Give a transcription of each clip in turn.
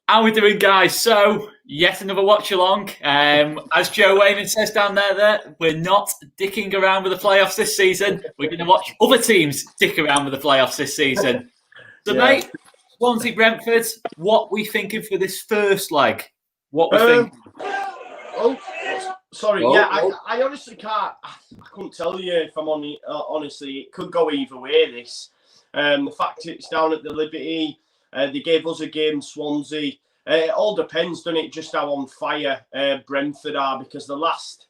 How we doing, guys? So, yet another watch-along. As Joe Wayman says down there, we're not dicking around with the playoffs this season. We're going to watch other teams dick around with the playoffs this season. So, mate, Swansea, Brentford, what we thinking for this first leg? What we think? Sorry. Yeah, I honestly can't. I couldn't tell you if I'm honestly. It could go either way. This, the fact it's down at the Liberty, they gave us a game, Swansea. It all depends, doesn't it? Just how on fire Brentford are, because the last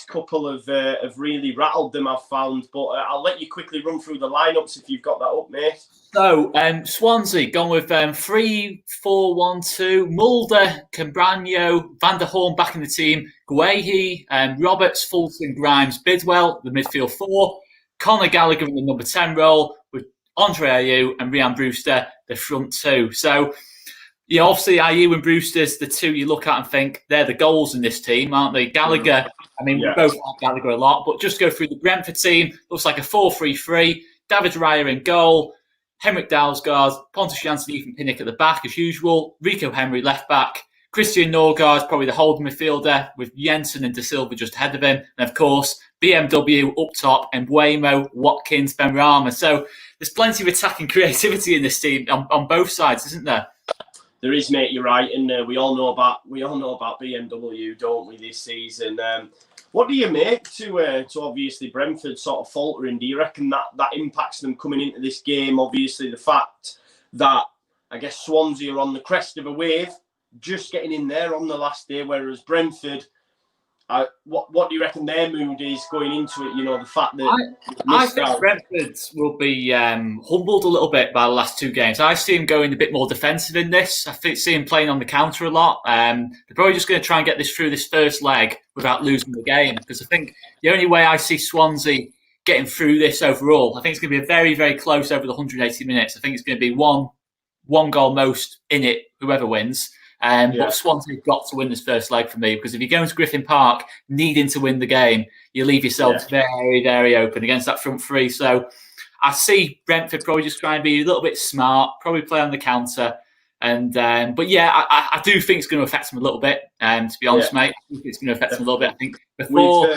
couple have really rattled them, I've found. But I'll let you quickly run through the lineups if you've got that up, mate. So, Swansea gone with 3-4-1-2. Mulder, Cambranio, Van der Horn back in the team. Guehi, Roberts, Fulton, Grimes, Bidwell, the midfield four. Conor Gallagher in the number 10 role with Andre Ayew and Ryan Brewster, the front two. So, obviously Ayew and Brewster's the two you look at and think they're the goals in this team, aren't they? Gallagher, we both like Gallagher a lot, but just go through the Brentford team. Looks like a 4-3-3. David Raya in goal. Henrik Dalsgaard, Pontus Jansson, Ethan Pinnock at the back as usual. Rico Henry left back. Christian Norgard probably the holding midfielder with Jensen and De Silva just ahead of him. And of course, BMW up top and Mbeumo, Watkins, Benrahma. So there's plenty of attacking creativity in this team on both sides, isn't there? There is, mate. You're right, and we all know about BMW, don't we, this season? What do you make to obviously Brentford sort of faltering? Do you reckon that impacts them coming into this game? Obviously, the fact that I guess Swansea are on the crest of a wave, just getting in there on the last day, whereas Brentford, what do you reckon their mood is going into it? The fact that I think Brentford will be humbled a little bit by the last two games. I see him going a bit more defensive in this. I see him playing on the counter a lot. They're probably just going to try and get this through this first leg without losing the game, because I think the only way I see Swansea getting through this overall, I think it's going to be a very, very close over the 180 minutes. I think it's going to be one goal most in it, whoever wins. But Swansea have got to win this first leg for me, because if you go into Griffin Park needing to win the game, you leave yourselves very, very open against that front three. So I see Brentford probably just trying to be a little bit smart, probably play on the counter. And but I do think it's going to affect them a little bit. To be honest, mate, I think it's going to affect them a little bit. I think before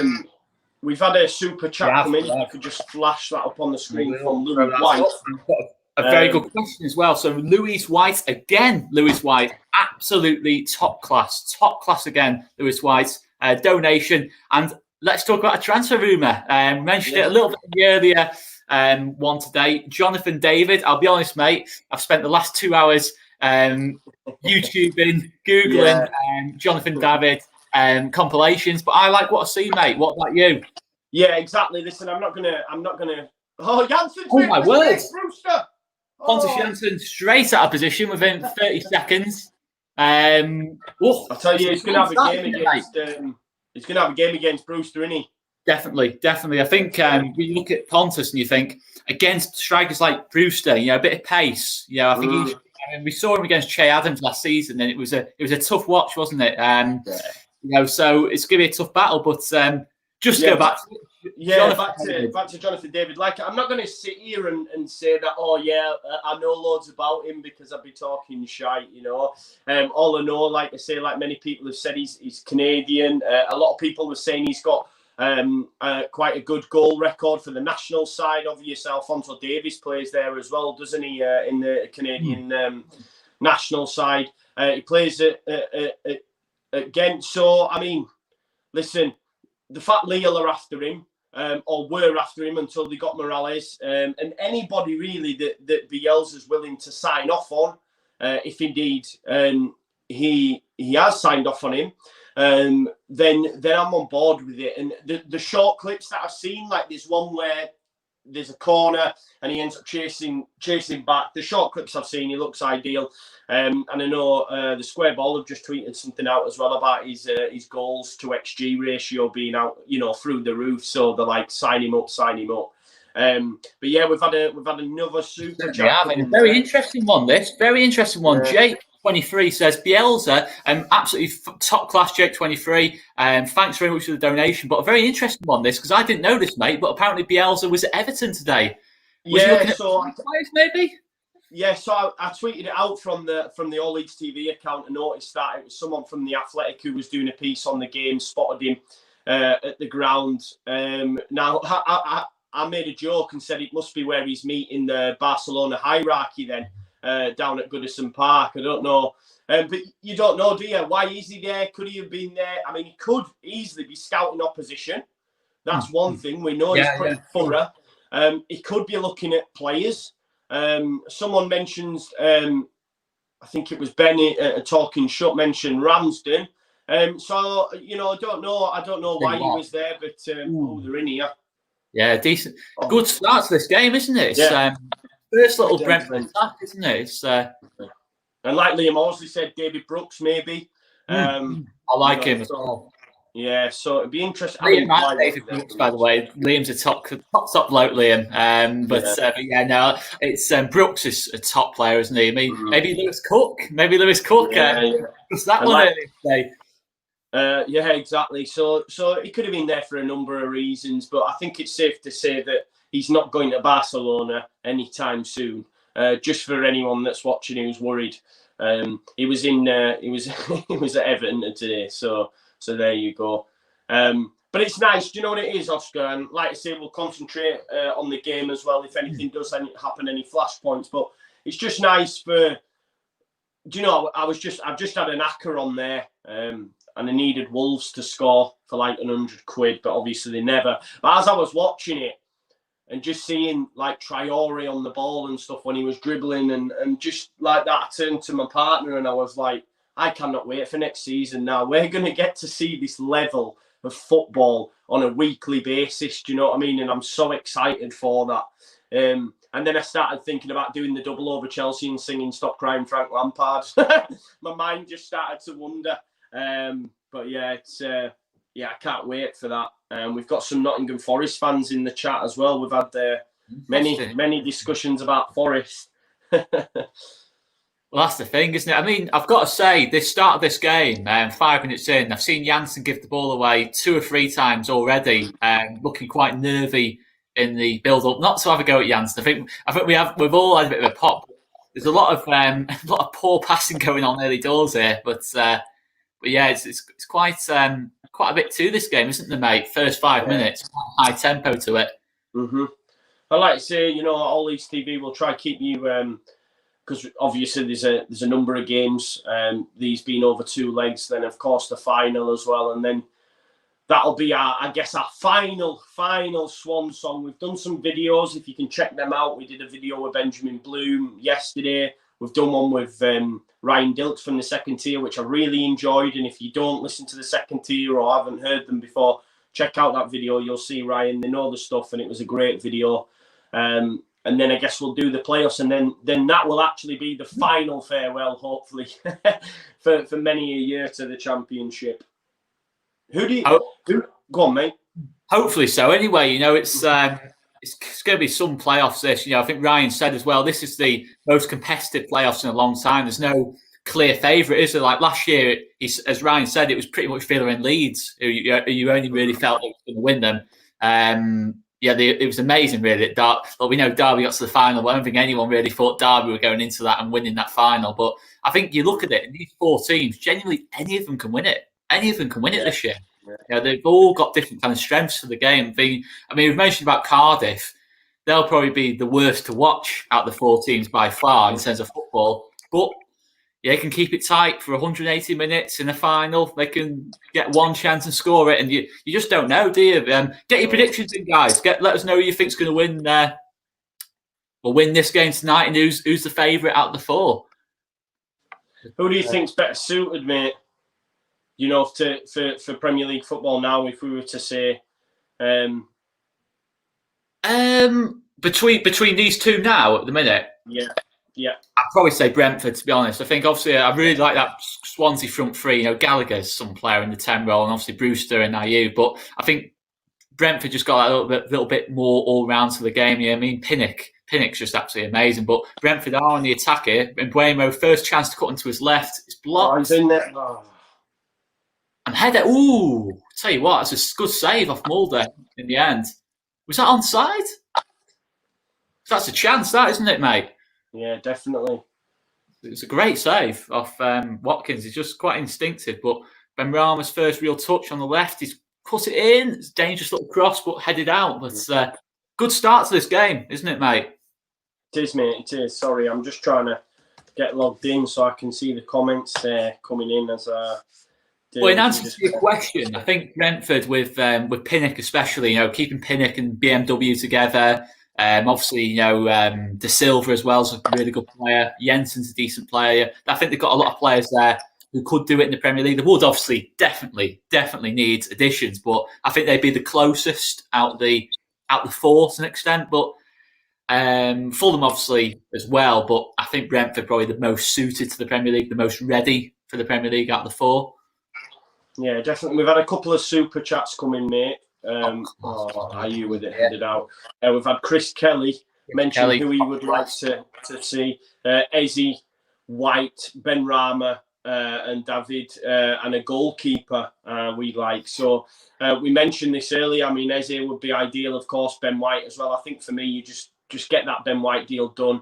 we've had a super chat come in. You could just flash that up on the screen from Louis White. A very good question as well. So Louis White again. Louis White, absolutely top class again. Louis White donation, and let's talk about a transfer rumor. Mentioned it a little bit in the earlier one today. Jonathan David. I'll be honest, mate. I've spent the last 2 hours YouTubing, googling Jonathan David compilations, but I like what I see, mate. What about you? Yeah, exactly. Listen, I'm not gonna. Oh, Janssen! Oh my word! Brewster. Pontus Jansson straight out of position within 30 seconds. I'll tell you, he's going to have a game against. He's going to have a game against Brewster, isn't he? Definitely. I think when you look at Pontus and you think against strikers like Brewster, a bit of pace. I think we saw him against Che Adams last season, and it was a tough watch, wasn't it? So it's going to be a tough battle, but go back to back to Jonathan David. Like, I'm not going to sit here and say that, I know loads about him, because I'd be talking shite, all I know, like I say, like many people have said, he's Canadian. A lot of people were saying he's got quite a good goal record for the national side. Obviously, Alphonso Davies plays there as well, doesn't he, in the Canadian national side. He plays at Ghent. So, I mean, listen, the fact Lille are after him, or were after him until they got Morales, and anybody really that Bielsa is willing to sign off on, if indeed he has signed off on him, then I'm on board with it. And the short clips that I've seen, like there's one where there's a corner and he ends up chasing back. The short clips I've seen, he looks ideal. And I know the Square Ball have just tweeted something out as well about his goals to XG ratio being out, through the roof. So they're like, sign him up. But yeah, we've had another super chat. Very interesting one. Very interesting one. Jake 23 says Bielsa, absolutely top class. Jake 23. Thanks very much for the donation. But a very interesting one, this, because I didn't know this, mate. But apparently Bielsa was at Everton today. Was he looking at players, maybe? Yeah, so I tweeted it out from the All Leeds TV account and noticed that it was someone from The Athletic who was doing a piece on the game, spotted him at the ground. Now, I made a joke and said it must be where he's meeting the Barcelona hierarchy then, down at Goodison Park. I don't know. But you don't know, do you? Why is he there? Could he have been there? I mean, he could easily be scouting opposition. That's one thing. We know he's pretty thorough. He could be looking at players. Someone mentions, I think it was Benny talking shut, mentioned Ramsden. So you know, I don't know why he was there, but they're in here. Yeah, decent, good start to this game, isn't it? It's first little Brentford attack, isn't it? It's and like Liam Horsley said, David Brooks maybe. I like him as well. Yeah, so it'd be interesting. Liam like David Brooks, by the way. Liam's a top bloke, Liam. But yeah, no, it's Brooks is a top player, isn't he? I mean, maybe Lewis Cook. Just that one earlier today. Yeah, exactly. So he could have been there for a number of reasons, but I think it's safe to say that he's not going to Barcelona anytime soon. Just for anyone that's watching who's worried, he was at Everton today. So there you go. But it's nice. Do you know what it is, Oscar? And like I say, we'll concentrate on the game as well. If anything does happen, any flashpoints. But it's just nice for. Do you know? I've just had an acca on there, and I needed Wolves to score for like £100, but obviously they never. But as I was watching it and just seeing like Traore on the ball and stuff when he was dribbling and just like that, I turned to my partner and I was like, I cannot wait for next season now. We're going to get to see this level of football on a weekly basis. Do you know what I mean? And I'm so excited for that. And then I started thinking about doing the double over Chelsea and singing Stop Crying Frank Lampard. My mind just started to wander. But yeah, I can't wait for that. We've got some Nottingham Forest fans in the chat as well. We've had many discussions about Forest. Well, that's the thing, isn't it? I mean, I've got to say, this start of this game, 5 minutes in, I've seen Janssen give the ball away 2 or 3 times already, looking quite nervy in the build-up. Not to have a go at Janssen. I think we've all had a bit of a pop. There's a lot of poor passing going on early doors here, but yeah, it's quite a bit to this game, isn't there, mate? First 5 minutes, quite high tempo to it. Mm-hmm. I like to say, you know, All Leeds TV will try to keep you. Because obviously there's a number of games, these being over 2 legs, then of course the final as well, and then that'll be our final swan song. We've done some videos, if you can check them out. We did a video with Benjamin Bloom yesterday. We've done one with Ryan Dilks from the second tier, which I really enjoyed. And if you don't listen to the second tier or haven't heard them before, check out that video. You'll see Ryan. They know the stuff, and it was a great video. And then I guess we'll do the playoffs, and then that will actually be the final farewell, hopefully, for many a year to the Championship. Go on, mate. Hopefully so. Anyway, you know, it's going to be some playoffs. This, you know, I think Ryan said as well. This is the most competitive playoffs in a long time. There's no clear favourite, is there? Like last year, as Ryan said, it was pretty much Villa and Leeds who you only really felt was going to win them. Yeah, it was amazing, really. But we know Derby got to the final. But I don't think anyone really thought Derby were going into that and winning that final. But I think you look at it, and these 4 teams, genuinely, any of them can win it. Any of them can win it this year. Yeah. You know, they've all got different kind of strengths to the game. I mean, we've mentioned about Cardiff. They'll probably be the worst to watch out the 4 teams by far in terms of football. But they can keep it tight for 180 minutes in the final. They can get one chance and score it, and you just don't know, do you? Get your predictions in, guys. Let us know who you think's going to win. Will win this game tonight, and who's the favourite out of the 4? Who do you think's better suited, mate? You know, for Premier League football now, if we were to say, between these 2 now at the minute, yeah, I'd probably say Brentford, to be honest. I think, obviously, I really like that Swansea front 3. You know, Gallagher's some player in the 10 role, and obviously Brewster and Ayew. But I think Brentford just got a little bit more all-round to the game. You know, I mean, Pinnock's just absolutely amazing. But Brentford are on the attack here. And Buemo, first chance to cut into his left. It's blocked. He's in there. Oh. And header. Ooh, tell you what, it's a good save off Mulder in the end. Was that onside? That's a chance, that, isn't it, mate? Yeah, definitely. It was a great save off Watkins. He's just quite instinctive, but Benrahma's first real touch on the left, he's cut it in. It's a dangerous little cross, but headed out. But good start to this game, isn't it, mate? It is, mate. It is. Sorry, I'm just trying to get logged in so I can see the comments coming in as well, in answer to your question, I think Brentford with Pinnock especially, keeping Pinnock and BMW together. Obviously, De Silva as well is a really good player. Jensen's a decent player. I think they've got a lot of players there who could do it in the Premier League. They would obviously definitely need additions, but I think they'd be the closest out the four to an extent. But Fulham obviously as well, but I think Brentford probably the most suited to the Premier League, the most ready for the Premier League out of the four. Yeah, definitely. We've had a couple of super chats come in, mate. Are you with it headed out? We've had Chris Kelly mention who he would like to see. Eze, White, Benrahma, and David, and a goalkeeper we like. So we mentioned this earlier. I mean, Eze would be ideal, of course. Ben White as well. I think for me, you just get that Ben White deal done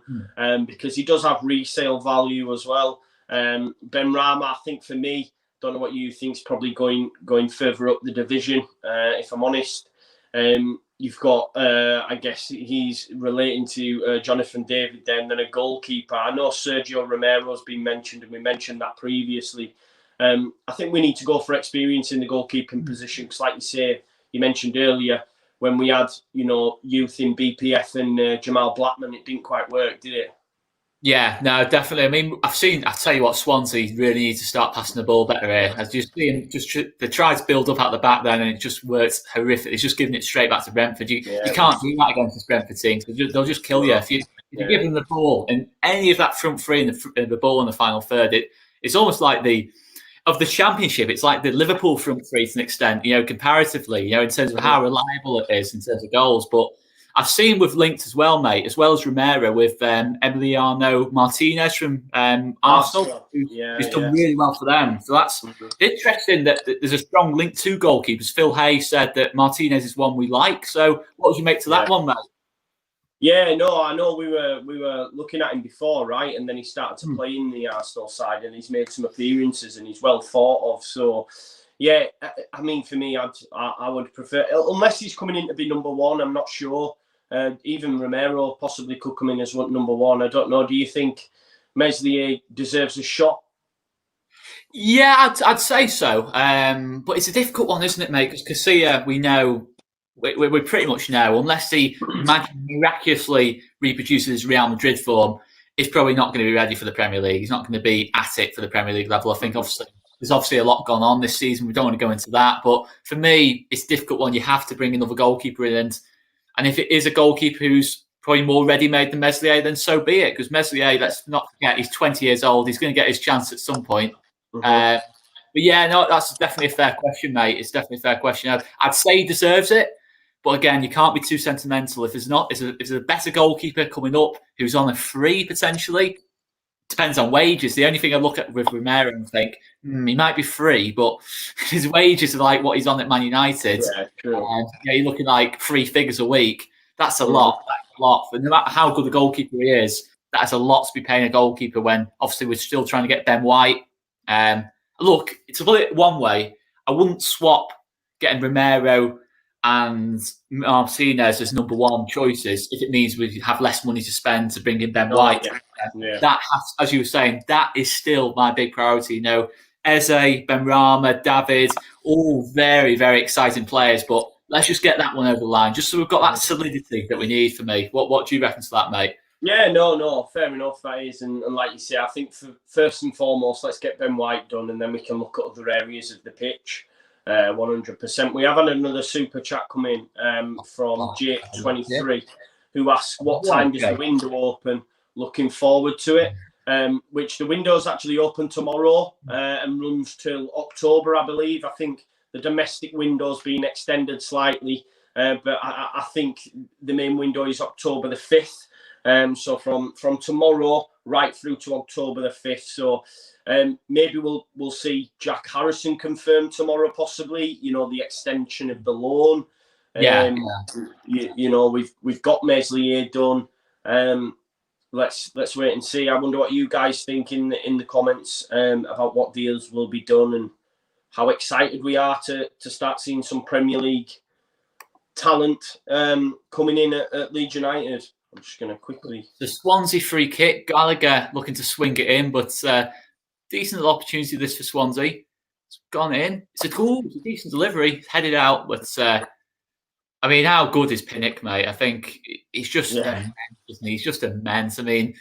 because he does have resale value as well. Benrahma, I think for me, don't know what you think, is probably going further up the division, if I'm honest. You've got, I guess he's relating to Jonathan David then a goalkeeper. I know Sergio Romero's been mentioned, and we mentioned that previously. I think we need to go for experience in the goalkeeping position, because like you mentioned earlier, when we had, youth in BPF and Jamal Blackman, it didn't quite work, did it? Yeah, no, definitely. I mean, I tell you what, Swansea really needs to start passing the ball better here. As you see him, they tried to build up out the back then, and it just worked horrific. It's just giving it straight back to Brentford. You can't do that against this Brentford team. They'll just kill you. If you give them the ball and any of that front three and the ball in the final third, it's almost like the Championship. It's like the Liverpool front three to an extent, comparatively, in terms of how reliable it is in terms of goals. But I've seen we've linked as well, mate, as well as Romero with Emiliano Martinez from Arsenal, who's done really well for them. So that's interesting that there's a strong link to goalkeepers. Phil Hay said that Martinez is one we like. So what would you make to that one, mate? Yeah, no, I know we were looking at him before, right? And then he started to play in the Arsenal side, and he's made some appearances, and he's well thought of. So, yeah, I mean, for me, I would prefer, unless he's coming in to be number one, I'm not sure. Even Romero possibly could come in as number one. I don't know. Do you think Meslier deserves a shot? Yeah, I'd say so. But it's a difficult one, isn't it, mate? Because Casilla, we know, we pretty much know, unless he miraculously reproduces his Real Madrid form, he's probably not going to be ready for the Premier League. He's not going to be at it for the Premier League level. I think there's obviously a lot gone on this season. We don't want to go into that. But for me, it's a difficult one. You have to bring another goalkeeper in. And if it is a goalkeeper who's probably more ready-made than Meslier, then so be it. Because Meslier, let's not forget, he's 20 years old. He's going to get his chance at some point. But yeah, no, that's definitely a fair question, mate. It's definitely a fair question. I'd say he deserves it. But again, you can't be too sentimental. If there's a better goalkeeper coming up who's on a free potentially, depends on wages. The only thing I look at with Romero and think he might be free, but his wages are like what he's on at Man United. Yeah, true. You're looking like 3 figures a week. That's a lot. That's a lot. But no matter how good a goalkeeper he is, that's a lot to be paying a goalkeeper when obviously we're still trying to get Ben White. Look, to put it one way, I wouldn't swap getting Romero and Martinez as number one choices if it means we have less money to spend to bring in Ben White. That has, as you were saying, that is still my big priority. Eze, Benrahma, David, all very, very exciting players, but let's just get that one over the line, just so we've got that solidity that we need for me. What do you reckon to that, mate? Yeah, no, fair enough, that is. And like you say, I think first and foremost, let's get Ben White done, and then we can look at other areas of the pitch. 100%. We have had another super chat come in from Jake23, who asks, what time does the window open? Looking forward to it. Which the window's actually open tomorrow and runs till October, I believe. I think the domestic window's been extended slightly, but I think the main window is October the 5th. So from tomorrow right through to October the 5th. So maybe we'll see Jack Harrison confirmed tomorrow, possibly. The extension of the loan. We've got Meslier done. let's wait and see. I wonder what you guys think in the comments about what deals will be done and how excited we are to start seeing some Premier League talent coming in at Leeds United. I'm just going to quickly... The Swansea free kick, Gallagher looking to swing it in, but decent opportunity this for Swansea. It's gone in. It's a decent delivery. It's headed out, but I mean, how good is Pinnock, mate? I think he's just immense, isn't he? He's just immense. I mean,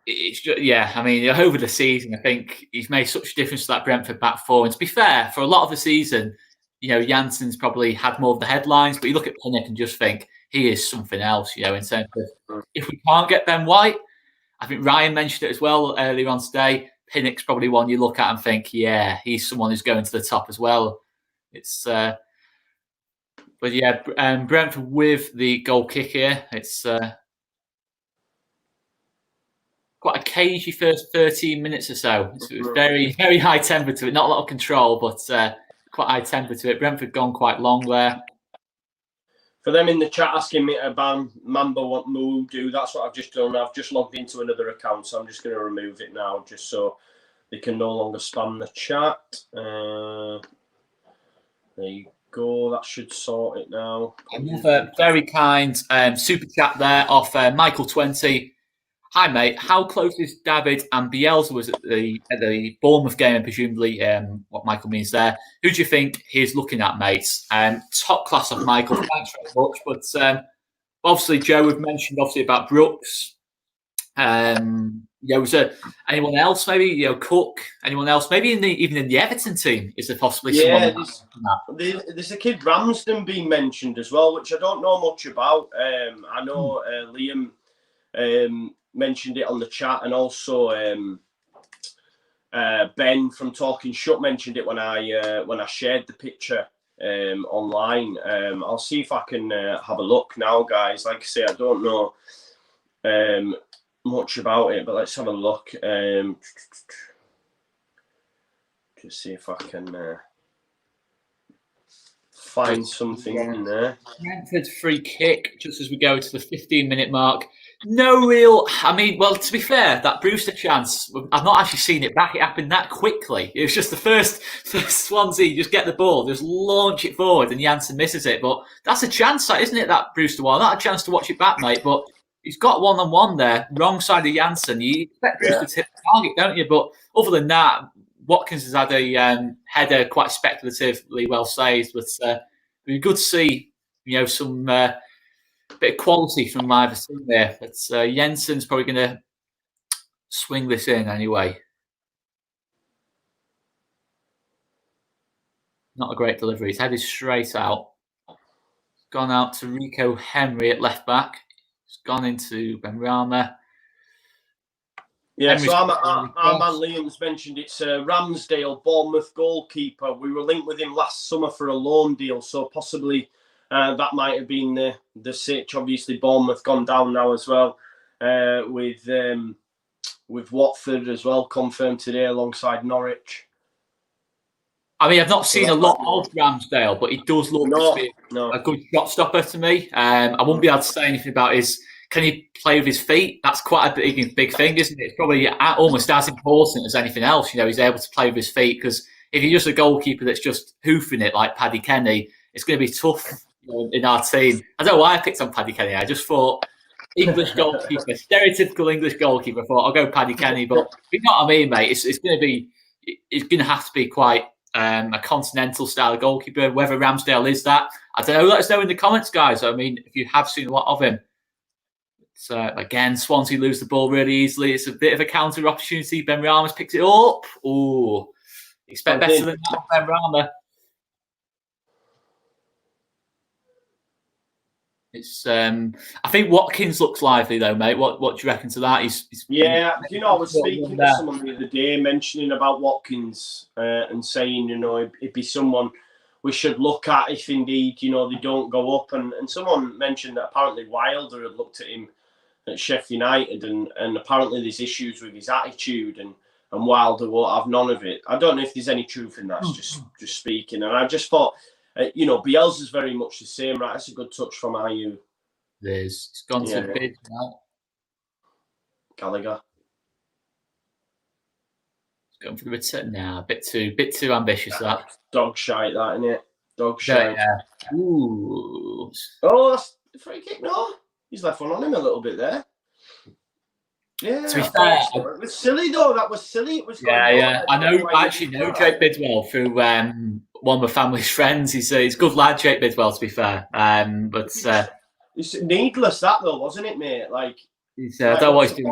it's just, I mean, over the season, I think he's made such a difference to that Brentford back four. And to be fair, for a lot of the season, you know, Jansen's probably had more of the headlines, but you look at Pinnock and just think he is something else, you know, in terms of if we can't get Ben White, I think Ryan mentioned it as well earlier on today. Pinnock's probably one you look at and think, yeah, he's someone who's going to the top as well. It's, but yeah, Brentford with the goal kick here. It's quite a cagey first 13 minutes or so. It was very, very high tempo to it. Not a lot of control, but quite high tempo to it. Brentford gone quite long there. For them in the chat asking me about Mamba what move do, that's what I've just done. I've just logged into another account, so I'm just going to remove it now, just so they can no longer spam the chat. There you go. That should sort it now. Another very kind super chat there off Michael20. Hi, mate. How close is David and Bielsa was at the Bournemouth game, and presumably what Michael means there? Who do you think he's looking at, mate? Top class of Michael. Thanks very much. But obviously, Joe, we've mentioned obviously about Brooks. Was there anyone else? Maybe Cook. Anyone else? Maybe even in the Everton team, is there possibly someone? There's a kid Ramsden being mentioned as well, which I don't know much about. I know Liam mentioned it on the chat, and also Ben from Talking Shut mentioned it when I shared the picture online. I'll see if I can have a look now, guys. Like I say, I don't know much about it, but let's have a look. Just see if I can find something in there. Brentford free kick just as we go to the 15-minute mark. No real, I mean, well, to be fair, that Brewster chance, I've not actually seen it back. It happened that quickly. It was just the first Swansea, just get the ball, just launch it forward, and Jansen misses it. But that's a chance, isn't it, that Brewster one? Not a chance to watch it back, mate, but he's got one-on-one there, wrong side of Jansen. You expect Brewster to hit the target, don't you? But other than that, Watkins has had a header quite speculatively well saved. But it'd be good to see, some bit of quality from either team there. But Jensen's probably going to swing this in anyway. Not a great delivery. His head is straight out. It's gone out to Rico Henry at left back. It's gone into Benrahma. Yeah, so our man Liam's mentioned it's Ramsdale, Bournemouth goalkeeper. We were linked with him last summer for a loan deal, so possibly that might have been the sitch. Obviously, Bournemouth gone down now as well, with Watford as well confirmed today alongside Norwich. I mean, I've not seen a lot of Ramsdale, but he does look to be a good shot stopper to me. I wouldn't be able to say anything about can he play with his feet? That's quite a big thing, isn't it? It's probably almost as important as anything else. He's able to play with his feet, because if you're just a goalkeeper that's just hoofing it like Paddy Kenny, it's going to be tough in our team. I don't know why I picked on Paddy Kenny. I just thought English goalkeeper, stereotypical English goalkeeper. I thought I'll go Paddy Kenny, but you know what I mean, mate. It's going to have to be quite a continental style goalkeeper. Whether Ramsdale is that, I don't know. Let us know in the comments, guys. I mean, if you have seen a lot of him. So again, Swansea lose the ball really easily. It's a bit of a counter opportunity. Benrahma's picked it up. Oh, expect better than that, Benrahma. It's I think Watkins looks lively though, mate. What do you reckon to that? He's I was speaking to someone the other day mentioning about Watkins and saying, it'd be someone we should look at if indeed, they don't go up. And someone mentioned that apparently Wilder had looked at him at Sheffield United, and apparently there's issues with his attitude, and Wilder won't have none of it. I don't know if there's any truth in that. It's just speaking. And I just thought, Bielsa's very much the same, right? That's a good touch from IU. It's gone to bid now. Gallagher. Going for the return now. A bit too ambitious, that. Dog shite, that, isn't it? Dog shite. Yeah. Ooh. Oh, that's the free kick, no? He's left one on him a little bit there. Yeah, to be fair, it was silly though. That was silly. It was yeah. I actually know Jake Bidwell through one of my family's friends. He's a good lad, Jake Bidwell. To be fair, but it's needless that though, wasn't it, mate? Like, he's I don't always do.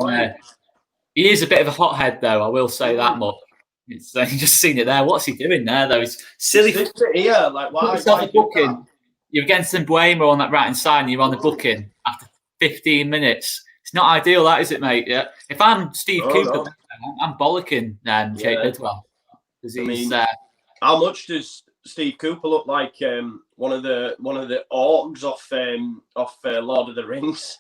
He is a bit of a hothead, though. I will say that much. It's you just seen it there. What's he doing there, though? He's silly. Here, like, why? Booking. You're against Mbuemo on that right hand side, and you're on the booking after 15 minutes. It's not ideal, that is it, mate? Yeah. If I'm Steve Cooper, I'm bollocking Jake Bidwell because he's. How much does Steve Cooper look like one of the orcs off Lord of the Rings?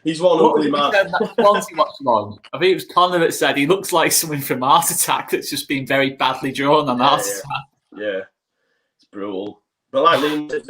he's one ugly man. Watchalong. I think it was Connor that said he looks like someone from Art Attack that's just been very badly drawn on Art Attack. Yeah, it's brutal. But like Liam said,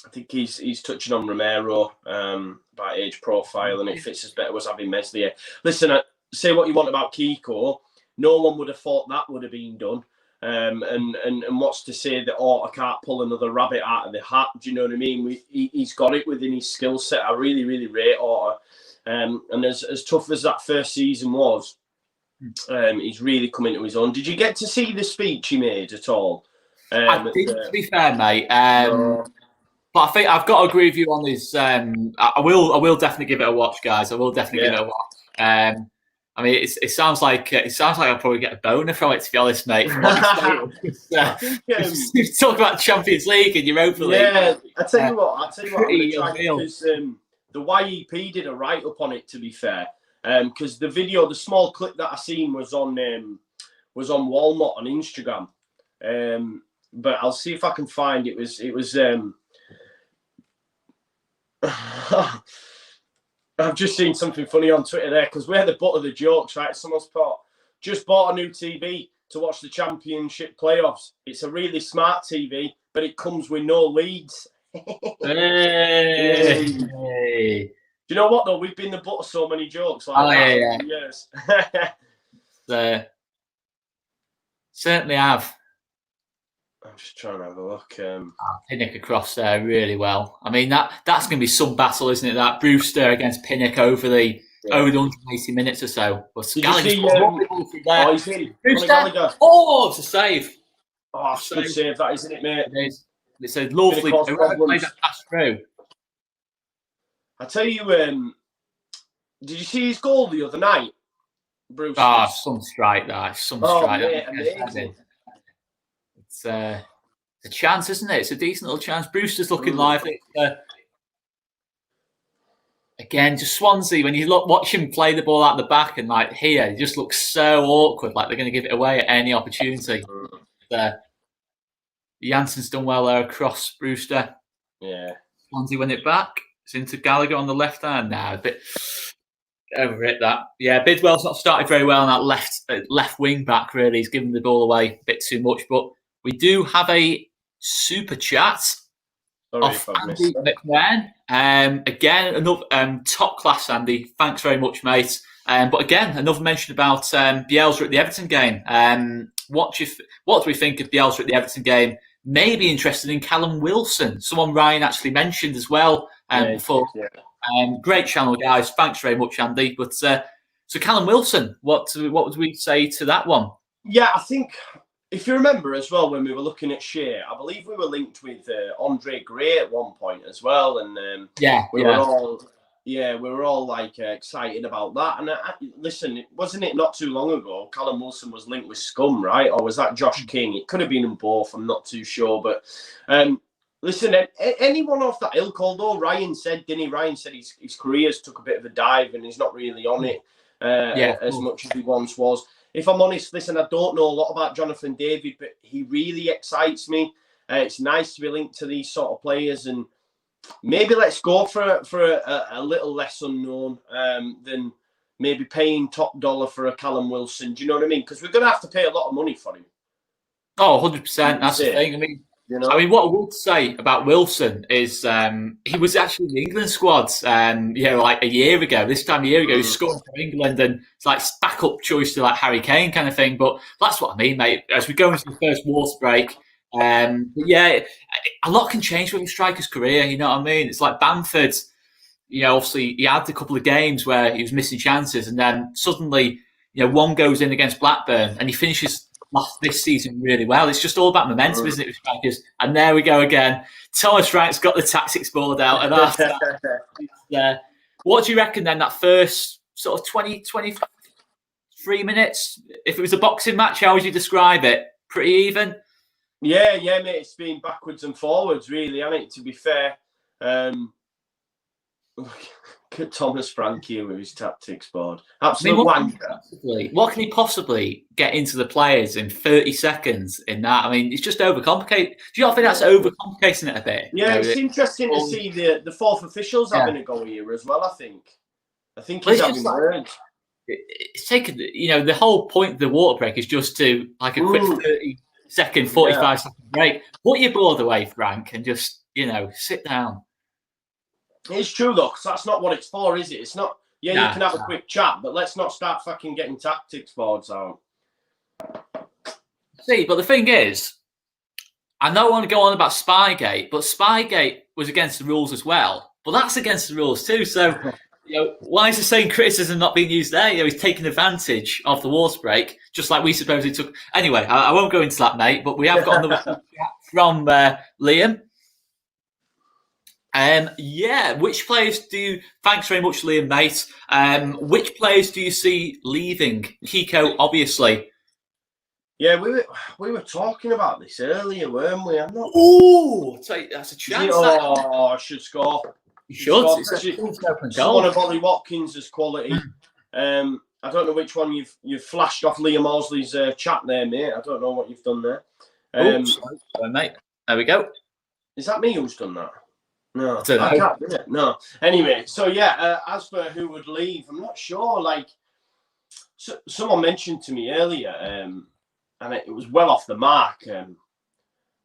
I think he's touching on Romero about age profile, and it fits us better was having Meslier. Listen, say what you want about Kiko. No one would have thought that would have been done. And what's to say that Orta can't pull another rabbit out of the hat? Do you know what I mean? He's got it within his skill set. I really, really rate Orta. And as tough as that first season was, he's really come into his own. Did you get to see the speech he made at all? I did, to be fair, mate. But I think I've got to agree with you on this. I will definitely give it a watch, guys. I will definitely give it a watch. I mean, it sounds like I'll probably get a boner from it, to be honest, mate. From what you talk about Champions League and Europa League. Yeah, I tell you what, I'm going to try because the YEP did a write up on it. To be fair, because the small clip that I seen was on Walmart on Instagram. But I'll see if I can find it. It was. I've just seen something funny on Twitter there because we're the butt of the jokes, right? Someone's just bought a new TV to watch the Championship playoffs. It's a really smart TV, but it comes with no leads. Hey. Do you know what though? We've been the butt of so many jokes like that for years. Certainly have. I'm just trying to have a look. Pinnock across there really well. I mean, that's going to be some battle, isn't it? That Brewster against Pinnock over the 180 minutes or so. But Gallagher's there. He's in. Brewster. Oh, it's a save. Oh, it's a good save, that, isn't it, mate? It is. It's a lovely play that pass through. I tell you, did you see his goal the other night, Brewster? Some strike that. Mate, amazing. It's a chance, isn't it? It's a decent little chance. Brewster's looking lively. Again, just Swansea, when you watch him play the ball out the back and like here, it just looks so awkward, like they're going to give it away at any opportunity. Jansen's done well there across Brewster. Yeah. Swansea win it back. It's into Gallagher on the left hand now. A bit over it, that. Yeah, Bidwell's not started very well on that left wing back, really. He's given the ball away a bit too much, but we do have a super chat off Andy McMahon. Again, another top class, Andy. Thanks very much, mate. But again, another mention about Bielsa at the Everton game. What do we think of Bielsa at the Everton game? Maybe interested in Callum Wilson. Someone Ryan actually mentioned as well before. Great channel, guys. Thanks very much, Andy. But so Callum Wilson, what would we say to that one? Yeah, I think. If you remember as well, when we were looking at Shea, I believe we were linked with Andre Gray at one point as well, and we were all like excited about that. And listen, wasn't it not too long ago? Callum Wilson was linked with Scum, right? Or was that Josh King? It could have been them both. I'm not too sure, but listen, anyone off that ilk. Although Ryan said his career's took a bit of a dive and he's not really on it as much as he once was. If I'm honest, listen, I don't know a lot about Jonathan David, but he really excites me. It's nice to be linked to these sort of players, and maybe let's go for a little less unknown than maybe paying top dollar for a Callum Wilson. Do you know what I mean? Because we're going to have to pay a lot of money for him. Oh, 100%. That's the thing. I mean, You know? I mean, what I would say about Wilson is he was actually in the England squad, like a year ago. This time a year ago, he scored for England, and it's like backup choice to like Harry Kane kind of thing. But that's what I mean, mate. As we go into the first water break, but yeah, a lot can change with a striker's career. You know what I mean? It's like Bamford. Obviously he had a couple of games where he was missing chances, and then suddenly, one goes in against Blackburn, and he finishes this season really well. It's just all about momentum, isn't it, with strikers? And there we go again. Thomas Frank's got the tactics board out, and after that, what do you reckon then? That first sort of 20, 23 minutes, if it was a boxing match, how would you describe it? Pretty even? Yeah, mate. It's been backwards and forwards, really, hasn't it? To be fair. Look at Thomas Frank here with his tactics board. Absolute wanker. What can he possibly get into the players in 30 seconds in that? I mean, it's just overcomplicated. Do you not think that's overcomplicating it a bit? Yeah, it's interesting to see the fourth officials having a go here as well, I think he's having words. It's taken, the whole point of the water break is just to, like, a quick 30-second, 45-second break. Put your board away, Frank, and just, sit down. It's true, though, because that's not what it's for, is it? It's not, you can have a quick chat, but let's not start fucking getting tactics boards out. See, but the thing is, I don't want to go on about Spygate, but Spygate was against the rules as well. But that's against the rules too, so, why is the same criticism not being used there? He's taking advantage of the water break, just like we supposedly took. Anyway, I won't go into that, mate, but we have got another chat from Liam. Which players thanks very much, Liam, mate. Which players do you see leaving? Kiko, obviously. Yeah, we were talking about this earlier, weren't we? I'm not. Oh, that's a chance. I should score. You should. One of Ollie Watkins' quality. I don't know which one you've flashed off Liam Horsley's chat there, mate. I don't know what you've done there. Sorry, mate. There we go. Is that me who's done that? No, I can't do it. No. Anyway, so as for who would leave, I'm not sure. Like, someone mentioned to me earlier, and it was well off the mark.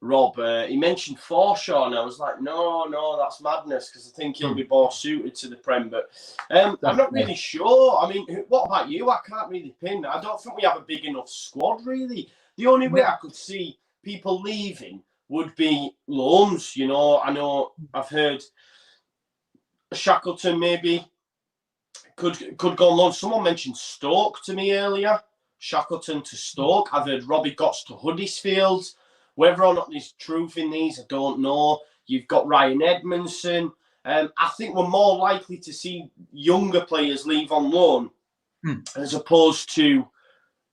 Rob, he mentioned Forshaw, and I was like, no, that's madness, because I think he'll be more suited to the Prem. But I'm not really sure. I mean, what about you? I can't really pin. I don't think we have a big enough squad, really. The only way I could see people leaving would be loans. I know I've heard Shackleton maybe could go on loan. Someone mentioned Stoke to me earlier. Shackleton to Stoke. I've heard Robbie Gotts to Huddersfield. Whether or not there's truth in these, I don't know. You've got Ryan Edmondson. I think we're more likely to see younger players leave on loan as opposed to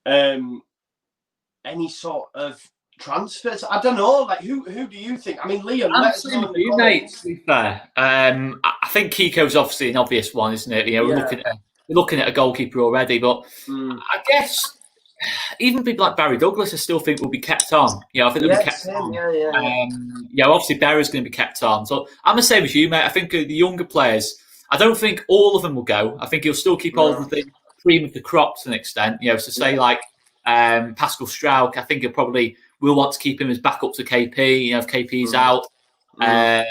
any sort of transfers. I don't know. Like, who do you think? I mean, Liam, let's know you, mate. To be fair, I think Kiko's obviously an obvious one, isn't it? We're looking at a goalkeeper already, but I guess even people like Barry Douglas, I still think will be kept on. I think they'll be kept on. Obviously Barry's going to be kept on. So I'm the same as you, mate. I think the younger players, I don't think all of them will go. I think he'll still keep hold of the cream of the crop to an extent. Say like Pascal Strauch, I think he'll probably will want to keep him as backup to KP. If KP's out, I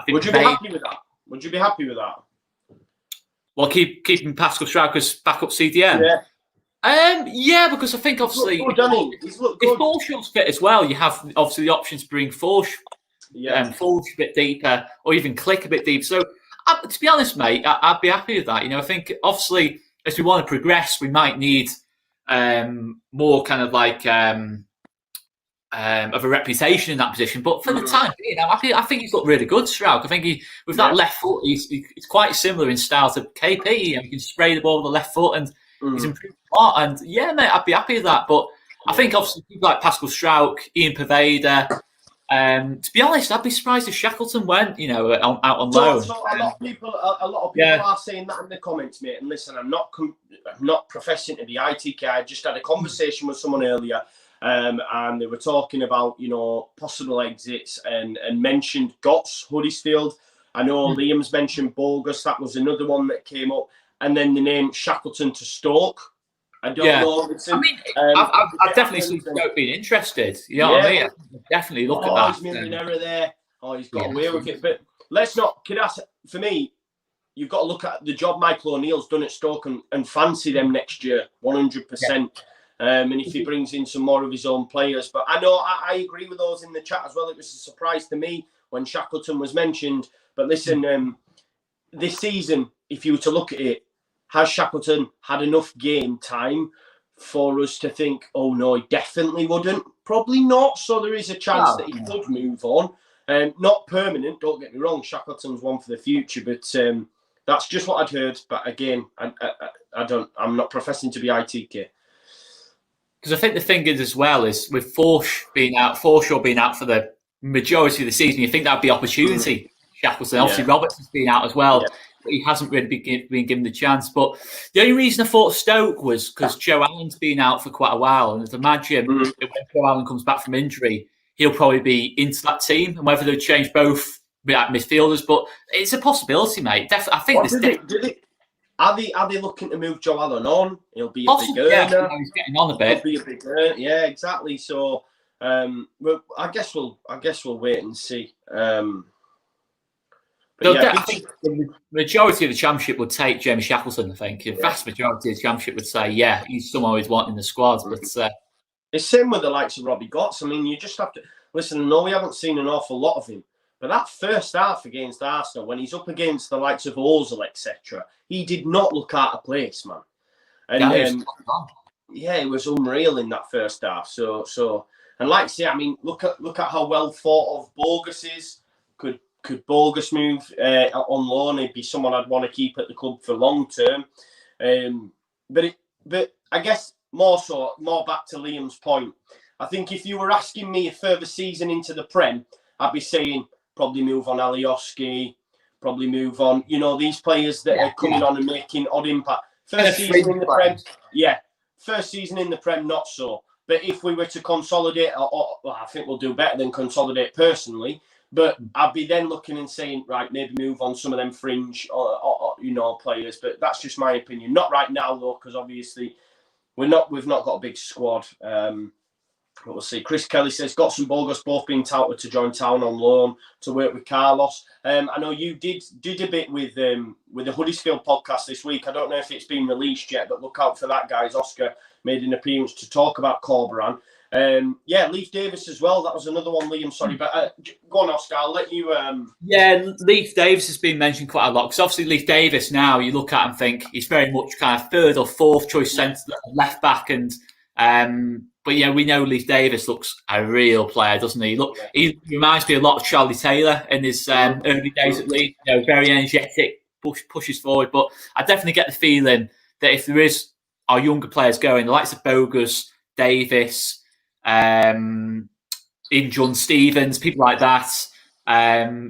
think. Would you be happy with that? Would you be happy with that? Well, keeping Pascal Strauch as backup CDM. Because I think obviously if Forshaw's fit as well, you have obviously the option to bring Forsh a bit deeper, or even Click a bit deeper. So to be honest, mate, I'd be happy with that. I think obviously as we want to progress, we might need more kind of like of a reputation in that position. But for the time being, I think he's looked really good, Strauch. I think with that left foot, he's quite similar in style to KP. He can spray the ball with the left foot, and he's improved a lot. And mate, I'd be happy with that. But I think obviously people like Pascal Strauch, Ian Pervader. To be honest, I'd be surprised if Shackleton went, out on loan. So a lot of people are saying that in the comments, mate. And listen, I'm not professing to be ITK. I just had a conversation with someone earlier. And they were talking about, possible exits and mentioned Gotts, Huddersfield. I know Liam's mentioned Bogus. That was another one that came up. And then the name Shackleton to Stoke. I don't know. I mean, I've definitely seen Stoke being interested. You know what I mean? Definitely look at that. He's made an error there. Oh, he's got away with it. But let's not. For me, you've got to look at the job Michael O'Neill's done at Stoke and fancy them next year, 100%. And if he brings in some more of his own players. But I know I agree with those in the chat as well. It was a surprise to me when Shackleton was mentioned. But listen, this season, if you were to look at it, has Shackleton had enough game time for us to think, oh no, he definitely wouldn't? Probably not. So there is a chance that he could move on. Not permanent, don't get me wrong. Shackleton's one for the future, but that's just what I'd heard. But again, I'm not professing to be ITK. Because I think the thing is as well is with Forshaw being out for the majority of the season, you think that'd be opportunity. Shackleton, obviously Roberts has been out as well. But he hasn't really been given the chance. But the only reason I thought Stoke was because Joe Allen's been out for quite a while. And I'd imagine when Joe Allen comes back from injury, he'll probably be into that team. And whether they'll change both midfielders. But it's a possibility, mate. I think Are they looking to move Joe Allen on? He'll be a big earner. He's getting on a bit. He'll be a big earner. Yeah, exactly. So I guess we'll wait and see. I think the majority of the championship would take Jamie Shackleton. I think the vast majority of the championship would say, he's someone we'd want in the squad. But it's the same with the likes of Robbie Gotts. I mean, you just have to listen. No, we haven't seen an awful lot of him, but that first half against Arsenal, when he's up against the likes of Ozil, etc., he did not look out of place, man. And it was unreal in that first half. So, and like I say, I mean, look at how well thought of Bogus is. Could Bogus move on loan? He'd be someone I'd want to keep at the club for long term. But I guess more back to Liam's point. I think if you were asking me a further season into the Prem, I'd be saying probably move on Alioski, probably move on, these players that are coming on and making odd impact. First season in the Prem, First season in the Prem, not so. But if we were to consolidate, I think we'll do better than consolidate personally. But I'd be then looking and saying, right, maybe move on some of them fringe, players. But that's just my opinion. Not right now though, because obviously we've not got a big squad. But we'll see. Chris Kelly says Gotts and Bogus both being touted to join town on loan to work with Carlos. I know you did a bit with the Huddersfield podcast this week. I don't know if it's been released yet, but look out for that, guys. Oscar made an appearance to talk about Corberan. Leif Davis as well. That was another one, Liam. Sorry, but go on, Oscar. I'll let you. Leif Davis has been mentioned quite a lot because obviously Leif Davis now you look at and think he's very much kind of third or fourth choice centre left back, and but we know Leif Davis looks a real player, doesn't he? Look, he reminds me a lot of Charlie Taylor in his early days at Leeds. Very energetic, pushes forward. But I definitely get the feeling that if there is our younger players going, the likes of Bogus, Davis. Even John Stevens, people like that,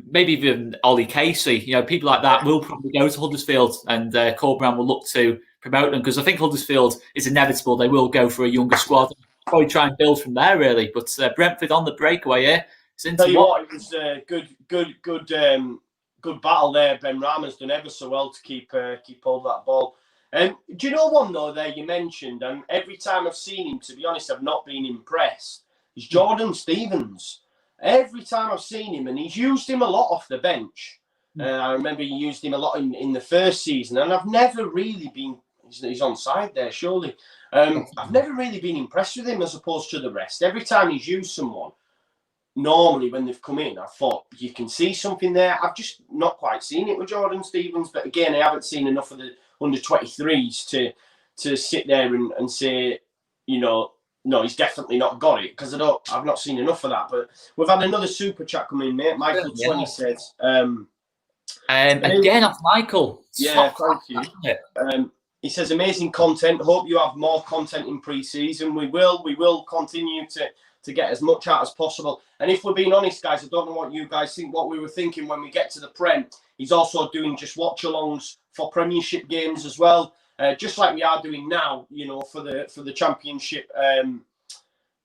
maybe even Ollie Casey, people like that will probably go to Huddersfield, and Corberan will look to promote them because I think Huddersfield is inevitable. They will go for a younger squad, probably try and build from there, really. But Brentford on the breakaway here. Tell you what, it was good battle there. Ben Rahman's done ever so well to keep hold of that ball. Do you know one, though, there you mentioned, and every time I've seen him, to be honest, I've not been impressed, is Jordan Stevens. Every time I've seen him, and he's used him a lot off the bench. I remember he used him a lot in the first season, and I've never really been, he's on side there, surely. I've never really been impressed with him as opposed to the rest. Every time he's used someone, normally when they've come in, I thought you can see something there. I've just not quite seen it with Jordan Stevens, but again, I haven't seen enough of the under 23s to sit there and say, no, he's definitely not got it because I've not seen enough of that. But we've had another super chat come in, mate. Michael 20 says, again off Michael. Yeah, thank you. He says amazing content. Hope you have more content in pre-season. We will continue to get as much out as possible. And if we're being honest, guys, I don't know what you guys think. What we were thinking when we get to the Prem, he's also doing just watch-alongs for Premiership games as well, just like we are doing now. For the Championship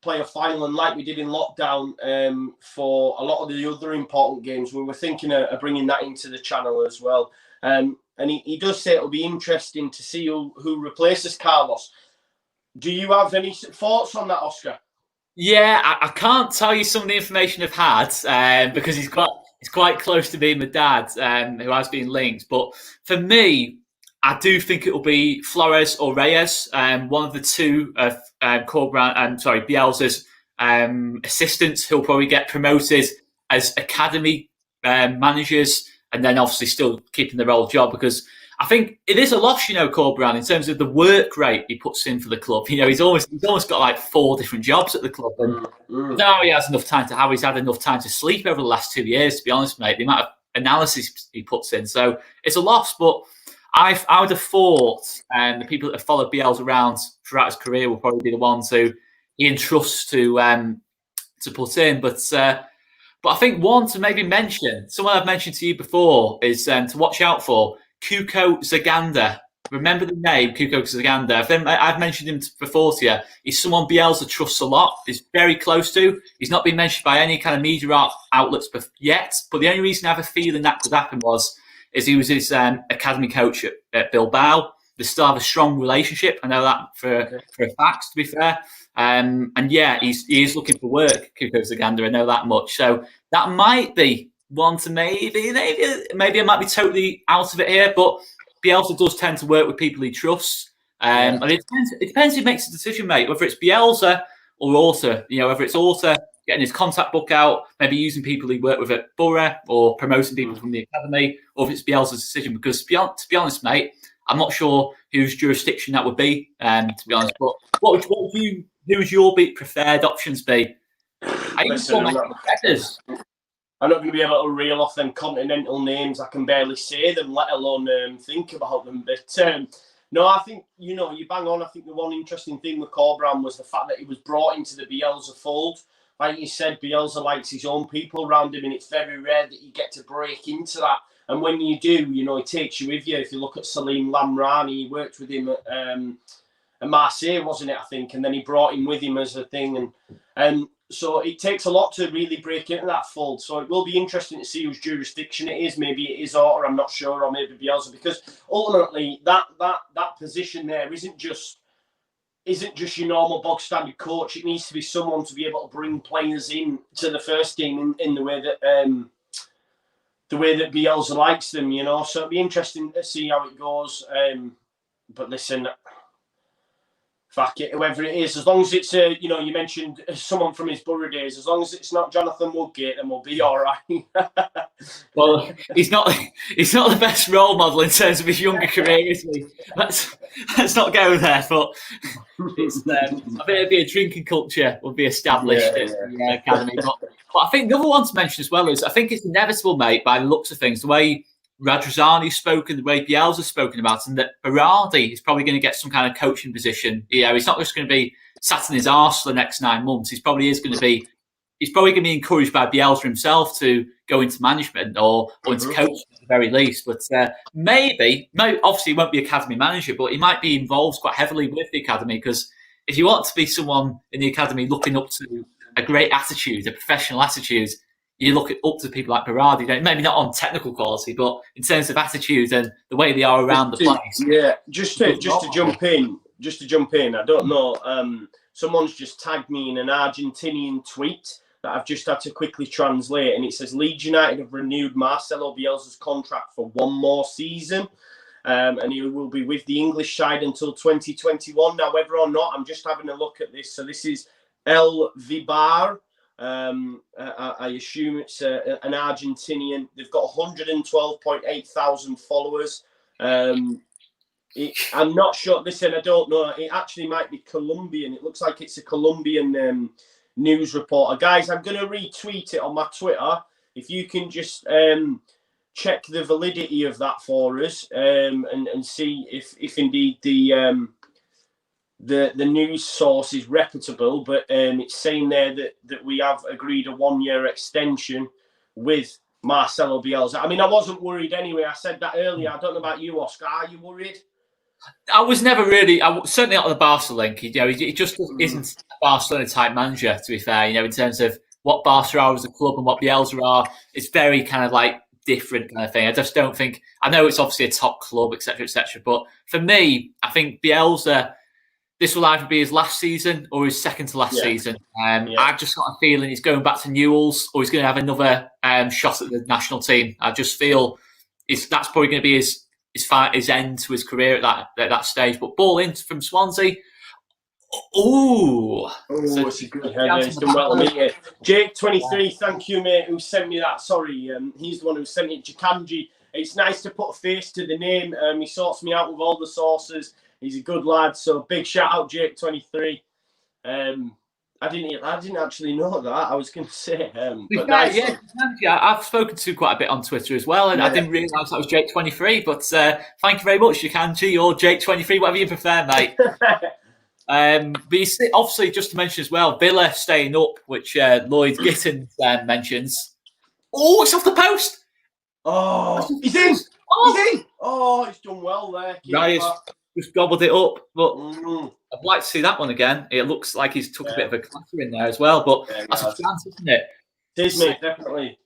playoff final, and like we did in lockdown for a lot of the other important games. We were thinking of bringing that into the channel as well. And he does say it'll be interesting to see who replaces Carlos. Do you have any thoughts on that, Oscar? Yeah, I can't tell you some of the information I've had because he's quite close to being my dad, who has been linked. But for me, I do think it will be Flores or Reyes, one of the two of Bielsa's assistants who'll probably get promoted as academy managers, and then obviously still keeping their old job, because I think it is a loss, Corberan, in terms of the work rate he puts in for the club. He's almost got like 4 different jobs at the club, and now he has enough time he's had enough time to sleep over the last 2 years, to be honest, mate. The amount of analysis he puts in, so it's a loss. But I would have thought, the people that have followed Bielsa around throughout his career will probably be the ones who he entrusts to put in, but. But I think one to maybe mention, someone I've mentioned to you before, is to watch out for. Kuko Zaganda. Remember the name, Kuko Zaganda. I've mentioned him before to you. He's someone Bielsa trusts a lot. He's very close to. He's not been mentioned by any kind of media outlets yet. But the only reason I have a feeling that could happen is he was his academy coach at Bilbao. They still have a strong relationship. I know that for a fact, to be fair. And yeah, he is looking for work, Kuko Zaganda. I know that much. So that might be one to maybe I might be totally out of it here, but Bielsa does tend to work with people he trusts. And it depends who makes the decision, mate, whether it's Bielsa or Orta, whether it's Orta getting his contact book out, maybe using people he worked with at Borough or promoting people from the academy, or if it's Bielsa's decision, because to be honest, mate, I'm not sure whose jurisdiction that would be, to be honest. But who would your preferred options be? I'm not going to be able to reel off them continental names. I can barely say them, let alone think about them. But no, I think, you bang on. I think the one interesting thing with Corberan was the fact that he was brought into the Bielsa fold. Like you said, Bielsa likes his own people around him, and it's very rare that you get to break into that. And when you do, he takes you with you. If you look at Salim Lamrani, he worked with him at Marseille, wasn't it, I think? And then he brought him with him as a thing. And so it takes a lot to really break into that fold. So it will be interesting to see whose jurisdiction it is. Maybe it is Orta, I'm not sure, or maybe Bielsa, because ultimately that position there isn't just your normal bog standard coach. It needs to be someone to be able to bring players in to the first team in the way that Bielsa likes them, So it'll be interesting to see how it goes. But listen, fuck it, whoever it is, as long as it's, you mentioned someone from his Borough days, as long as it's not Jonathan Woodgate, then we'll be all right. Well, he's not the best role model in terms of his younger career, is he? Let's not go there, but it's, I think it'd be a drinking culture would be established in the academy. But I think the other one to mention as well is, I think it's inevitable, mate, by the looks of things, the way Radrizzani's spoken, the way Bielsa's spoken about it, and that Berardi is probably going to get some kind of coaching position. He's not just going to be sat in his arse for the next 9 months. He's probably going to be encouraged by Bielsa himself to go into management or into coaching at the very least. But maybe, obviously he won't be academy manager, but he might be involved quite heavily with the academy, because if you want to be someone in the academy looking up to a great attitude, a professional attitude, you look up to people like Berardi, maybe not on technical quality, but in terms of attitude and the way they are around the place. Yeah, just to jump in, I don't know. Someone's just tagged me in an Argentinian tweet that I've just had to quickly translate, and it says Leeds United have renewed Marcelo Bielsa's contract for 1 more season. And he will be with the English side until 2021. Now, whether or not, I'm just having a look at this. So this is El Vibar. I assume it's an Argentinian. They've got 112.8 thousand followers. I'm not sure. Listen, I don't know. It actually might be Colombian. It looks like it's a Colombian news reporter. Guys, I'm going to retweet it on my Twitter. If you can just check the validity of that for us and see if indeed the news source is reputable, but it's saying there that we have agreed a 1-year extension with Marcelo Bielsa. I mean, I wasn't worried anyway. I said that earlier. I don't know about you, Oscar. Are you worried? I was never really. Certainly not the Barca link. He just isn't a Barcelona type manager. To be fair, in terms of what Barca are as a club and what Bielsa are, it's very kind of like different kind of thing. I just don't think. I know it's obviously a top club, etc., etc. But for me, I think Bielsa this will either be his last season or his second to last season. I've just got a feeling he's going back to Newell's, or he's going to have another shot at the national team. I just feel that's probably going to be his end to his career at that stage. But ball in from Swansea. It's a good header. He's done well to meet you. Jake 23, thank you, mate, who sent me that. Sorry, he's the one who sent it. Jakanji. It's nice to put a face to the name. He sorts me out with all the sources. He's a good lad. So big shout out, Jake 23. I didn't actually know that. I was going to say, but nice. I've spoken to quite a bit on Twitter as well, and I didn't realise that was Jake 23. But thank you very much, Jakanji, or Jake 23, whatever you prefer, mate. But you see, obviously, just to mention as well, Villa staying up, which Lloyd Gittins mentions. Oh, it's off the post. Oh, he's in. He's in. Oh, he's done well there. Right, just gobbled it up. But I'd like to see that one again. It looks like he's took a bit of a clatter in there as well. But that's a chance, isn't it? It is, mate, definitely.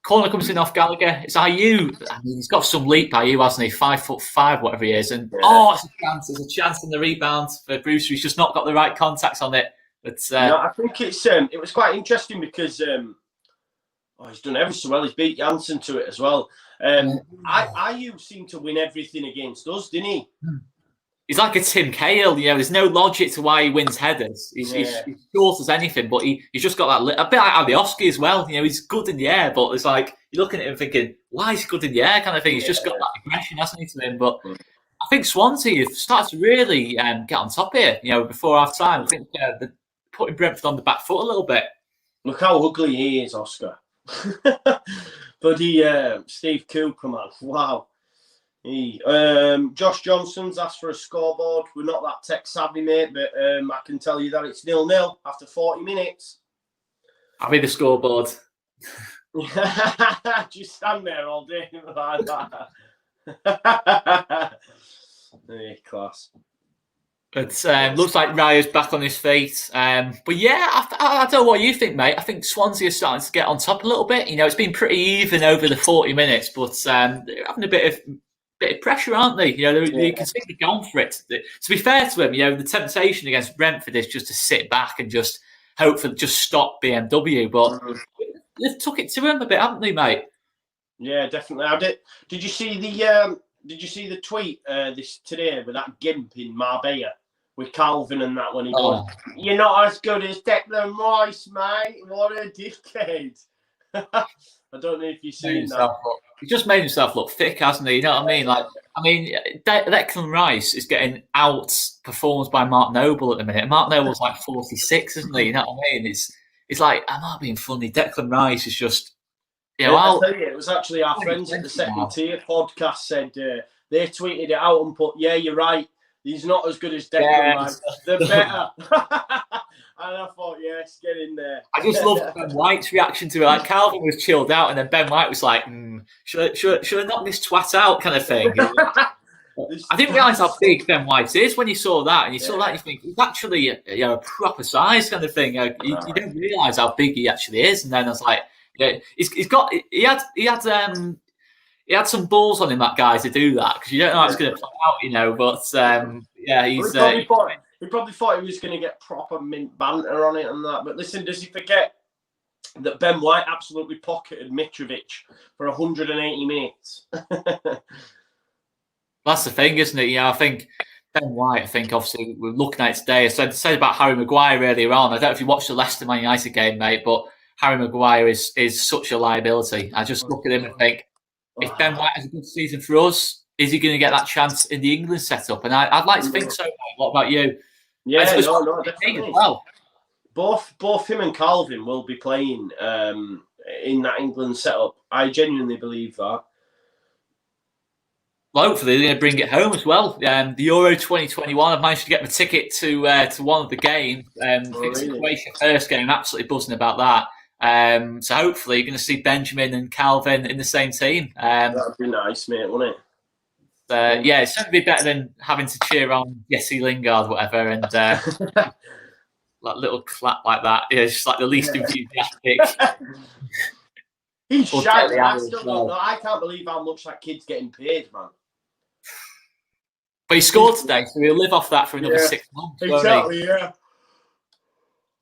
Corner comes in off Gallagher. It's Ayew. I mean, he's got some leap, Ayew, hasn't he? 5'5", whatever he is. And it's a chance. There's a chance in the rebound for Brewster. He's just not got the right contacts on it. But no, I think it was quite interesting because he's done ever so well. He's beat Janssen to it as well. Ayew seemed to win everything against us, didn't he? He's like a Tim Cahill, there's no logic to why he wins headers. He's short as anything, but he's just got that, a bit like Alioski as well. He's good in the air, but it's like, you're looking at him thinking, why is he good in the air kind of thing? He's just got that aggression, hasn't he, to him? But I think Swansea have started to really get on top here, before half time. I think they're putting Brentford on the back foot a little bit. Look how ugly he is, Oscar. Bloody Steve Cooper, man. Wow. Josh Johnson's asked for a scoreboard. We're not that tech savvy, mate, but I can tell you that it's 0-0 after 40 minutes. I'll be the scoreboard. Just stand there all day like that. Class. It looks like Rayo's back on his feet. But yeah, I don't know what you think, mate. I think Swansea are starting to get on top a little bit. It's been pretty even over the 40 minutes, but they're having a bit of pressure, aren't they? They can see they're going for it. To be fair to them, the temptation against Brentford is just to sit back and just hope for just stop BMW. But they've took it to him a bit, haven't they, mate? Yeah, definitely. Did you see the tweet this today with that gimp in Marbella with Calvin and that when he goes, "You're not as good as Declan Rice, mate. What a dickhead." I don't know if you've seen that. He just made himself look thick, hasn't he? You know what I mean? Declan Rice is getting outperformed by Mark Noble at the minute. Mark Noble's like 46, isn't he? You know what I mean? It's like, I'm not being funny. Declan Rice is just, I'll tell you, it was actually our friends at the Second Tier podcast said they tweeted it out and put, "Yeah, you're right. He's not as good as Declan Rice. They're better." And I thought, yes, get in there. I just love Ben White's reaction to it. Like, Calvin was chilled out, and then Ben White was like, should I knock this twat out kind of thing? I didn't realise how big Ben White is when you saw that. And you saw that, and you think, he's actually a proper size kind of thing. You don't realise how big he actually is. And then I was like, he had some balls on him, that guy, to do that, because you don't know how it's going to play out, But he's. He probably thought he was going to get proper mint banter on it and that. But listen, does he forget that Ben White absolutely pocketed Mitrovic for 180 minutes? That's the thing, isn't it? I think Ben White, obviously, we're looking at it today. I said about Harry Maguire earlier on. I don't know if you watched the Leicester Man United game, mate, but Harry Maguire is such a liability. I just look at him and think, if Ben White has a good season for us, is he going to get that chance in the England setup? And I'd like to think so, mate. What about you? Yeah, definitely. Well, both him and Calvin will be playing in that England setup. I genuinely believe that. Well, hopefully they're going to bring it home as well. The Euro 2021, I've managed to get my ticket to one of the games. It's the Croatia first game. I'm absolutely buzzing about that. So hopefully you're going to see Benjamin and Calvin in the same team. That'd be nice, mate, wouldn't it? It's certainly better than having to cheer on Jesse Lingard, whatever, and that little clap like that. It's just like the least enthusiastic. He's shouting. I can't believe how much that kid's getting paid, man. But he scored today, so he'll live off that for another 6 months. Exactly, yeah.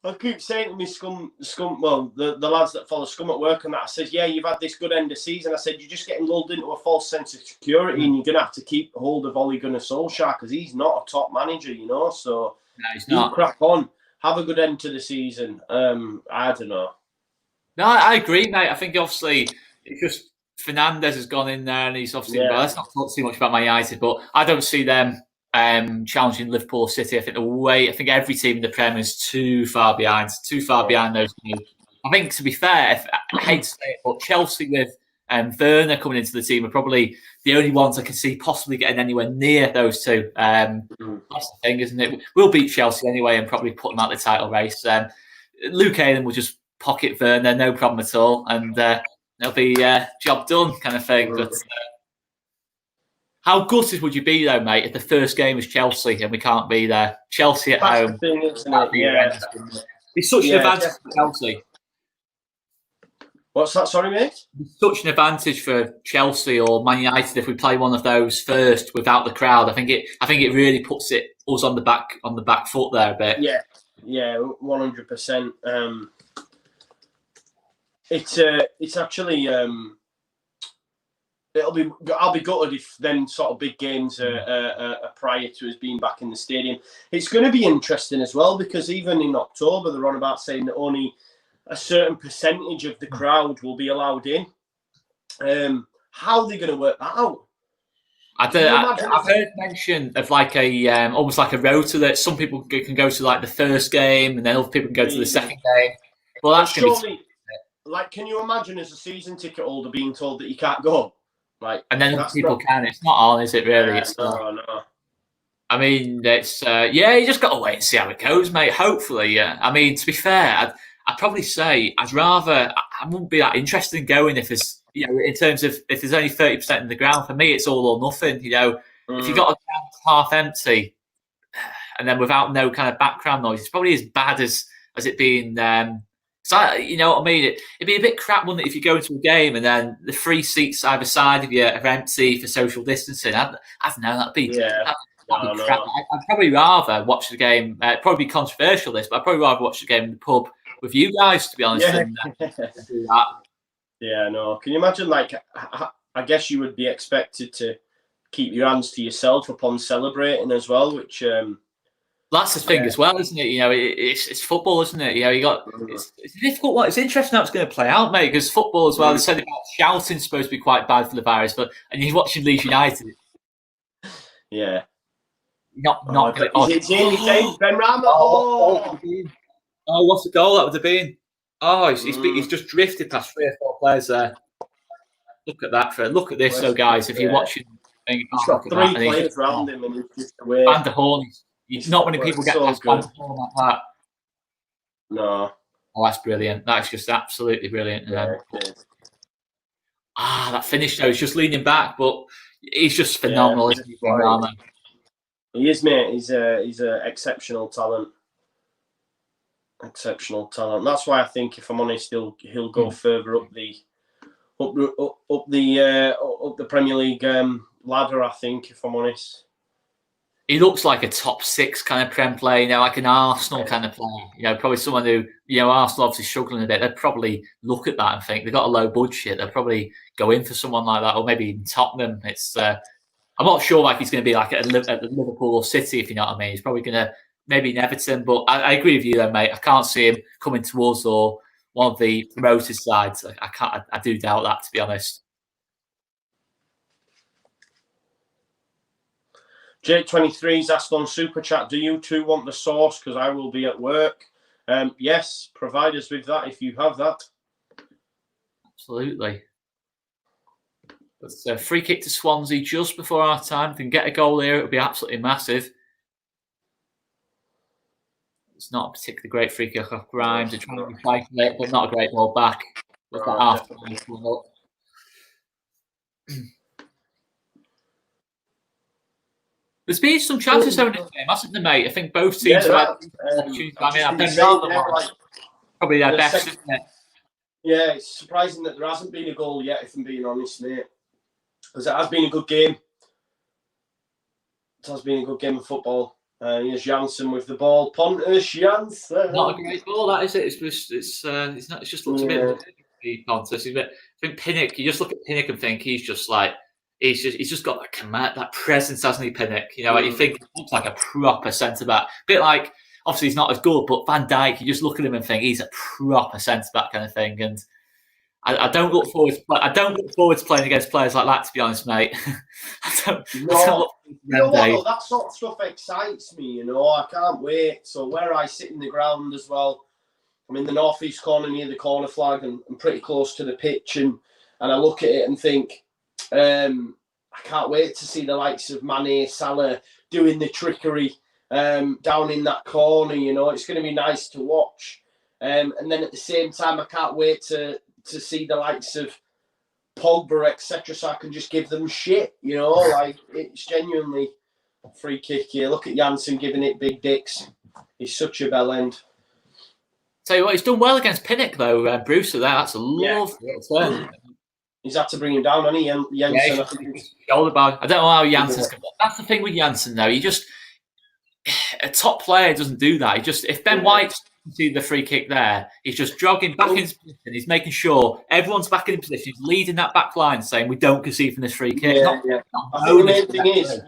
I keep saying to me, the lads that follow Scum at work and that, I says, yeah, you've had this good end of season. I said, you're just getting lulled into a false sense of security and you're going to have to keep hold of Ole Gunnar Solskjaer because he's not a top manager, you know, so no, he's not. Crack on. Have a good end to the season. I don't know. No, I agree, mate. I think obviously it's just Fernandez has gone in there and he's obviously, well, let's not talk too much about Man United, but I don't see them challenging Liverpool City. I think every team in the Premier is too far behind those two. I think, to be fair, I hate to say it, but Chelsea with Werner coming into the team are probably the only ones I can see possibly getting anywhere near those two. That's the thing, isn't it? We'll beat Chelsea anyway and probably put them out the title race. Luke Ayling will just pocket Werner, no problem at all, and it'll be job done kind of thing. But how gutted would you be, though, mate, if the first game is Chelsea and we can't be there? Chelsea at home. That's the thing, isn't it? Yeah. It's such an advantage for Chelsea. What's that? Sorry, mate? It's such an advantage for Chelsea or Man United if we play one of those first without the crowd. I think it really puts us on the back foot there a bit. Yeah, 100%. It's actually I'll be gutted if then sort of big games are prior to us being back in the stadium. It's going to be interesting as well because even in October they're on about saying that only a certain percentage of the crowd will be allowed in. How are they going to work that out? I've heard mention of like a almost like a rota that some people can go to like the first game and then other people can go to the second game. Well, that's surely, like, can you imagine as a season ticket holder being told that you can't go? Like, and then people can. It's not on, is it? Really? It's no. I mean, it's you just got to wait and see how it goes, mate. Hopefully, yeah. I mean, to be fair, I'd probably say I wouldn't be that interested in going if there's, in terms of if there's only 30% in the ground. For me, it's all or nothing. If you got a ground half empty and then without no kind of background noise, it's probably as bad as it being. You know what I mean? It'd be a bit crap, wouldn't it, if you go into a game and then the free seats either side of you are empty for social distancing? I don't know. That'd be crap. I'd probably rather watch the game. Probably be controversial, this, but I'd probably rather watch the game in the pub with you guys, to be honest. Than do that. Yeah, no. Can you imagine? Like, I guess you would be expected to keep your hands to yourself upon celebrating as well, which. That's the thing as well, isn't it? It's football, isn't it? It's a difficult one. It's interesting how it's going to play out, mate. Because football as well. They said about shouting supposed to be quite bad for the virus, and you're watching Leeds United. Yeah. Not. Is it Ben Rama? Oh, what's the goal that would have been? Oh, he's just drifted past 3 or 4 players there. Look at that. Look at this, though, guys. If you're watching, he's got 3 players around him, and he's just away. Van der Horn. It's not many people get past Van der Horn like that. No. Oh, that's brilliant. That's just absolutely brilliant. That finish though, he's just leaning back, but he's just phenomenal, isn't he? He is, mate. He's a exceptional talent. Exceptional talent. That's why I think, if I'm honest, he'll go further up the Premier League ladder. I think, if I'm honest. He looks like a top 6 kind of Prem player, like an Arsenal kind of player. Probably someone who, Arsenal obviously struggling a bit. They'd probably look at that and think they've got a low budget. They'll probably go in for someone like that, or maybe even Tottenham. It's I'm not sure like he's going to be like at Liverpool or City, if you know what I mean. He's probably going to maybe in Everton, but I agree with you though, mate. I can't see him coming towards or one of the promoted sides. I do doubt that, to be honest. J23's asked on Super Chat, do you two want the sauce? Because I will be at work. Yes, provide us with that if you have that. Absolutely. It's a free kick to Swansea just before our time. If we can get a goal here, it would be absolutely massive. It's not a particularly great free kick off Grimes. They're trying to recycle it, but not a great ball back. With that half time. There's been some chances over this game, hasn't there, mate? I think both teams have had opportunities. I mean, probably their best, isn't it? Yeah, it's surprising that there hasn't been a goal yet, if I'm being honest, mate. Because it has been a good game. has been a good game of football. Here's Janssen with the ball. Pontus Janssen. Not a great ball, that is it. It's not. It just looks a bit. Pontus. I think Pinnock. You just look at Pinnock and think he's just got that command, that presence, hasn't he, Pinnock? You know, you think he looks like a proper centre back. Bit like, obviously he's not as good, but Van Dijk. You just look at him and think he's a proper centre back kind of thing. And I don't look forward to playing against players like that, to be honest, mate. That sort of stuff excites me, you know. I can't wait. So where I sit in the ground as well, I'm in the northeast corner near the corner flag and I'm pretty close to the pitch, and I look at it and think, I can't wait to see the likes of Mane, Salah doing the trickery down in that corner, you know. It's going to be nice to watch. And then at the same time, I can't wait to see the likes of Pogba, etc., so I can just give them shit, you know. Like, it's genuinely a free kick here. Look at Janssen giving it big dicks. He's such a bell end. Tell you what, he's done well against Pinnock, though, Bruce. That's a lovely little turn. He's had to bring him down, hasn't he? Janssen, shoulder bag. I don't know how Janssen's going. That's the thing with Janssen, though. A top player doesn't do that. If Ben White see the free kick there, he's just jogging back in his position. He's making sure everyone's back in position. He's leading that back line, saying we don't concede from this free kick. I think the main thing is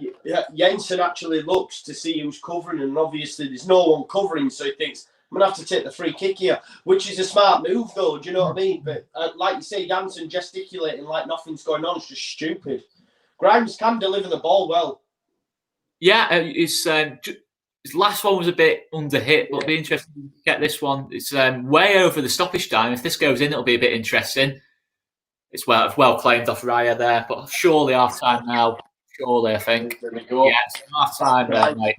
Janssen actually looks to see who's covering, and obviously there's no one covering, so he thinks, I'm going to have to take the free kick here, which is a smart move, though. Do you know what I mean? But like you say, Janssen gesticulating like nothing's going on is just stupid. Grimes can deliver the ball well. Yeah, his last one was a bit under hit, but it'll be interesting to get this one. It's way over the stoppage time. If this goes in, it'll be a bit interesting. It's well claimed off Raya there, but surely half time now. Surely, I think. There we go. Yeah, half time there, mate.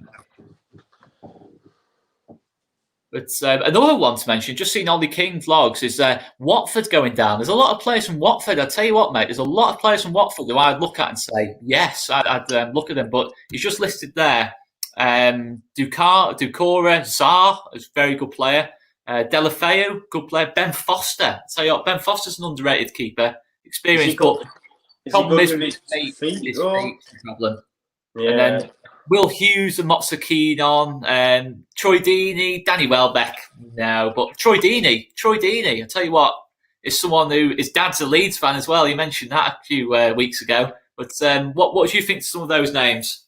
But another one to mention, just seen Ollie King vlogs, is Watford going down. There's a lot of players from Watford. I'll tell you what, mate, there's a lot of players from Watford who I'd look at and say, yes, I'd look at them. But he's just listed there. Ducora, Zar is a very good player. Delafeu, good player. Ben Foster. I'll tell you what, Ben Foster's an underrated keeper. Experienced, but the problem is with his feet. His feet's the problem. Yeah. And then Will Hughes, I'm not so keen on. Troy Deeney, Danny Welbeck, no. But Troy Deeney, I'll tell you what, is someone who, his dad's a Leeds fan as well. You mentioned that a few weeks ago. But what do you think of some of those names?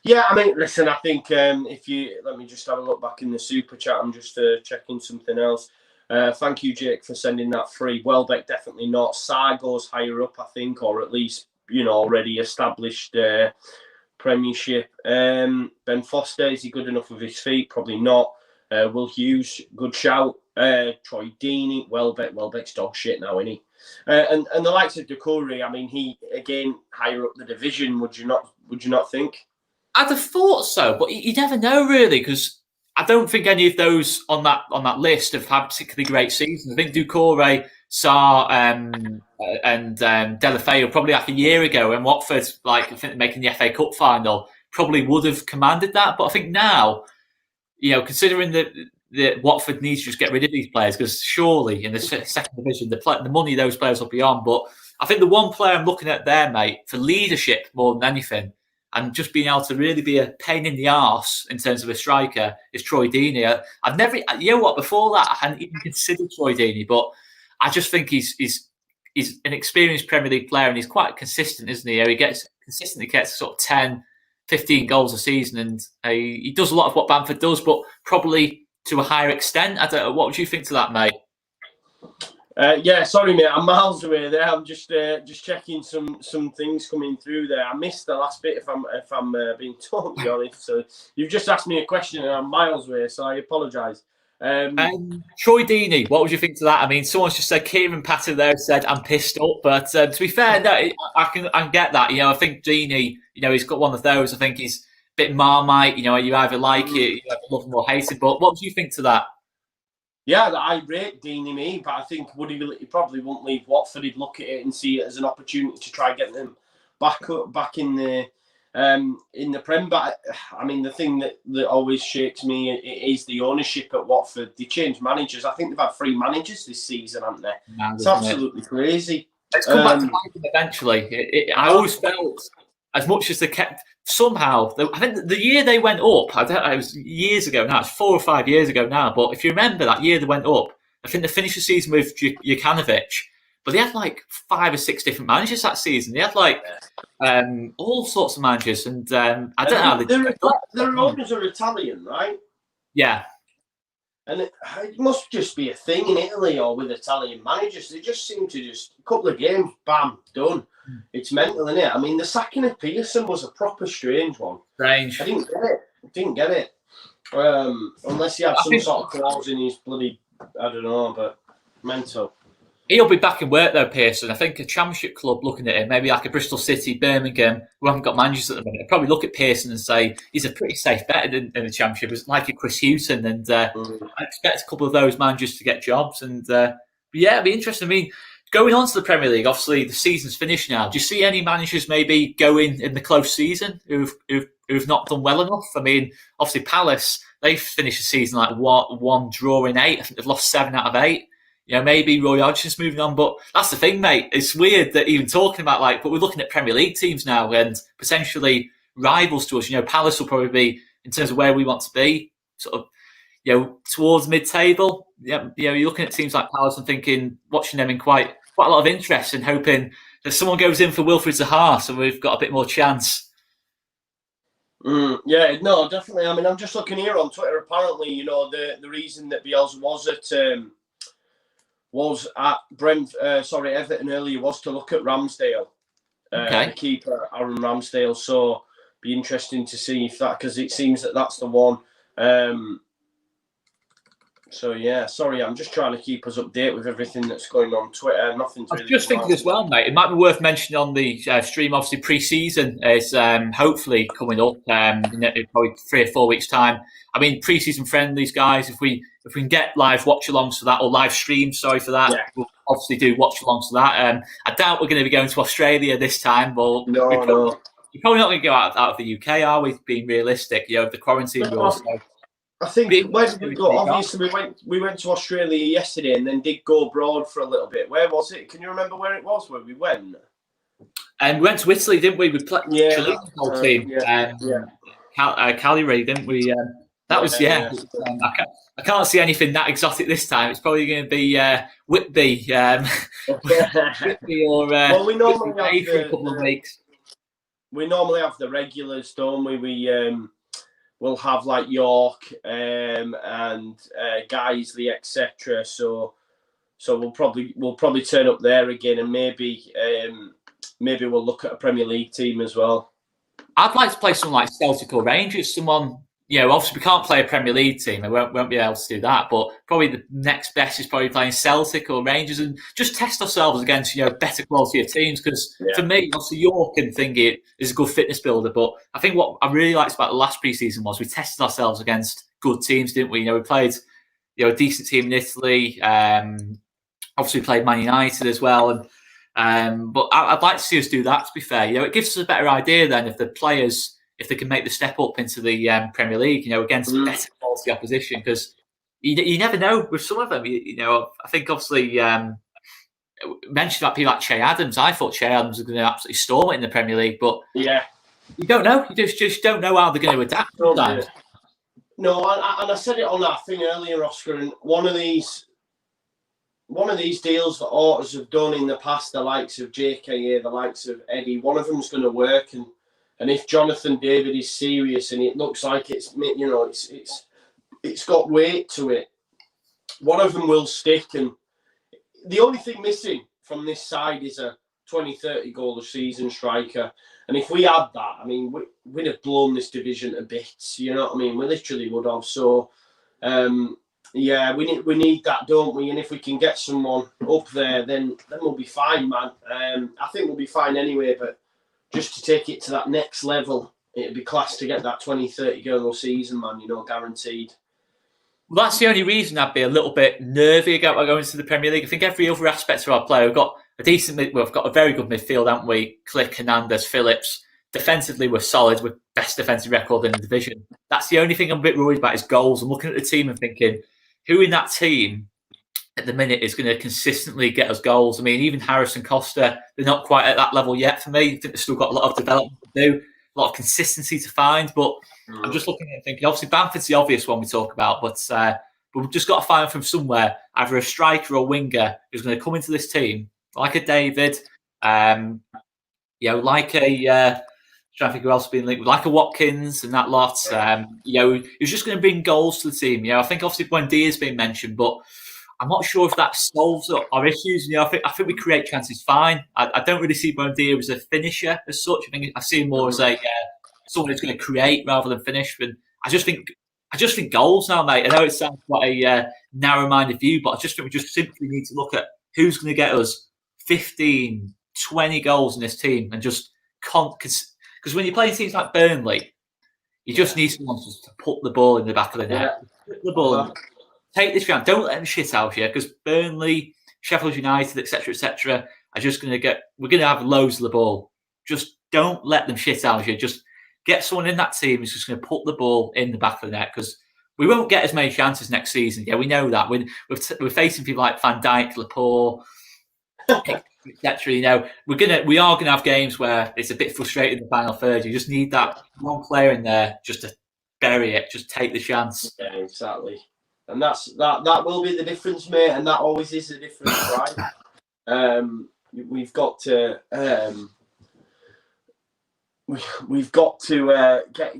Yeah, I mean, listen, I think if you, let me just have a look back in the super chat. I'm just checking something else. Thank you, Jake, for sending that free. Welbeck, definitely not. Sarr goes higher up, I think, or at least, you know, already established Premiership. Ben Foster, is he good enough with his feet? Probably not. Will Hughes, good shout. Troy Deeney, Welbeck's dog shit now, isn't he? And the likes of Ducora, I mean, he again higher up the division. Would you not think? I'd have thought so, but you never know really, because I don't think any of those on that list have had particularly great seasons. I think Ducora, Sarr, and Delafeu probably like a year ago when Watford, like I think making the FA Cup final, probably would have commanded that. But I think now, you know, considering that Watford needs to just get rid of these players, because surely in the second division, the money those players will be on. But I think the one player I'm looking at there, mate, for leadership more than anything, and just being able to really be a pain in the arse in terms of a striker, is Troy Deeney. I've never, you know what, before that I hadn't even considered Troy Deeney, but I just think he's an experienced Premier League player, and he's quite consistent, isn't he? He consistently gets sort of 10, 15 goals a season, and he does a lot of what Bamford does, but probably to a higher extent. I don't know, what would you think to that, mate? Yeah, sorry, mate. I'm miles away there. I'm just checking some things coming through there. I missed the last bit, if I'm being totally honest. So you've just asked me a question, and I'm miles away. So I apologise. Troy Deeney, what would you think to that? I mean, someone's just said Kieran Patter there said I'm pissed up, but to be fair, no, I can get that. You know, I think Deeney, you know, he's got one of those. I think he's a bit Marmite. You know, you either like it, you either love him or hate it. But what do you think to that? Yeah, I rate Deeney, but I think he probably won't leave Watford. He'd look at it and see it as an opportunity to try get them back in the Prem. But I mean, the thing that always shakes me is the ownership at Watford. They changed managers. I think they've had 3 managers this season, haven't they? It's absolutely crazy. Let's come back to Michael eventually. I always felt, as much as they kept somehow, I think the year they went up, I don't know, it was years ago now, it's 4 or 5 years ago now, but if you remember that year they went up, I think they finished the season with Jukanovic, but they had like 5 or 6 different managers that season. They had like all sorts of managers, and I don't know how their owners are Italian, right? Yeah. And it must just be a thing in Italy or with Italian managers. They just seem to just, a couple of games, bam, done. It's mental, isn't it? I mean, the sacking of Pearson was a proper strange one. Strange. I didn't get it. Unless he had some sort of clause in his bloody, I don't know, but mental. He'll be back in work though, Pearson. I think a Championship club looking at him, maybe like a Bristol City, Birmingham, who haven't got managers at the minute, probably look at Pearson and say he's a pretty safe bet in the Championship. It's like a Chris Hughton, and I expect a couple of those managers to get jobs. And yeah, it'd be interesting. I mean, going on to the Premier League, obviously the season's finished now. Do you see any managers maybe going in the close season who've not done well enough? I mean, obviously Palace, they finished the season like one draw in 8. I think they've lost 7 out of 8. You know, maybe Roy Hodgson's moving on, but that's the thing, mate. It's weird that even talking about but we're looking at Premier League teams now and potentially rivals to us. You know, Palace will probably be, in terms of where we want to be, sort of, you know, towards mid-table. Yeah, you know, you're looking at teams like Palace and thinking, watching them in quite a lot of interest and hoping that someone goes in for Wilfried Zaha, so we've got a bit more chance. Yeah, no, definitely. I mean, I'm just looking here on Twitter. Apparently, you know, the reason that Bielsa was at Everton earlier was to look at Ramsdale, the keeper, Aaron Ramsdale. So be interesting to see if that, because it seems that that's the one. So yeah, sorry, I'm just trying to keep us updated with everything that's going on Twitter. Nothing. I was just thinking as well, mate. It might be worth mentioning on the stream. Obviously, pre-season is hopefully coming up in probably 3 or 4 weeks' time. I mean, pre-season friendlies, guys. If we can get live watch-alongs for that, or live streams, sorry for that, we'll obviously do watch-alongs for that. I doubt we're going to be going to Australia this time, but no. You're probably not going to go out of the UK, are we? Being realistic, you know, the quarantine rules. So. I think where did we go? Obviously, we went to Australia yesterday and then did go abroad for a little bit. Where was it? Can you remember where it was? Where we went? And we went to Italy, didn't we? We played the whole team. Cagliari, didn't we? That was I can't see anything that exotic this time. It's probably going to be Whitby, Whitby or well, we normally have for a couple of weeks. We normally have the regulars, don't we? We'll have like York and Guiseley, etc. So we'll probably turn up there again, and maybe we'll look at a Premier League team as well. I'd like to play someone like Celtic or Rangers. Someone, you know, obviously we can't play a Premier League team. We won't be able to do that. But probably the next best is probably playing Celtic or Rangers and just test ourselves against, you know, better quality of teams. Because for me, obviously York and Thingy is a good fitness builder. But I think what I really liked about the last pre-season was we tested ourselves against good teams, didn't we? You know, we played, you know, a decent team in Italy. Obviously we played Man United as well. But I'd like to see us do that, to be fair. You know, it gives us a better idea then if the players, if they can make the step up into the Premier League, you know, against better quality opposition, because you never know with some of them. You know, I think obviously mentioned about people like Che Adams. I thought Che Adams was going to absolutely storm it in the Premier League, but you don't know. You just don't know how they're going to adapt sometimes. No, and I said it on that thing earlier, Oscar, and one of these deals that Otters have done in the past, the likes of JKA, the likes of Eddie, one of them's going to work, and if Jonathan David is serious and it looks like it's, you know, it's got weight to it, one of them will stick. And the only thing missing from this side is a 20-30 goal a season striker. And if we had that, I mean, we'd have blown this division to bits. You know what I mean? We literally would have. So, yeah, we need that, don't we? And if we can get someone up there, then we'll be fine, man. I think we'll be fine anyway, but just to take it to that next level, it'd be class to get that 20-30 goal a season, man, you know, guaranteed. Well, that's the only reason I'd be a little bit nervy about going to the Premier League. I think every other aspect of our play, we've got we've got a very good midfield, haven't we? Click, Hernandez, Phillips. Defensively, we're solid. We're best defensive record in the division. That's the only thing I'm a bit worried about is goals. I'm looking at the team and thinking, who in that team at the minute is going to consistently get us goals? I mean, even Harris and Costa, they're not quite at that level yet for me. I think they've still got a lot of development to do. lot of consistency to find. But I'm just looking and thinking, obviously Bamford's the obvious one we talk about, but we've just got to find from somewhere, either a striker or a winger who's going to come into this team, like a David, like a trying to think who else being linked with, like a Watkins and that lot. Who's just going to bring goals to the team. I think obviously Buendia's been mentioned, but I'm not sure if that solves our issues. I think we create chances fine. I don't really see Buendia as a finisher as such. I see him more as a someone who's going to create rather than finish. And I just think goals now, mate. I know it sounds quite a narrow-minded view, but I just think we just simply need to look at who's going to get us 15, 20 goals in this team, and just because when you're playing teams like Burnley, you just need someone to put the ball in the back of the net. Put the ball in. Take this round. Don't let them shit out here, because Burnley, Sheffield United, etc., are just going to we're going to have loads of the ball. Just don't let them shit out here. Just get someone in that team who's just going to put the ball in the back of the net, because we won't get as many chances next season. Yeah, we know that. We're facing people like Van Dijk, Laporte, etc. We are going to have games where it's a bit frustrating in the final third. You just need that one player in there just to bury it, just take the chance. Yeah, exactly. And that will be the difference, mate. And that always is the difference, right? We've got to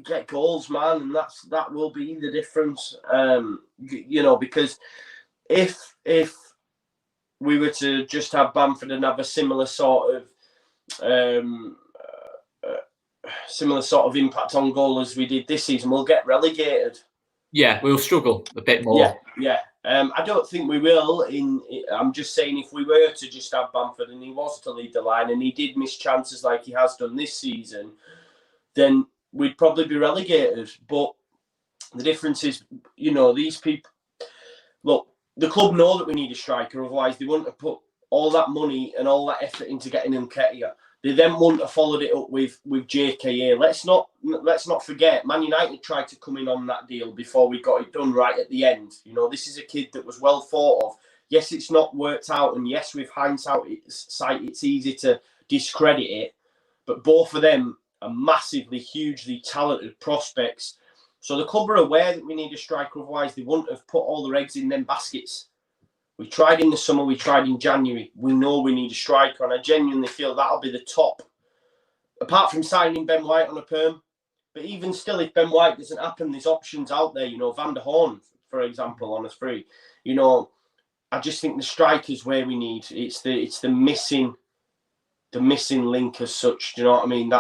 get goals, man, and that will be the difference. Because if we were to just have Bamford and have a similar sort of impact on goal as we did this season, we'll get relegated. Yeah, we'll struggle a bit more. Yeah. I don't think we will. I'm just saying, if we were to just have Bamford and he was to lead the line and he did miss chances like he has done this season, then we'd probably be relegated. But the difference is, these people... Look, the club know that we need a striker, otherwise they wouldn't have put all that money and all that effort into getting Nketiah. They then wouldn't have followed it up with JKA. Let's not forget, Man United tried to come in on that deal before we got it done right at the end. This is a kid that was well thought of. Yes, it's not worked out, and yes, with hindsight, it's easy to discredit it. But both of them are massively, hugely talented prospects. So the club are aware that we need a striker, otherwise they wouldn't have put all their eggs in them baskets. We tried in the summer, we tried in January. We know we need a striker, and I genuinely feel that'll be the top. Apart from signing Ben White on a perm. But even still, if Ben White doesn't happen, there's options out there. Van der Horn, for example, on a free. I just think the striker's where we need. It's the missing link as such. Do you know what I mean?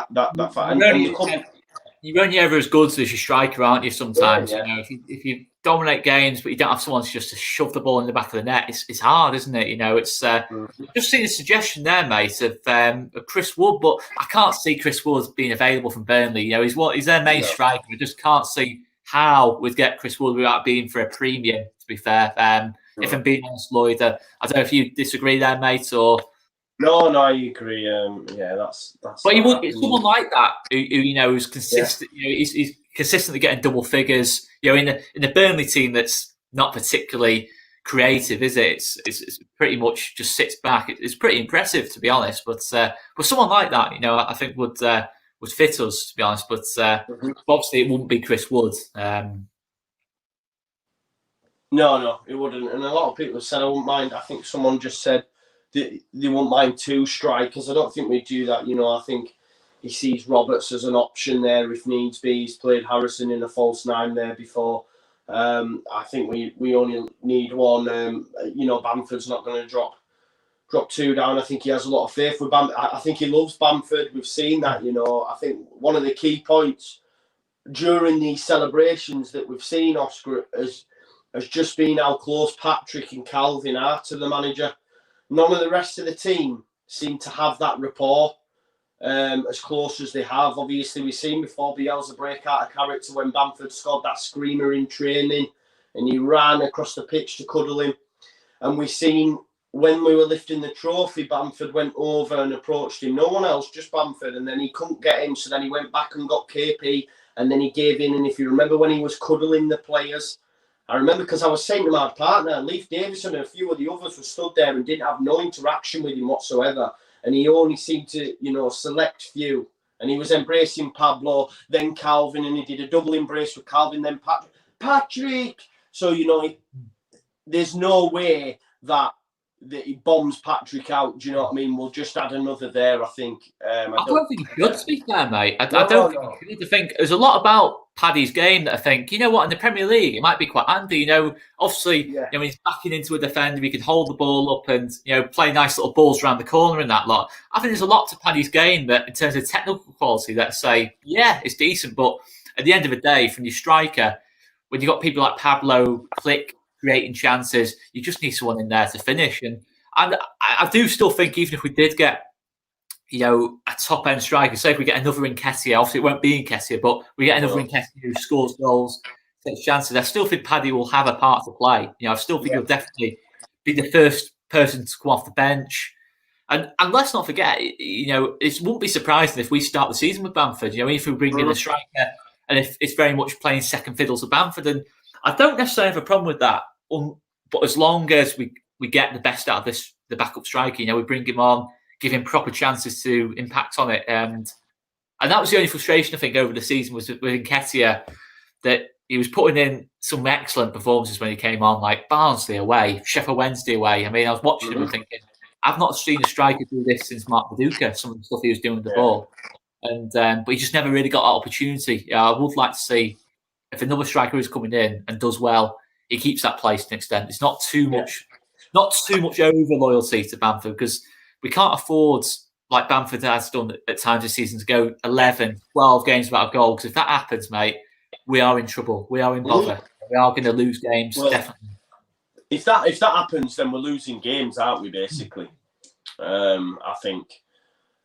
You're only ever as good as your striker, aren't you? Sometimes, yeah. If you dominate games, but you don't have someone just to shove the ball in the back of the net, it's hard, isn't it? It's just seen a suggestion there, mate, of Chris Wood, but I can't see Chris Wood being available from Burnley. He's their main striker. I just can't see how we'd get Chris Wood without being for a premium. To be fair, if I'm being honest, Lloyd, I don't know if you disagree there, mate, or. No, I agree. That's. But you would someone like that who's consistent. Yeah. He's consistently getting double figures. In the Burnley team, that's not particularly creative, is it? It's pretty much just sits back. It's pretty impressive, to be honest. But someone like that, I think would fit us, to be honest. But obviously, it wouldn't be Chris Wood. No, it wouldn't. And a lot of people said I wouldn't mind. I think someone just said they wouldn't mind two strikers. I don't think we'd do that. I think he sees Roberts as an option there if needs be. He's played Harrison in a false nine there before. I think we only need one. Bamford's not going to drop two down. I think he has a lot of faith with Bamford. I think he loves Bamford. We've seen that. I think one of the key points during these celebrations that we've seen, Oscar, has just been how close Patrick and Calvin are to the manager. None of the rest of the team seem to have that rapport as close as they have. Obviously, we've seen before Bielsa break out of character when Bamford scored that screamer in training and he ran across the pitch to cuddle him. And we've seen when we were lifting the trophy, Bamford went over and approached him. No one else, just Bamford. And then he couldn't get him, so then he went back and got KP and then he gave in. And if you remember when he was cuddling the players, I remember because I was saying to my partner, Leif Davison and a few of the others were stood there and didn't have no interaction with him whatsoever. And he only seemed to, select few and he was embracing Pablo, then Calvin, and he did a double embrace with Calvin, then Patrick. So, you know, there's no way that he bombs Patrick out. Do you know what I mean? We'll just add another there, I think. I don't think he should, to be fair, mate. I don't think he should. I think there's a lot about Paddy's game that I think, you know what, in the Premier League, it might be quite handy. You know, obviously, you know, when he's backing into a defender, he can hold the ball up and, you know, play nice little balls around the corner and that lot. I think there's a lot to Paddy's game that, in terms of technical quality, that say, yeah, it's decent, but at the end of the day, from your striker, when you've got people like Pablo, Click, creating chances, you just need someone in there to finish. And I do still think, even if we did get, you know, a top end striker, say if we get another Nketiah, obviously it won't be Nketiah, but we get another Nketiah who scores goals, takes chances, I still think Paddy will have a part to play. You know, I still think he'll definitely be the first person to come off the bench. And let's not forget, you know, it wouldn't be surprising if we start the season with Bamford. You know, if we bring in a striker, and if it's very much playing second fiddle to Bamford, and I don't necessarily have a problem with that. But as long as we get the best out of the backup striker, you know, we bring him on, give him proper chances to impact on it. And that was the only frustration, I think, over the season was with Nketiah, that he was putting in some excellent performances when he came on, like Barnsley away, Sheffield Wednesday away. I mean, I was watching him and thinking, I've not seen a striker do this since Mark Viduka, some of the stuff he was doing with the ball. And but he just never really got that opportunity. I would like to see if another striker is coming in and does well, he keeps that place to an extent. It's not too much over loyalty to Bamford, because we can't afford, like Bamford has done at times this season, to go 11, 12 games without a goal. Because if that happens, mate, we are in trouble. We are in bother. We are going to lose games, definitely. If that happens, then we're losing games, aren't we? Basically, I think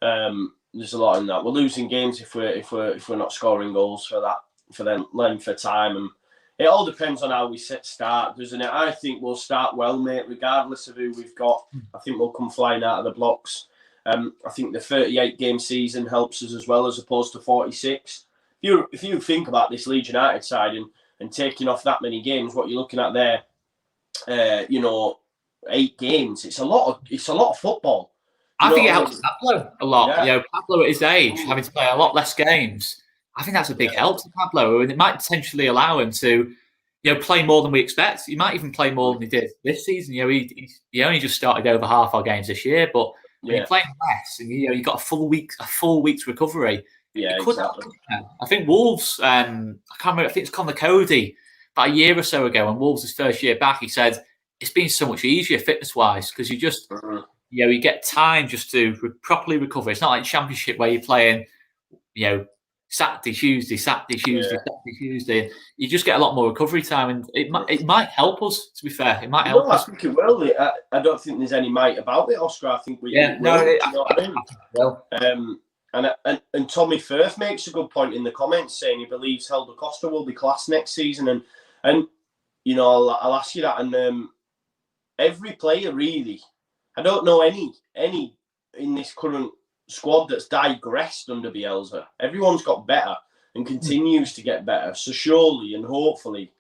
there's a lot in that. We're losing games if we're not scoring goals for that length of time, and it all depends on how we start, doesn't it? I think we'll start well, mate, regardless of who we've got. I think we'll come flying out of the blocks. I think the 38-game season helps us as well, as opposed to 46. If you think about this Leeds United side and taking off that many games, what you're looking at there, you know, 8 games. It's a lot of football. I think it helps Pablo a lot. Yeah. You know, Pablo at his age, having to play a lot less games, I think that's a big help to Pablo, and it might potentially allow him to, you know, play more than we expect. He might even play more than he did this season. You know, he only just started over half our games this year, but when you're playing less, and you know, you got a full week's recovery. Yeah, exactly. I think Wolves. I can't remember. I think it's Conor Cody about a year or so ago, when Wolves' first year back, he said it's been so much easier fitness-wise, because you just, you know, you get time just to properly recover. It's not like Championship where you're playing, you know, Saturday, Tuesday. You just get a lot more recovery time, and it might help us. To be fair, it might help us. I think it will. I don't think there's any might about it, Oscar. I think we. Yeah, will. And Tommy Firth makes a good point in the comments, saying he believes Helder Costa will be class next season, and you know, I'll ask you that. And every player really, I don't know any in this current squad that's digressed under Bielsa. Everyone's got better and continues to get better. So surely and hopefully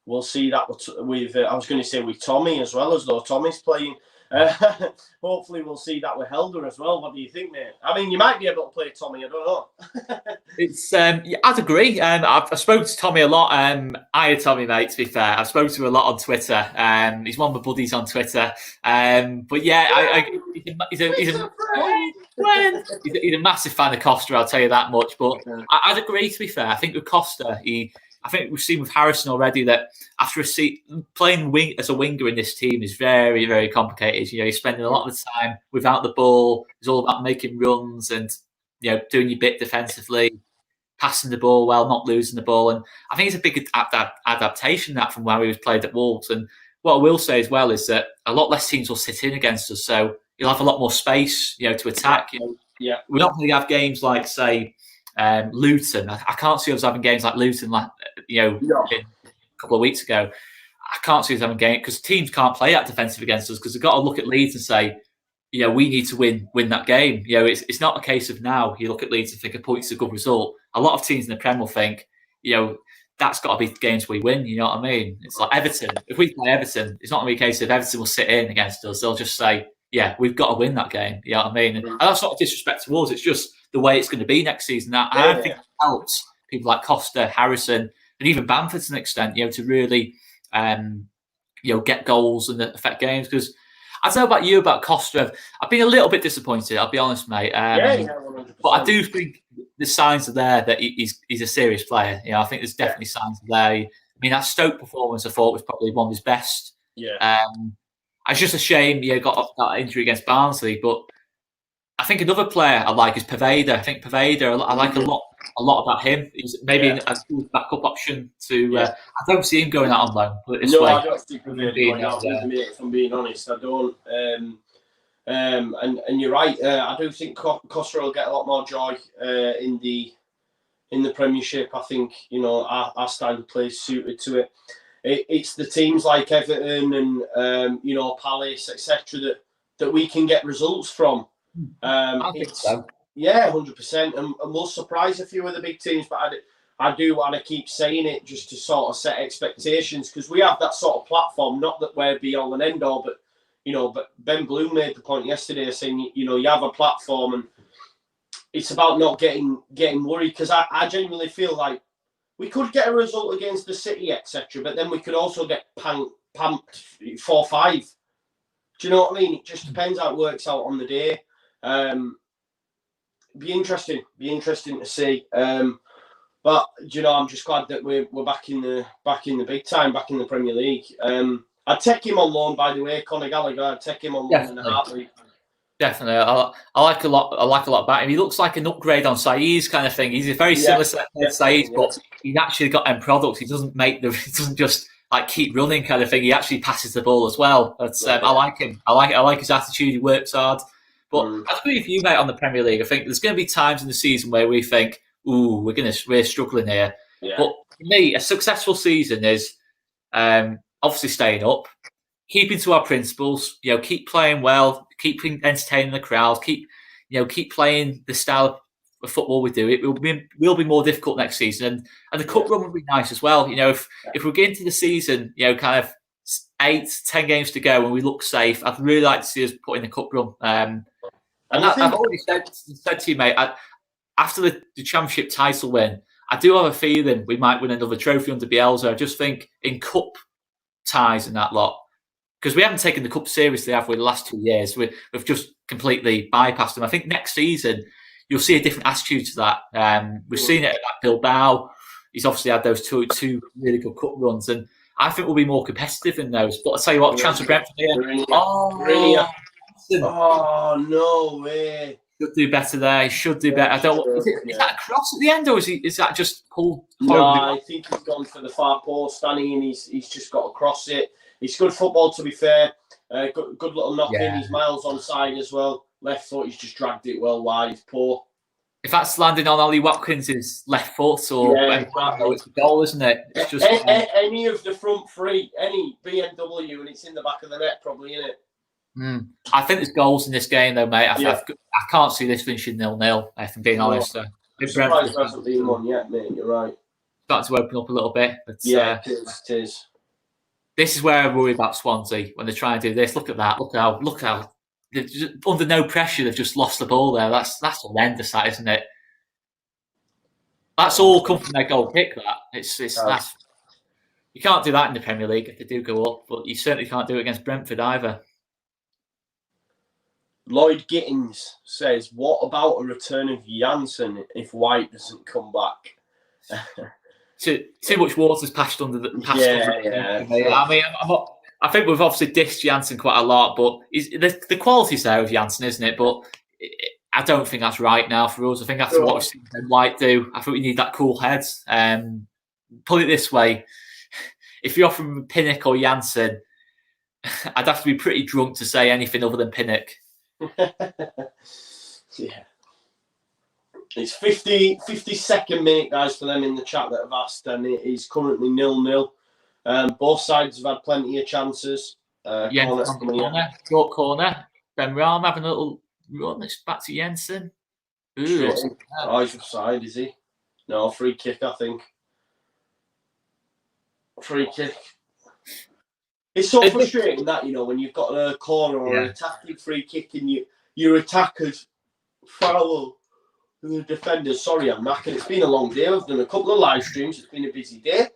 we'll see that with I was going to say with Tommy as well, as though Tommy's playing. Hopefully we'll see that with Helder as well. What do you think, mate? I mean, you might be able to play Tommy. I don't know. It's I'd agree. I've spoken to Tommy a lot. I Tommy, mate. To be fair, I've spoken to him a lot on Twitter. He's one of my buddies on Twitter. But yeah, he's a massive fan of Costa. I'll tell you that much. But I'd agree. To be fair, I think with Costa, I think we've seen with Harrison already that after playing as a winger in this team is very, very complicated. You know, you're spending a lot of the time without the ball. It's all about making runs and, you know, doing your bit defensively, passing the ball well, not losing the ball. And I think it's a big adaptation that from where we was played at Wolves. And what I will say as well is that a lot less teams will sit in against us, so you'll have a lot more space, you know, to attack. You know, we're not going to have games like, say, Luton. I can't see us having games like Luton, like, you know, a couple of weeks ago. I can't see us having games because teams can't play that defensive against us, because they've got to look at Leeds and say, you know, we need to win that game. You know, it's not a case of now you look at Leeds and think a point's a good result. A lot of teams in the Prem will think, you know, that's got to be games we win. You know what I mean? It's like Everton. If we play Everton, it's not going to be a case of Everton will sit in against us. They'll just say, yeah, we've got to win that game. You know what I mean? And that's not a disrespect towards. It's just the way it's going to be next season. I think it helps people like Costa, Harrison, and even Bamford to an extent, to really, get goals and affect games. Because I don't know about you, about Costa. I've been a little bit disappointed. I'll be honest, mate. 100%. But I do think the signs are there that he's a serious player. I think there's definitely signs there. I mean, that Stoke performance I thought was probably one of his best. Yeah. It's just a shame he got that injury against Barnsley. But I think another player I like is Poveda. I think Poveda, I like a lot about him. He's maybe a good backup option to. I don't see him going out on loan. Put it this way. I don't see Poveda going out with me, if I'm being honest. I don't. And you're right. I do think Costa will get a lot more joy in the Premiership. I think our style of play is suited to it. It's the teams like Everton and Palace, etc. that we can get results from. I think so. Yeah, 100%, and we'll surprise a few of the big teams. But I do want to keep saying it just to sort of set expectations, because we have that sort of platform. Not that we're be all and end all, but but Ben Bloom made the point yesterday saying you have a platform, and it's about not getting worried, because I genuinely feel like we could get a result against the City, etc. But then we could also get pumped 4-5. Do you know what I mean? It just depends how it works out on the day. Be interesting to see. But I'm just glad that we're back in the big time, back in the Premier League. I'd take him on loan, by the way, Conor Gallagher. I'd take him on loan in a heartbeat. Definitely, I like a lot about him. He looks like an upgrade on Saïd's kind of thing. He's a very similar to Saïd, but he's actually got end products. He doesn't he doesn't just like keep running kind of thing. He actually passes the ball as well. But I like him. I like his attitude. He works hard. But I agree with you, mate, on the Premier League. I think there's going to be times in the season where we think, "Ooh, we're struggling here." Yeah. But for me, a successful season is obviously staying up, keeping to our principles. Keep playing well, keep entertaining the crowd, keep playing the style of football we do. It will be more difficult next season, and the cup run would be nice as well. If we get into the season, kind of 8-10 games to go and we look safe, I'd really like to see us put in the cup run. I've already said to you, mate, after the championship title win, I do have a feeling we might win another trophy under Bielsa. I just think in cup ties and that lot, because we haven't taken the cup seriously, have we, the last 2 years? We've just completely bypassed them. I think next season you'll see a different attitude to that. We've seen it at Bilbao. He's obviously had those two really good cup runs, and I think we'll be more competitive in those. But I'll tell you what, chance for Brentford here. Oh, no way. Should do better there. He should do better. I don't. Is that a cross at the end, or is that just pulled? No, I think he's gone for the far post, Danny, and he's just got to cross it. It's good football, to be fair. Good little knock in. He's miles on side as well. Left foot, he's just dragged it well wide. Poor. If that's landing on Ollie Watkins' left foot, or it's a goal, isn't it? It's just any of the front three, any BMW, and it's in the back of the net, probably, isn't it? I think there's goals in this game, though, mate. I can't see this finishing 0-0, if I'm being honest. I'm surprised there hasn't been one yet, mate. You're right. Starting to open up a little bit. But, it is. This is where I worry about Swansea when they try and do this. Look at that. Look how they've just, under no pressure, they've just lost the ball there. That's horrendous, that, isn't it? That's all come from their goal kick. That's you can't do that in the Premier League if they do go up, but you certainly can't do it against Brentford either. Lloyd Gittins says, "What about a return of Janssen if White doesn't come back?" Too much water's passed under the. I mean, I think we've obviously dissed Janssen quite a lot, but the quality's there of Janssen, isn't it? But I don't think that's right now for us. I think after what we've seen White do, I think we need that cool head. Put it this way: if you're offering Pinnock or Janssen, I'd have to be pretty drunk to say anything other than Pinnock. It's 52nd minute, guys, for them in the chat that have asked, and it is currently 0-0. Both sides have had plenty of chances. Short corner. Ben Rahm having a little run. It's back to Jensen. He's offside, is he? No, free kick, I think. Free kick. It's so frustrating that, when you've got a corner or an attacking free kick and your attackers foul the defenders. Sorry, I'm knackered. It's been a long day. I've done a couple of live streams. It's been a busy day.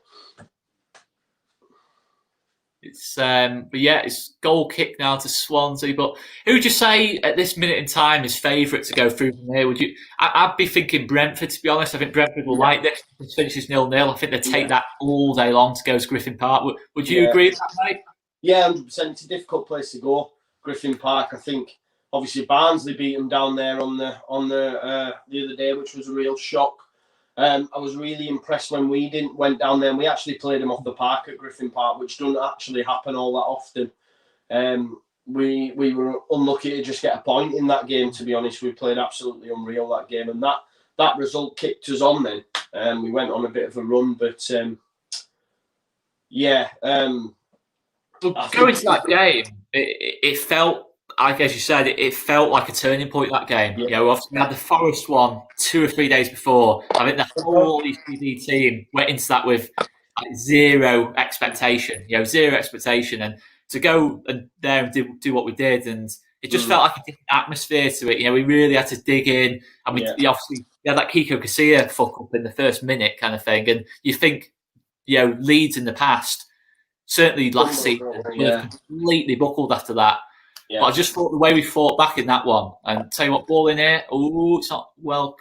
It's but yeah, it's goal kick now to Swansea. But who would you say at this minute in time is favourite to go through from here? Would you? I'd be thinking Brentford, to be honest. I think Brentford will like this. This finishes 0-0. I think they'd take that all day long to go to Griffin Park. Would you agree with that, mate? Yeah, 100%. It's a difficult place to go, Griffin Park. I think obviously Barnsley beat them down there on the other day, which was a real shock. I was really impressed when we went down there and we actually played them off the park at Griffin Park, which doesn't actually happen all that often. We were unlucky to just get a point in that game, to be honest. We played absolutely unreal that game, and that result kicked us on then. We went on a bit of a run, but going to that game, it felt, like as you said, it felt like a turning point, that game. Yeah. You know, obviously we had the Forest one 2 or 3 days before. I think the whole ECD team went into that with zero expectation. And to go there and do what we did, and it just felt like a different atmosphere to it. You know, we really had to dig in, and we obviously had that Kiko Casilla fuck up in the first minute kind of thing. And you think, Leeds in the past, certainly last season, would have completely buckled after that. Yeah. But I just thought the way we fought back in that one, and tell you what, ball in here, it's not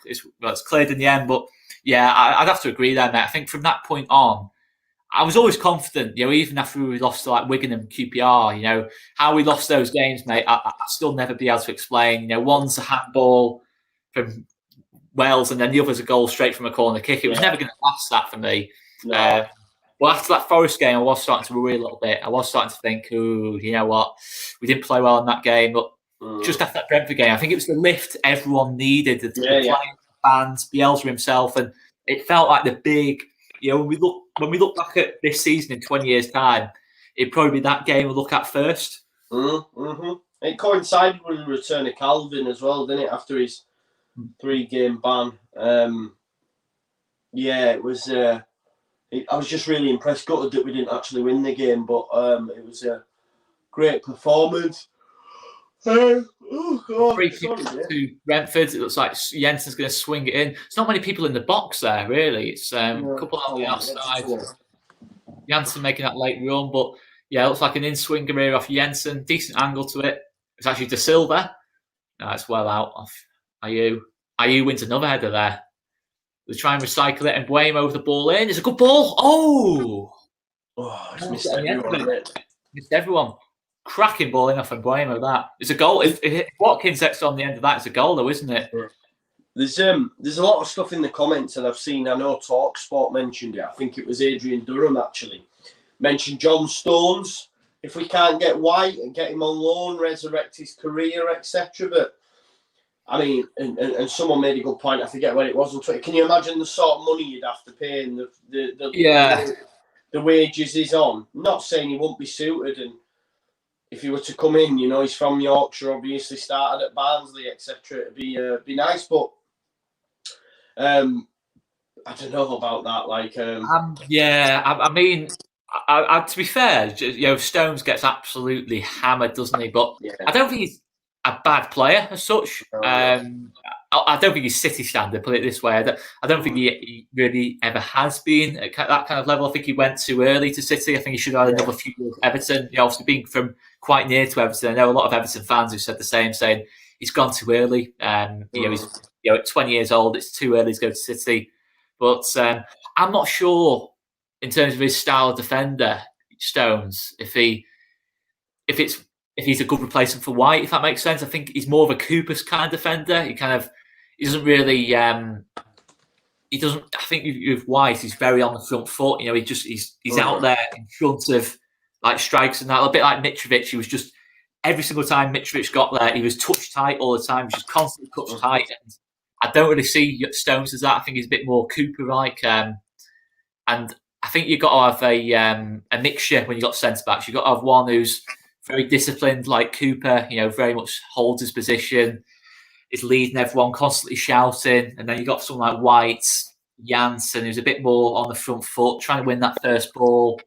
it's cleared in the end. But yeah, I'd have to agree there, mate. I think from that point on, I was always confident, even after we lost to like Wigan and QPR, how we lost those games, mate, I still never be able to explain. One's a handball from Wales and then the other's a goal straight from a corner kick. It was never going to last that for me. No. Well, after that Forest game, I was starting to worry a little bit. I was starting to think, you know what, we didn't play well in that game. But just after that Brentford game, I think it was the lift everyone needed, the players, fans, Bielsa himself, and it felt like the big, when we look back at this season in 20 years' time, it'd probably be that game we'll look at first. Mm-hmm. It coincided with the return of Calvin as well, didn't it, after his 3-game ban? It was... I was just really impressed. Gutted that we didn't actually win the game, but it was a great performance. To Brentford, it looks like Jensen's going to swing it in. It's not many people in the box there, really. It's a couple on the outside. Jensen making that late run, but yeah, it looks like an in-swinger here off Jensen. Decent angle to it. It's actually De Silva. No, it's well out off Ayew. Ayew wins another header there. They try and recycle it, and Buemo with the ball in. It's a good ball. It's missed everyone. Missed everyone. Cracking ball in off of Buemo. That it's a goal. If Watkins gets on the end of that, it's a goal, though, isn't it? There's a lot of stuff in the comments that I've seen. I know TalkSport mentioned it. I think it was Adrian Durham actually mentioned John Stones. If we can't get White and get him on loan, resurrect his career, etc. But I mean, and someone made a good point. I forget where it was on Twitter. Can you imagine the sort of money you'd have to pay and the wages he's on? I'm not saying he won't be suited, and if he were to come in, he's from Yorkshire, obviously started at Barnsley, etc. It'd be nice, but I don't know about that. I mean, to be fair, Stones gets absolutely hammered, doesn't he? But I don't think he's a bad player as such. I don't think he's City standard, put it this way. I don't think he really ever has been at that kind of level. I think he went too early to City. I think he should have had another few years at Everton. Obviously being from quite near to Everton, I know a lot of Everton fans who said the same, saying he's gone too early. He's at 20 years old, it's too early to go to City. But I'm not sure in terms of his style of defender, Stones, if he's a good replacement for White, if that makes sense. I think he's more of a Cooper's kind of defender. He doesn't really. I think with White, he's very on the front foot. He's out there in front of like strikes and that. A bit like Mitrovic. He was just every single time Mitrovic got there, he was touch tight all the time. He was just constantly touch tight. And I don't really see Stones as that. I think he's a bit more Cooper-like. And I think you've got to have a mixture when you've got centre backs. You've got to have one who's very disciplined, like Cooper, very much holds his position, is leading everyone, constantly shouting. And then you've got someone like White, Janssen, who's a bit more on the front foot, trying to win that first ball,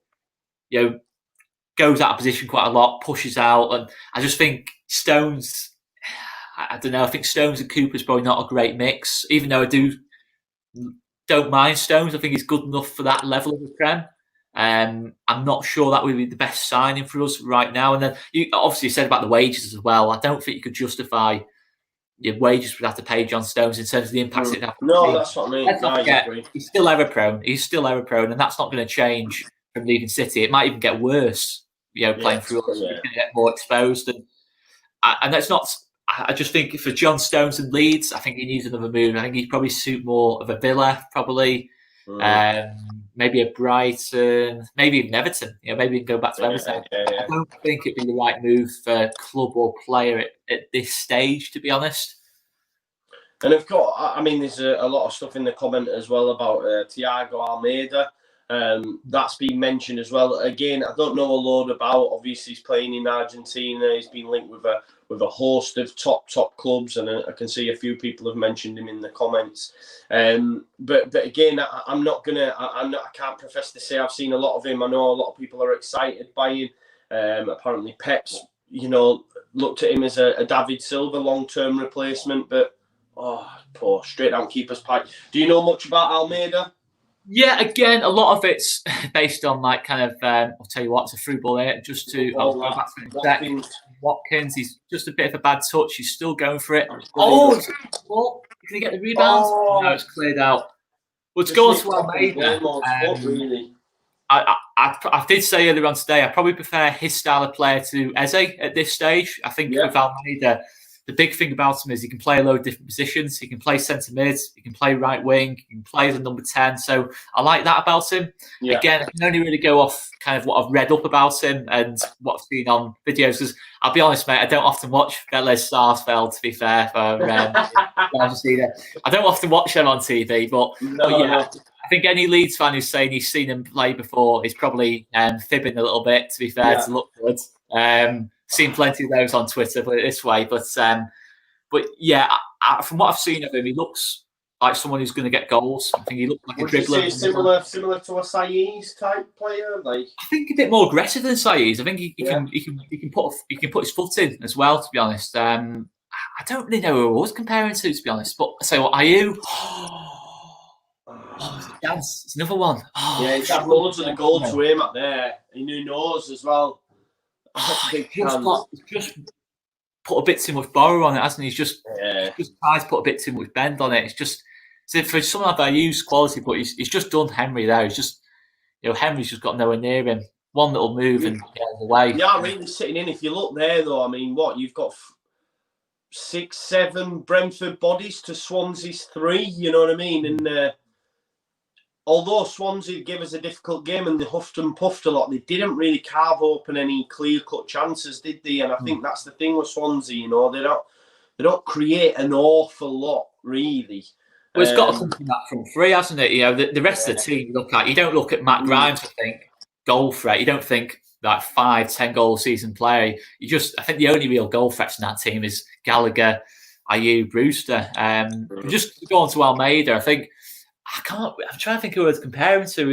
goes out of position quite a lot, pushes out. And I just think Stones, I don't know. I think Stones and Cooper's probably not a great mix, even though I don't mind Stones. I think he's good enough for that level of the Prem. I'm not sure that would be the best signing for us right now. And then you obviously said about the wages as well. I don't think you could justify your wages would have to pay John Stones in terms of the impact it has. No, that's what I mean. Let's not forget, he's still error prone. And that's not going to change from leaving City. It might even get worse. Playing through us, he's going to get more exposed. And that's not. I just think for John Stones and Leeds, I think he needs another move. I think he'd probably suit more of a Villa, probably. Maybe a Brighton, maybe even Everton. Maybe we can go back to Everton. I don't think it'd be the right move for club or player at this stage, to be honest. And of course, I mean, there's a lot of stuff in the comment as well about Thiago Almeida. That's been mentioned as well. Again, I don't know a lot about. Obviously, he's playing in Argentina. He's been linked with a host of top clubs, and I can see a few people have mentioned him in the comments. But again, I can't profess to say I've seen a lot of him. I know a lot of people are excited by him. Apparently, Pep's looked at him as a David Silva long-term replacement, but poor straight down keeper's pipe. Do you know much about Almeida? Yeah, again, a lot of it's based on like kind of. I'll tell you what, it's a through ball there. Just to Watkins, he's just a bit of a bad touch. He's still going for it. Can he get the rebound? No, it's cleared out. Let's go on to Almeida. I did say earlier on today, I probably prefer his style of player to Eze at this stage. I think with Almeida, the big thing about him is he can play a load of different positions. He can play centre mid, he can play right wing, he can play as a number 10. So I like that about him. Yeah. Again, I can only really go off kind of what I've read up about him and what I've seen on videos. Because I'll be honest, mate, I don't often watch Vélez Sarsfield, to be fair, for Argentina. I don't often watch them on TV, but I think any Leeds fan who's saying he's seen him play before is probably fibbing a little bit, to be fair, to look good. Seen plenty of those on Twitter, put it this way. But yeah, from what I've seen of him, he looks like someone who's going to get goals. I think he looks like a dribbler. Similar to a Saiz type player, like I think a bit more aggressive than Saiz. I think he can put his foot in as well. To be honest, I don't really know who I was comparing to be honest. But say what Ayew. It's another one. He's got loads of the goal to aim at there. He knows as well. Just put a bit too much borrow on it, hasn't he? He's just tried to put a bit too much bend on it. It's just for someone like Ayew's quality, but he's just done Henry there. He's just Henry's just got nowhere near him. One little move and get out of the way. Yeah, really sitting in. If you look there though, I mean, you've got 6-7 Brentford bodies to Swansea's 3. You know what I mean? And although Swansea gave us a difficult game and they huffed and puffed a lot, they didn't really carve open any clear-cut chances, did they? And I think that's the thing with Swansea, they don't create an awful lot, really. Well, it's got to come from that front three, hasn't it? The rest of the team you don't look at Matt Grimes and think goal threat. You don't think that 5-10 goal season player. I think the only real goal threats in that team is Gallagher, Ayew, Brewster. Just to go on to Almeida, I think. I'm trying to think who I was comparing to.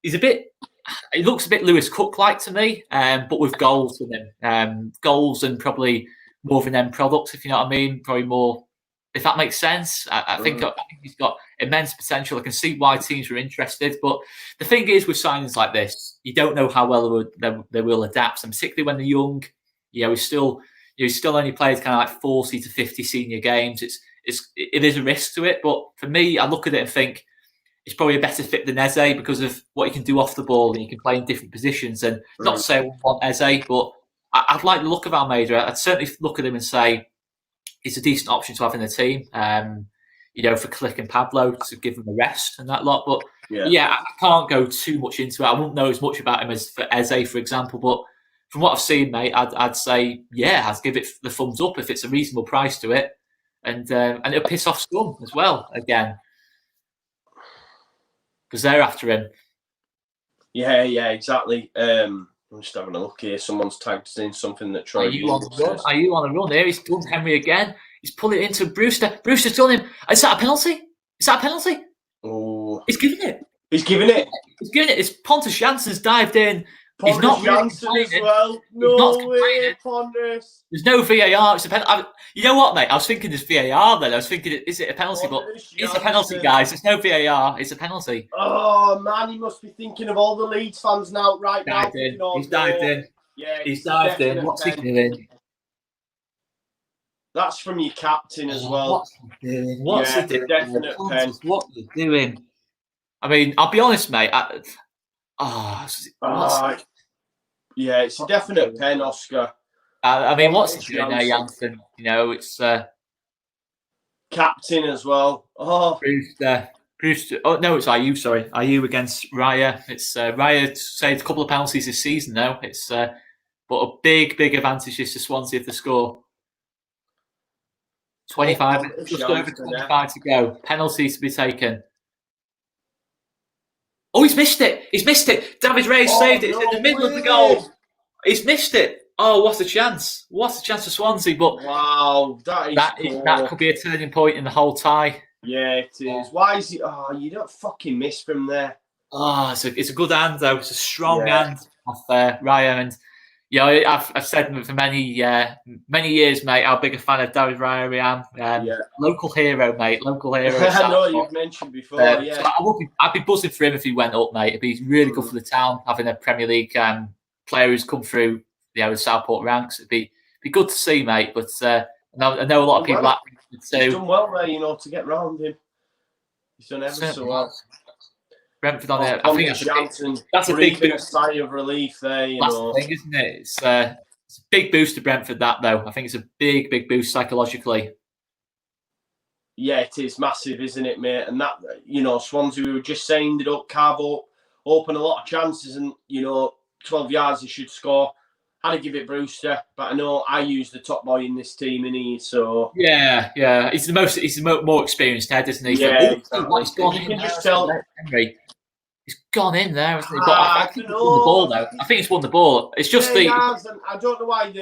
He looks a bit Lewis Cook-like to me, but with goals in him. Goals and probably more of an end product, if you know what I mean. Probably more, if that makes sense. I think he's got immense potential. I can see why teams are interested. But the thing is with signings like this, you don't know how well they will adapt. And particularly when they're young, he's still only played kind of like 40 to 50 senior games. It is a risk to it, but for me, I look at it and think it's probably a better fit than Eze because of what he can do off the ball and he can play in different positions. And not to say I wouldn't want Eze, but I'd like the look of Almeida. I'd certainly look at him and say it's a decent option to have in the team. For Click and Pablo to give him a rest and that lot. But I can't go too much into it. I wouldn't know as much about him as for Eze, for example. But from what I've seen, mate, I'd say I'd give it the thumbs up if it's a reasonable price to it. And it'll piss off Scum as well again because they're after him. Yeah, exactly. I'm just having a look here. Someone's tagged in something that Troy. Are you on the run here? He's done Henry again. He's pulling it into Brewster. Brewster's done him. Is that a penalty? Oh, he's giving it. It's Pontus Jansson's dived in. He's not really Johnson as well. No way, Ponders. There's no VAR. It's a penalty. You know what, mate? I was thinking there's VAR then. I was thinking, is it a penalty? But it's a penalty, guys. There's no VAR. It's a penalty. Oh, man, he must be thinking of all the Leeds fans now, right now. He's dived in. Yeah, he's dived in. What's he doing? That's from your captain as well. What's he doing? What's he doing? Definite pen. What are you doing? I mean, I'll be honest, mate. Yeah, it's a definite pen, Oscar. I mean, what's he doing there, Janssen? You know, it's captain as well. Oh, Brewster. Oh no, it's Ayew. Sorry, Ayew against Raya. It's Raya saved a couple of penalties this season, though. It's but a big advantage is to Swansea if they score. 25, just over 25 to go. Penalties to be taken. Oh, he's missed it. He's missed it. David Reyes saved it. It's in the middle of the goal. He's missed it. Oh, what a chance. What a chance for Swansea. But wow, that could be a turning point in the whole tie. Yeah, it is. Why is it? Oh, you don't fucking miss from there. Oh, it's a good hand, though. It's a strong hand of Raya. And, you know, I've said for many years, mate, how big a fan of David Raya I am. Local hero, mate. Local hero. I know you've mentioned before, So I'd be buzzing for him if he went up, mate. It'd be really good for the town, having a Premier League player who's come through the Southport ranks. It'd be good to see, mate. But I know a lot of people like him too. He's done well there, you know, to get round him. He's done ever so well. Brentford on it. I think that's a big boost. Sigh of relief there, you that's know. The thing, isn't it? It's a big boost to Brentford, that, though. I think it's a big boost psychologically. Yeah, it is massive, isn't it, mate? And that, you know, Swansea, we were just saying, did open a lot of chances, and, you know, 12 yards he should score. Had to give it Brewster, but I know I use the top boy in this team, and so yeah. He's the more experienced head, isn't he? Yeah, exactly. He's gone in there, Henry. He's gone in there, hasn't he? But I think he's won the ball, though. I think he's won the ball. It's just I don't know why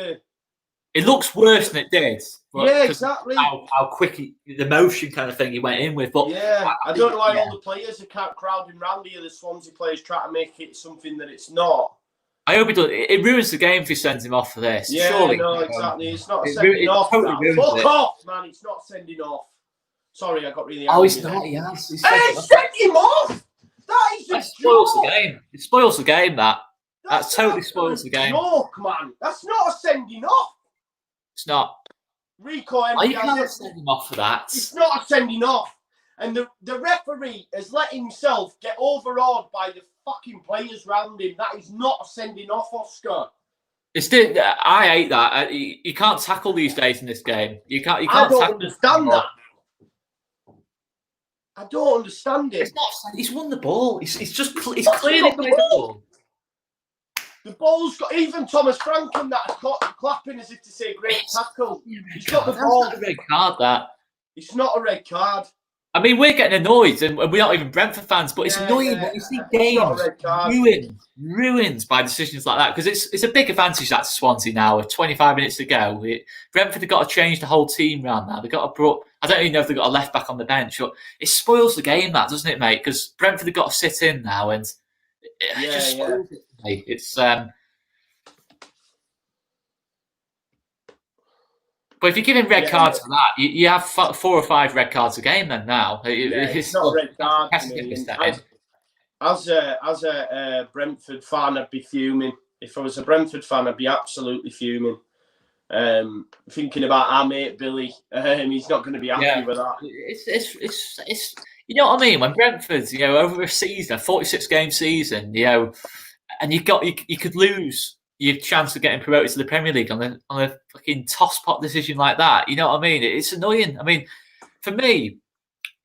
it looks worse than it did. Yeah, exactly. How quick the motion kind of thing he went in with. But I don't know why all the players are crowding round here. The Swansea players try to make it something that it's not. I hope it does. It ruins the game if he sends him off for this. Yeah, surely, no, exactly. It's not sending off. Totally fuck off, man. It's not sending off. Sorry, I got really angry. Oh, he's not. He has. Hey, send him off! That spoils the game. It spoils the game, that totally spoils the game. Joke, man. That's not a sending off. It's not. Rico, you can't send him off for that. It's not a sending off. And the referee has let himself get overawed by the fucking players round him. That is not a sending off, Oscar. I hate that. You can't tackle these days in this game. You can't. I don't understand that. I don't understand it. It's not. He's won the ball. He's clearly played the ball. The ball's got even Thomas Franklin that's clapping as if to say great tackle. He's got the ball. It's not a red card, that. It's not a red card. I mean, we're getting annoyed, and we're not even Brentford fans, but it's annoying when you see games ruined by decisions like that, because it's a big advantage that to Swansea now with 25 minutes to go. Brentford have got to change the whole team around now. They've got to I don't even know if they've got a left back on the bench. But it spoils the game, that, doesn't it, mate? Because Brentford have got to sit in now, and it just spoils it, mate. It's But if you're giving red cards for that, you have 4 or 5 red cards a game then now. It's not a red card. As a Brentford fan, I'd be fuming. If I was a Brentford fan, I'd be absolutely fuming. Thinking about our mate Billy, he's not going to be happy with that. It's you know what I mean? When Brentford's, you know, over a season, a 46-game season, you know, and you could lose your chance of getting promoted to the Premier League on a fucking tosspot decision like that. You know what I mean? It's annoying. I mean, for me,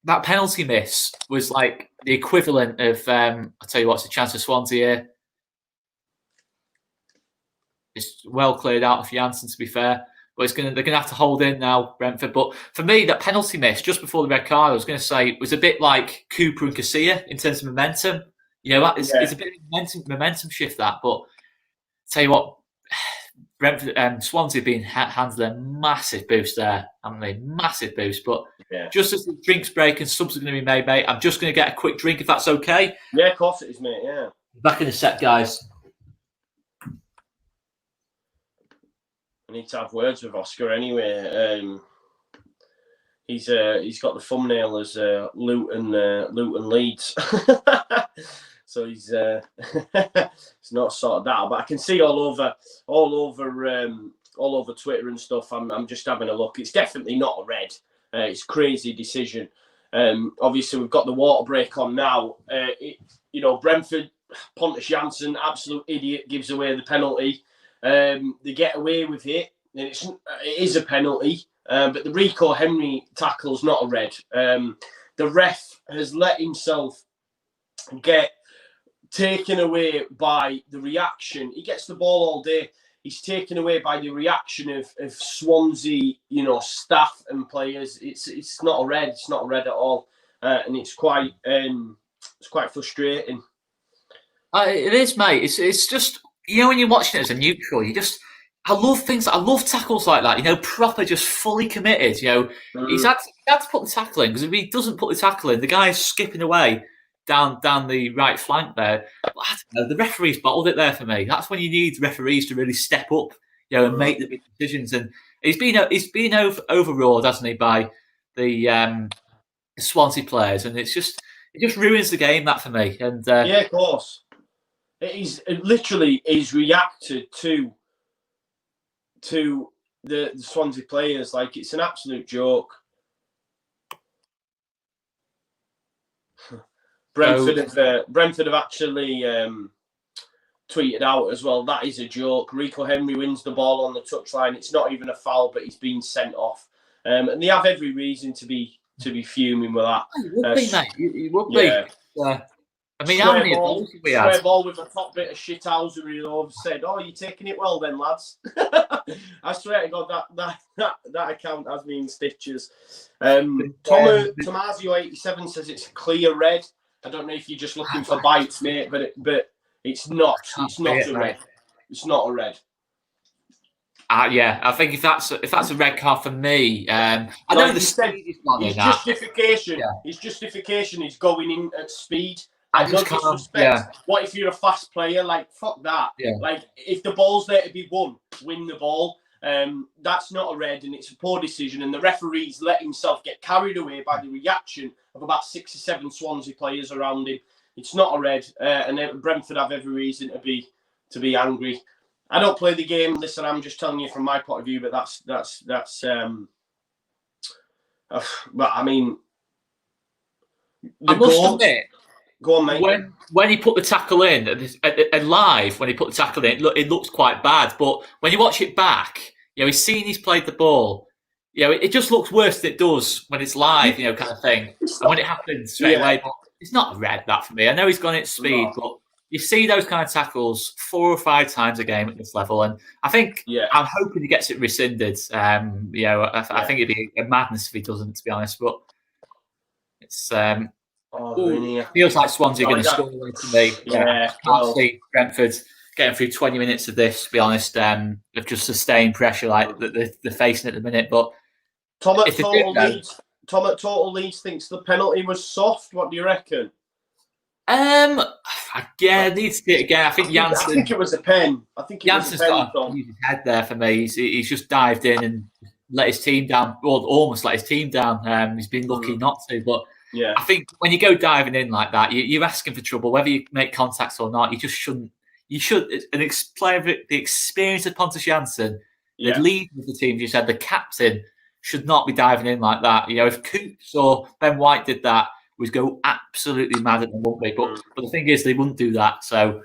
that penalty miss was like the equivalent of I'll tell you what, it's a chance for Swansea here. It's well cleared out for Janssen, to be fair, but they're gonna have to hold in now, Brentford. But for me, that penalty miss just before the red card, I was going to say, was a bit like Cooper and Casilla in terms of momentum. You know, it's a bit of momentum shift, that, but. Tell you what, Brentford, Swansea being handed a massive boost there. I mean, massive boost. But just as the drinks break and subs are going to be made, mate, I'm just going to get a quick drink if that's okay. Yeah, of course it is, mate. Yeah. Back in a sec, guys. I need to have words with Oscar anyway. He's got the thumbnail as Luton Leeds, so he's not sorted that out. But I can see all over Twitter and stuff. I'm just having a look. It's definitely not a red. It's a crazy decision. Obviously, we've got the water break on now. Brentford, Pontus Jansson, absolute idiot, gives away the penalty. They get away with it, and it is a penalty. But the Rico Henry tackle's not a red. The ref has let himself get taken away by the reaction. He gets the ball all day. He's taken away by the reaction of Swansea, staff and players. It's not a red. It's not a red at all, and it's quite frustrating. It is, mate. It's just when you're watching it as a neutral, I love things. I love tackles like that. Proper, just fully committed. He's had to put the tackle in, because if he doesn't put the tackle in, the guy's skipping away down the right flank there. But I don't know, the referees bottled it there for me. That's when you need referees to really step up, and make the big decisions. And he's been overruled, hasn't he, by the Swansea players, and it just ruins the game, that, for me. And yeah, of course, he's reacted to the Swansea players like it's an absolute joke. Brentford have actually tweeted out as well, that is a joke. Rico Henry wins the ball on the touchline. It's not even a foul, but he's been sent off. And they have every reason to be fuming with that. You would be. I mean, how many balls have we had? Square ball with a top bit of shithousery, said, "Oh, you're taking it well then, lads." I swear to God, that account has me in stitches. Tomazio87 says it's a clear red. I don't know if you're just looking for bites, mate, but it's not. It's not a red. It's not a red. Yeah, I think if that's a red card for me, I know the speed is not in that. His justification is going in at speed. No disrespect. What if you're a fast player? Like, fuck that. Yeah. Like, if the ball's there to be won, win the ball. That's not a red, and it's a poor decision. And the referee's let himself get carried away by the reaction of about 6 or 7 Swansea players around him. It's not a red, and Brentford have every reason to be angry. I don't play the game. Listen, I'm just telling you from my point of view, but that's. Well, I mean, I must admit. Go on, mate. When he put the tackle in, and live, when he put the tackle in, it looks quite bad. But when you watch it back, he's seen he's played the ball. It just looks worse than it does when it's live, kind of thing. And when it happens straight away, but it's not a red, that, for me. I know he's gone at speed, but you see those kind of tackles 4 or 5 times a game at this level. And I think I'm hoping he gets it rescinded. I think it'd be a madness if he doesn't, to be honest. But it's... feels like Swansea are going to score to me. I can't see Brentford getting through 20 minutes of this, to be honest. Of just sustained pressure like they're facing at the minute. But Tom at Total Leeds thinks the penalty was soft. What do you reckon? Again, needs to see it again. I think Janssen. I think it was a pen. Jansen's got to use his head there for me. He's just dived in and let his team down, or almost let his team down. He's been lucky not to, but. Yeah, I think when you go diving in like that, you're asking for trouble, whether you make contacts or not. You just shouldn't. You should. The experience of Pontus Jansson, the leader of the team, you said the captain, should not be diving in like that. If Coops or Ben White did that, we'd go absolutely mad at them, wouldn't we? But the thing is, they wouldn't do that. So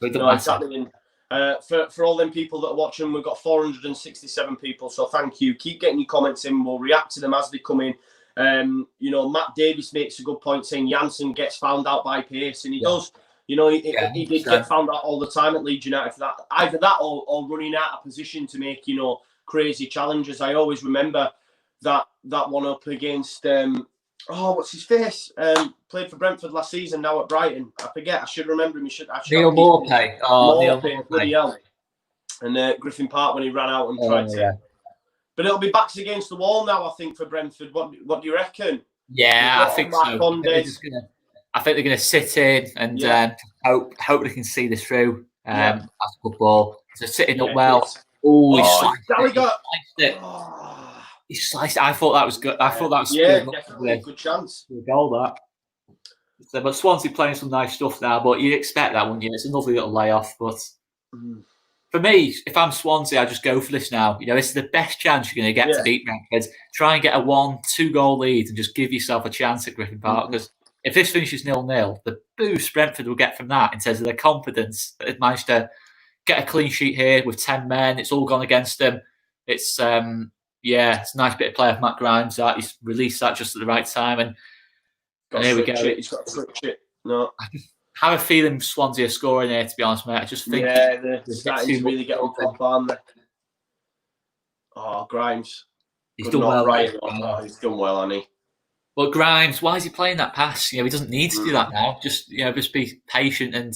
it doesn't matter. For all them people that are watching, we've got 467 people. So thank you. Keep getting your comments in. We'll react to them as they come in. Matt Davis makes a good point saying Janssen gets found out by pace, and he does. He did get found out all the time at Leeds United for that. Either that or running out of position to make crazy challenges. I always remember that one up against what's his face? Played for Brentford last season, now at Brighton. I forget. I should remember him. Neil Morpay. Bloody hell. And Griffin Park when he ran out and tried to. But it'll be backs against the wall now, I think, for Brentford. What do you reckon? Yeah, I think so. I think they're going to sit in and hope they can see this through. That's a good ball. So sitting up well. Oh, he sliced it. Oh. He sliced it. I thought that was good. I thought that was definitely a good chance. A goal, that. So, but Swansea playing some nice stuff now, but you'd expect that, wouldn't you? It's a lovely little layoff, but for me, if I'm Swansea, I just go for this now. This is the best chance you're going to get to beat Brentford. Try and get a 1-2 goal lead and just give yourself a chance at Griffin Park, because if this finishes 0-0, the boost Brentford will get from that in terms of their confidence that they've managed to get a clean sheet here with 10 men. It's all gone against them. It's it's a nice bit of play off Matt Grimes that he's released that just at the right time, and here we go. He's got to switch it. No, I just have a feeling Swansea are scoring here. To be honest, mate, I just think they're starting to really get on top, aren't they? Oh, Grimes, he's done well. Right. He's done well, hasn't he? But Grimes, why is he playing that pass? He doesn't need to do that now. Just be patient and.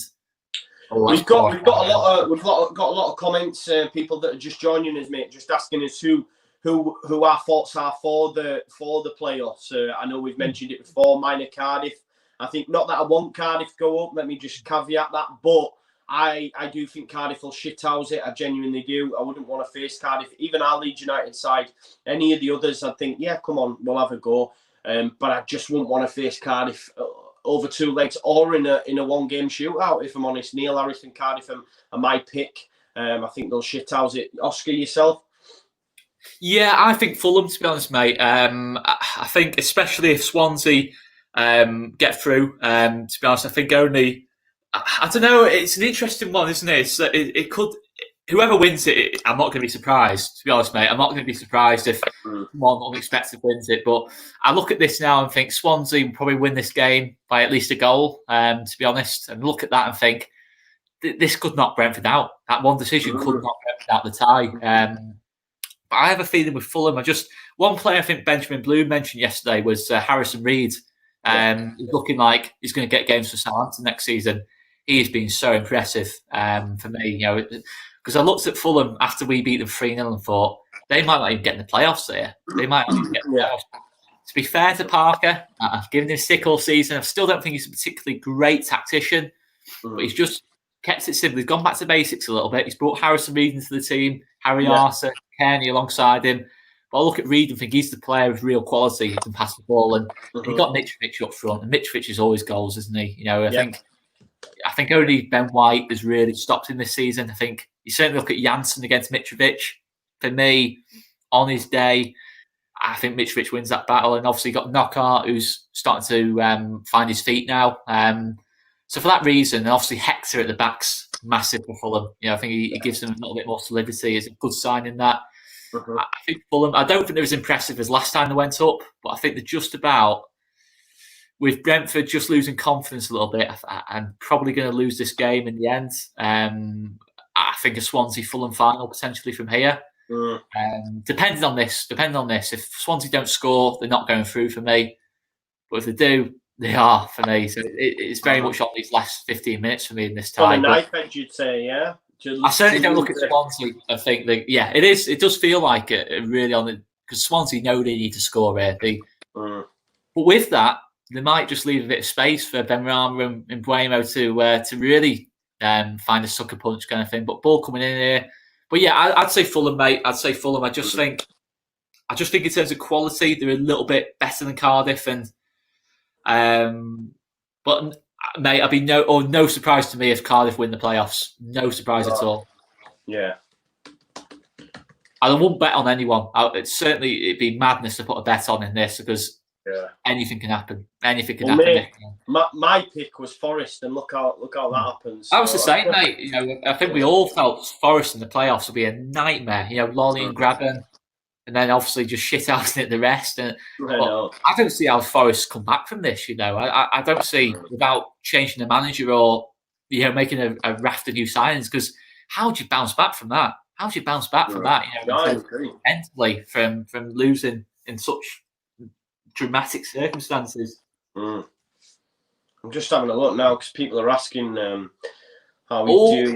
We've got a lot of comments. People that are just joining us, mate, just asking us who our thoughts are for the playoffs. I know we've mentioned it before. Mine are Cardiff. I think not that I want Cardiff to go up. Let me just caveat that, but I do think Cardiff will shithouse it. I genuinely do. I wouldn't want to face Cardiff, even our Leeds United side. Any of the others, I'd think, yeah, come on, we'll have a go. But I just wouldn't want to face Cardiff over 2 legs or in a one-game shootout, if I'm honest. Neil Harris and Cardiff are my pick. I think they'll shithouse it. Oscar, yourself? Yeah, I think Fulham, to be honest, mate. I think especially if Swansea get through, to be honest, I think only... I don't know, it's an interesting one, isn't it? It could... Whoever wins it, I'm not going to be surprised, to be honest, mate. I'm not going to be surprised if someone unexpected wins it. But I look at this now and think Swansea will probably win this game by at least a goal, to be honest. And look at that and think, this could knock Brentford out. That one decision could knock Brentford out the tie. But I have a feeling with Fulham, one player I think Benjamin Bloom mentioned yesterday was Harrison Reed. He's looking like he's going to get games for Southampton next season. He has been so impressive for me, because I looked at Fulham after we beat them 3-0 and thought they might not even get in the playoffs there. They might not even get in the playoffs. To be fair to Parker, I've given him stick all season. I still don't think he's a particularly great tactician, but he's just kept it simple. He's gone back to basics a little bit. He's brought Harrison Reed into the team, Harry Arthur, Kearney alongside him. But I look at Reed and think he's the player of real quality. He can pass the ball, and he got Mitrovic up front. And Mitrovic is always goals, isn't he? I think only Ben White has really stopped him this season. I think you certainly look at Janssen against Mitrovic. For me, on his day, I think Mitrovic wins that battle. And obviously got Knockaert, who's starting to find his feet now. So for that reason, and obviously Hector at the back's massive for Fulham. I think he gives them a little bit more solidity. Is a good sign in that. I think Fulham, I don't think they're as impressive as last time they went up, but I think they're just about... With Brentford just losing confidence a little bit, I'm probably going to lose this game in the end. I think a Swansea-Fulham final potentially from here. Depending on this, if Swansea don't score, they're not going through for me. But if they do, they are for me. So it's very much on these last 15 minutes for me in this tie. On the knife edge, you'd say, yeah? I certainly don't look at Swansea and think that, it is. It does feel like it really on the... Because Swansea know they need to score here. But with that, they might just leave a bit of space for Benrahma and Buemo to really find a sucker punch kind of thing. But ball coming in here. But yeah, I'd say Fulham, mate. I'd say Fulham. I just think in terms of quality, they're a little bit better than Cardiff. And but mate, I'd be no surprise to me if Cardiff win the playoffs. No surprise at all. Yeah. I wouldn't bet on anyone. It'd be madness to put a bet on in this because. Yeah. Anything can happen. Anything can happen. Mate, my pick was Forest, and look how that happens. I was the same, mate. I think we all felt Forest in the playoffs would be a nightmare. Lolly and Graben, and then obviously just shit out at the rest. And I don't see how Forest come back from this. I don't see without changing the manager or making a raft of new signings. Because how would you bounce back from that? How would you bounce back from that? Mentally from losing in such dramatic circumstances. I'm just having a look now because people are asking how he's doing.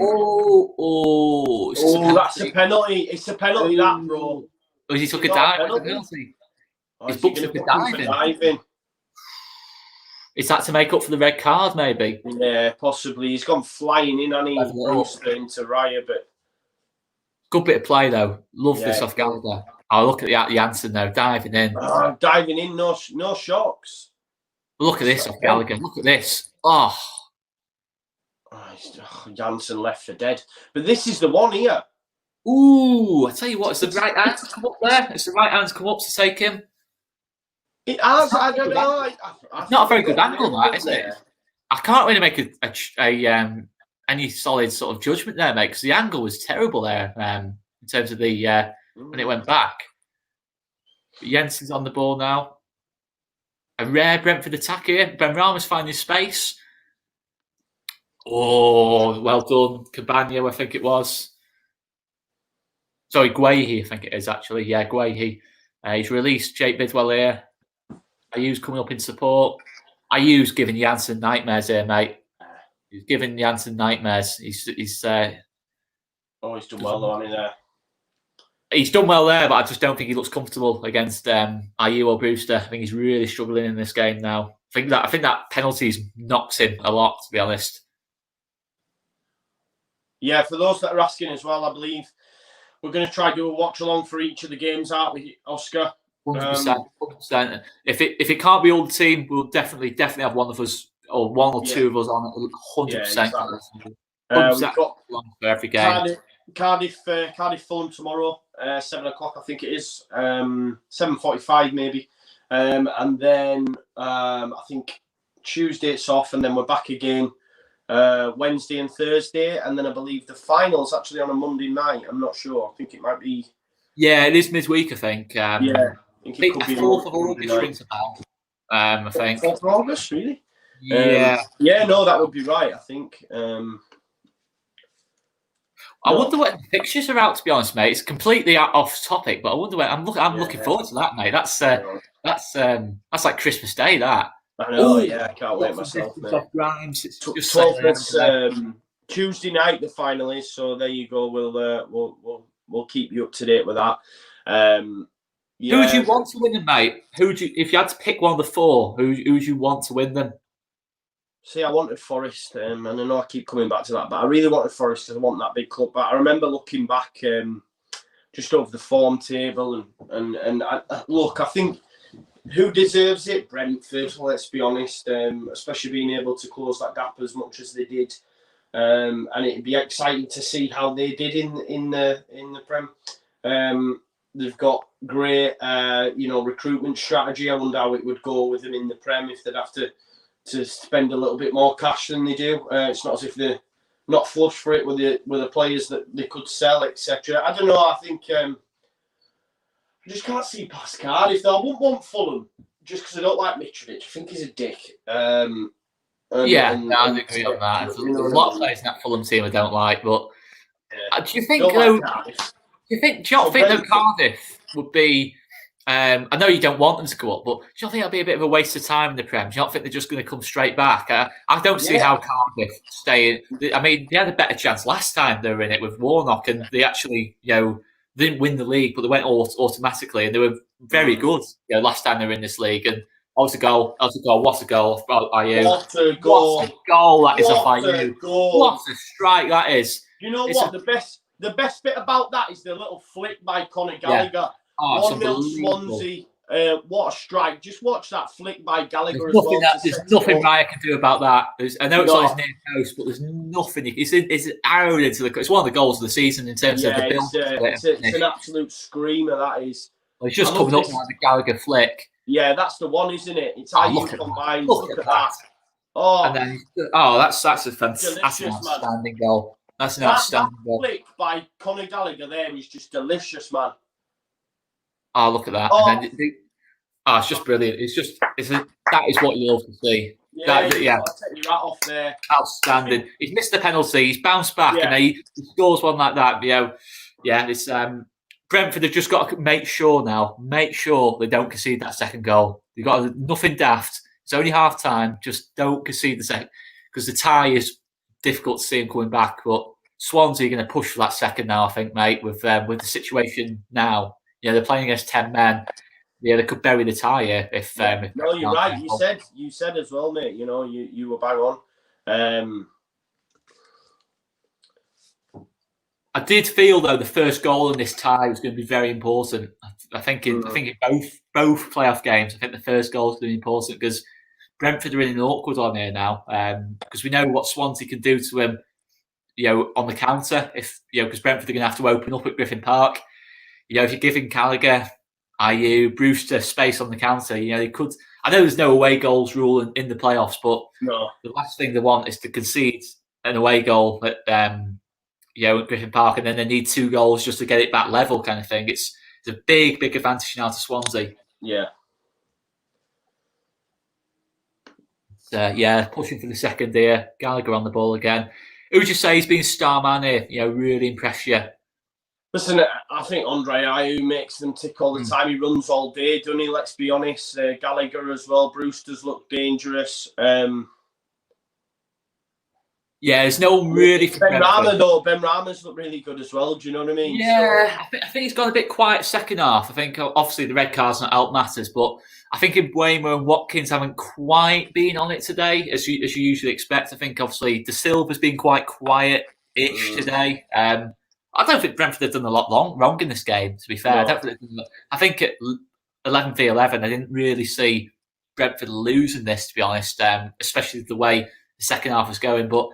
That's a penalty. It's a penalty, that, bro. Oh, he took a dive. Penalty. His books took a diving. Is that to make up for the red card, maybe? Yeah, possibly. He's gone flying in, and he's into Raya, but Good bit of play though. Love this off Gallagher. Oh, look at Janssen though, diving in. Diving in, no shocks. Look at this off Gallagher. Look at this. Oh. Janssen left for dead. But this is the one here. Ooh, I tell you what, it's the right hand come up there. It's the right hand come up to take him. It has. I don't know. It's not a very good angle, that, is it? I can't really make any solid sort of judgment there, mate, because the angle was terrible there in terms of the when it went back. But Jensen's on the ball now. A rare Brentford attack here. Ben Rama's finding space. Oh, well done. Cabano, I think it was. Sorry, Guehi, I think it is actually. Yeah, Guehi. He's released Jake Bidwell here. Ayu's coming up in support. Ayu's giving Janssen nightmares here, mate. He's giving Janssen nightmares. He's done well though, hasn't he, there? He's done well there, but I just don't think he looks comfortable against Ayew or Brewster. I think he's really struggling in this game now. I think that penalties knocks him a lot, to be honest. Yeah, for those that are asking as well, I believe we're going to try to do a watch along for each of the games, aren't we, Oscar? 100%. 100%. If it can't be all the team, we'll definitely have one of us or one or two of us on it. 100%. Yeah, exactly. 100% we've got for every game. Cardiff Fulham tomorrow, 7 o'clock, I think it is. 7:45 maybe. And then I think Tuesday it's off, and then we're back again Wednesday and Thursday, and then I believe the final's actually on a Monday night. I'm not sure. I think it might be. Yeah, it is midweek, I think. Yeah, I think it could be 4th of August rings a bell. I think 4th of August, really. Yeah. No, that would be right. I think. I wonder what the pictures are out. To be honest, mate, it's completely off topic, but I wonder where I'm looking forward to that, mate. That's like Christmas Day. That. I know. I can't wait myself, mate. Grimes. It's just 12th. Tuesday night the final is. So there you go. We'll keep you up to date with that. Who would you want to win them, mate? If you had to pick one of the four, who would you want to win them? See, I wanted Forest, and I know I keep coming back to that, but I really wanted Forest because I want that big club. But I remember looking back just over the form table, and look, I think who deserves it? Brentford, let's be honest, especially being able to close that gap as much as they did. And it'd be exciting to see how they did in the Prem. They've got great, recruitment strategy. I wonder how it would go with them in the Prem if they'd have to spend a little bit more cash than they do. It's not as if they're not flush for it with the players that they could sell, etc. I don't know. I think I just can't see past Cardiff. I wouldn't want Fulham just because I don't like Mitrovic. I think he's a dick. I agree on that. There's a lot of players in that Fulham team I don't like, but do you think Cardiff would be? I know you don't want them to go up, but do you not think that'd be a bit of a waste of time in the Prem? Do you not think they're just going to come straight back? I don't see how Cardiff stay in. I mean, they had a better chance last time they were in it with Warnock, and they actually, didn't win the league, but they went automatically, and they were very good. Last time they were in this league, and what a goal! What a goal! What a goal that is off Ayew! What a strike that is! You know what? The best bit about that is the little flick by Conor Gallagher. Yeah. 1-0 Swansea. What a strike. Just watch that flick by Gallagher. There's nothing Raya can do about that. I know it's on his near post, but there's nothing. It's arrowed into the. It's one of the goals of the season in terms of the build. It's an absolute screamer, that is. Well, it's just coming up like the Gallagher flick. Yeah, that's the one, isn't it? It's how you combine. Look at that. And then, that's a fantastic, outstanding goal. That's an outstanding goal. That flick by Conor Gallagher there is just delicious, man. Oh, look at that. And then, it's just brilliant. That is what you love to see. Yeah. Take your hat off there. Outstanding. He's missed the penalty. He's bounced back, and he scores one like that. It's Brentford have just got to make sure they don't concede that second goal. They've got nothing daft. It's only half time. Just don't concede the second, because the tie is difficult to see him coming back. But Swansea are going to push for that second now, I think, mate, with the situation now. They're playing against 10 men. They could bury the tie here if. No, you're right. You said as well, mate. You were bang on. I did feel though the first goal in this tie was going to be very important. I think in both playoff games, I think the first goal is going to be important because Brentford are in an awkward one here now because we know what Swansea can do to him, on the counter. If because Brentford are going to have to open up at Griffin Park. If you're giving Gallagher, Brewster space on the counter, they could. I know there's no away goals rule in the playoffs, but the last thing they want is to concede an away goal at Griffin Park, and then they need 2 goals just to get it back level, kind of thing. It's a big advantage now to Swansea. Yeah. Pushing for the second here. Gallagher on the ball again. Who would you say has been star man here? Really impressed you? Listen, I think Andre Ayew makes them tick all the time. He runs all day, doesn't he? Let's be honest. Gallagher as well. Brewster's look dangerous. There's no one really. Ben Rama though. Ben Rama's looked really good as well. Do you know what I mean? Yeah, I think he's gone a bit quiet second half. I think obviously the red card's not helped matters, but I think Mbeumo and Watkins haven't quite been on it today as you usually expect. I think obviously De Silva's been quite quiet-ish today. I don't think Brentford have done a lot wrong in this game, to be fair. No. I think at 11v11, I didn't really see Brentford losing this, to be honest, especially the way the second half was going. But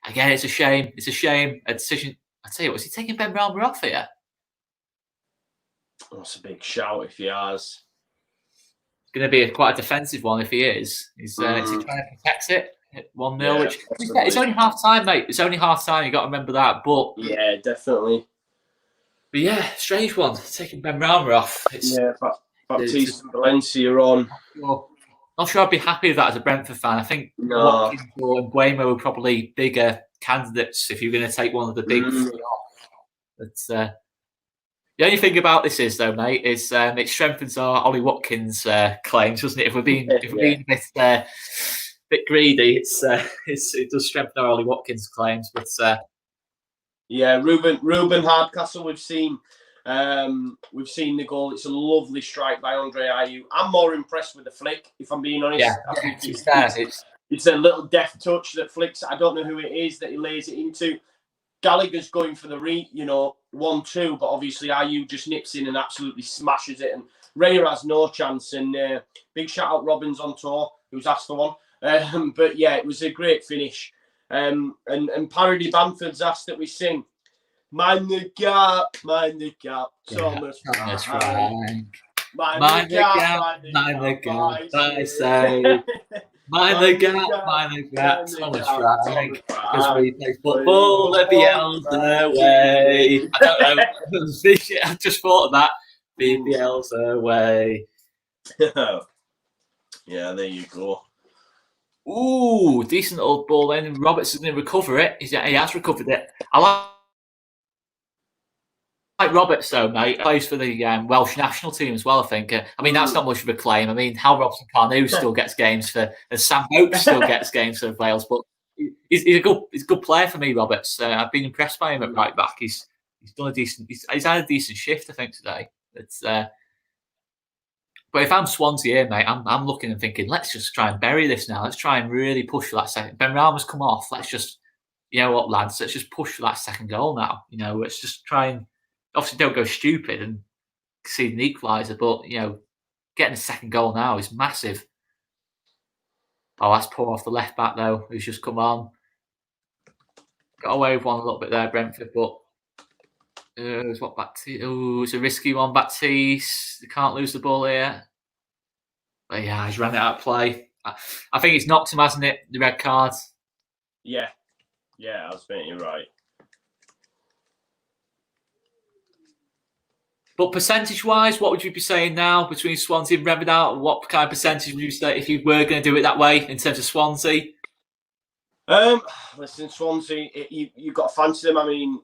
again, it's a shame. It's a shame. A decision. I tell you what, was he taking Ben Rama off here? That's a big shout if he has. It's going to be quite a defensive one if he is. Is he trying to protect it? 1-0, which it's only half time, mate. It's only half time. You got to remember that. But yeah, definitely. But strange one. Taking Ben Rama off. Baptiste and Valencia on. Not sure I'd be happy with that as a Brentford fan. I think Watkins and Mbeumo are probably bigger candidates if you're going to take one of the big 3 off. But the only thing about this is, though, mate, is it strengthens our Ollie Watkins claims, doesn't it? If we're being a bit greedy, it does strengthen our Ollie Watkins claims. But Ruben Hardcastle, we've seen the goal. It's a lovely strike by Andre Ayew. I'm more impressed with the flick, if I'm being honest. I think it's a little deft touch that flicks. I don't know who it is that he lays it into. Gallagher's going for the 1-2, but obviously Ayew just nips in and absolutely smashes it. And Raya has no chance. And big shout out Robbins on tour, who's asked for one. But yeah, it was a great finish. And Parody Bamford's asked that we sing Mind the Gap, Thomas Frank. Mind the Gap, I say. Mind the Gap, Thomas Frank. Because we play football at Bielsa way. I don't know. I just thought of that. Bielsa way. Yeah, there you go. Ooh, decent old ball in. Robertson's going to recover it. He has recovered it. I like Roberts, though, mate. He plays for the Welsh national team as well, I think. I mean, that's not much of a claim. I mean, Hal Robson-Kanu still gets games and Sam Hope still gets games for Wales, but he's a good player for me, Roberts. I've been impressed by him at right back. He's done a decent. He's had a decent shift, I think, today. But if I'm Swansea here, mate, I'm looking and thinking, let's just try and bury this now. Let's try and really push for that second. Ben Rama's come off. Let's just, you know what, lads, let's just push for that second goal now. Let's just try and obviously don't go stupid and concede an equaliser, but getting a second goal now is massive. Oh, that's poor off the left back though, who's just come on. Got away with one a little bit there, Brentford, but it's a risky one. Baptiste, can't lose the ball here. But yeah, he's ran it out of play. I think it's knocked him, hasn't it? The red card. Yeah, I was thinking you're right. But percentage-wise, what would you be saying now between Swansea and Brentford? What kind of percentage would you say if you were going to do it that way in terms of Swansea? Listen, Swansea, you've got to fancy them. I mean,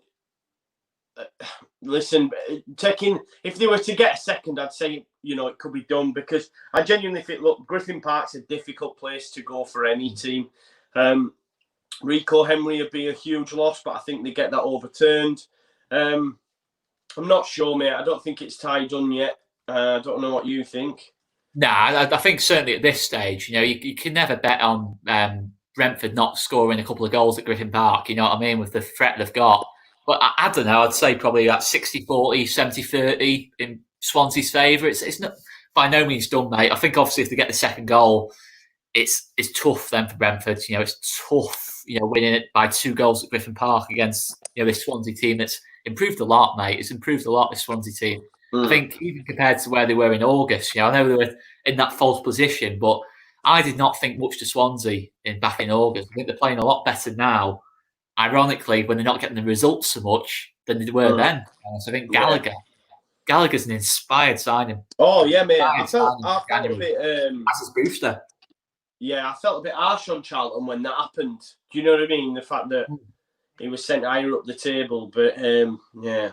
listen, if they were to get a second, I'd say it could be done, because I genuinely think, look, Griffin Park's a difficult place to go for any team. Rico Henry would be a huge loss, but I think they get that overturned. I'm not sure, mate. I don't think it's tied done yet. I don't know what you think. Nah, I think certainly at this stage, you can never bet on Brentford not scoring a couple of goals at Griffin Park. You know what I mean? With the threat they've got, But I don't know. I'd say probably about 60-40, 70-30 in Swansea's favour. It's not by no means done, mate. I think obviously if they get the second goal, it's tough then for Brentford. It's tough, winning it by 2 goals at Griffin Park against, this Swansea team that's improved a lot, mate. It's improved a lot, this Swansea team. I think even compared to where they were in August, I know they were in that false position, but I did not think much to Swansea back in August. I think they're playing a lot better now, ironically, when they're not getting the results so much than they were then. So I think Gallagher's an inspired signing. Oh, yeah, mate. I felt a bit... That's his booster. Yeah, I felt a bit harsh on Charlton when that happened. Do you know what I mean? The fact that he was sent higher up the table, but yeah.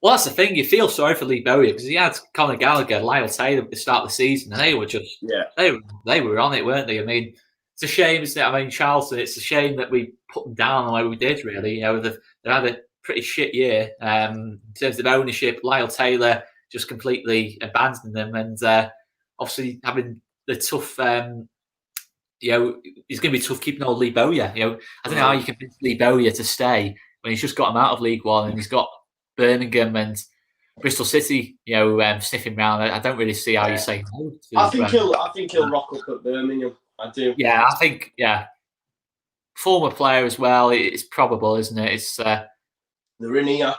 Well, that's the thing. You feel sorry for Lee Bowyer because he had Conor Gallagher, Lyle Taylor at the start of the season, and they were just they were on it, weren't they? I mean, it's a shame, isn't it? I mean, Charlton, it's a shame that we put them down the way we did. Really, they had a pretty shit year in terms of ownership. Lyle Taylor just completely abandoned them, and obviously having the tough. It's going to be tough keeping old Lee Bowyer. I don't know how you convince Lee Bowyer to stay when he's just got him out of League One and he's got Birmingham and Bristol City, sniffing round. I don't really see how you say no. I think he'll rock up at Birmingham. I do. Yeah, I think former player as well. It's probable, isn't it? It's they're in here.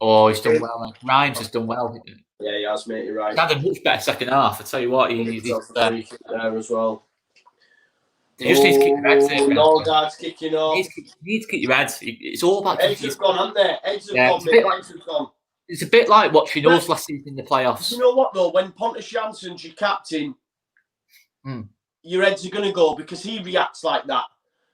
Oh, he's done well. Rhymes has done well. Yeah, he has, mate. You're right. He's had a much better second half. I tell you what, he's there as well. You just need to kick your heads in. Norgard's kicking off. You need to kick your heads. It's all about Eggs have gone, haven't they? Eggs have gone. It's a bit like watching us last season in the playoffs. You know what, though? When Pontus Jansson's your captain, your heads are going to go because he reacts like that.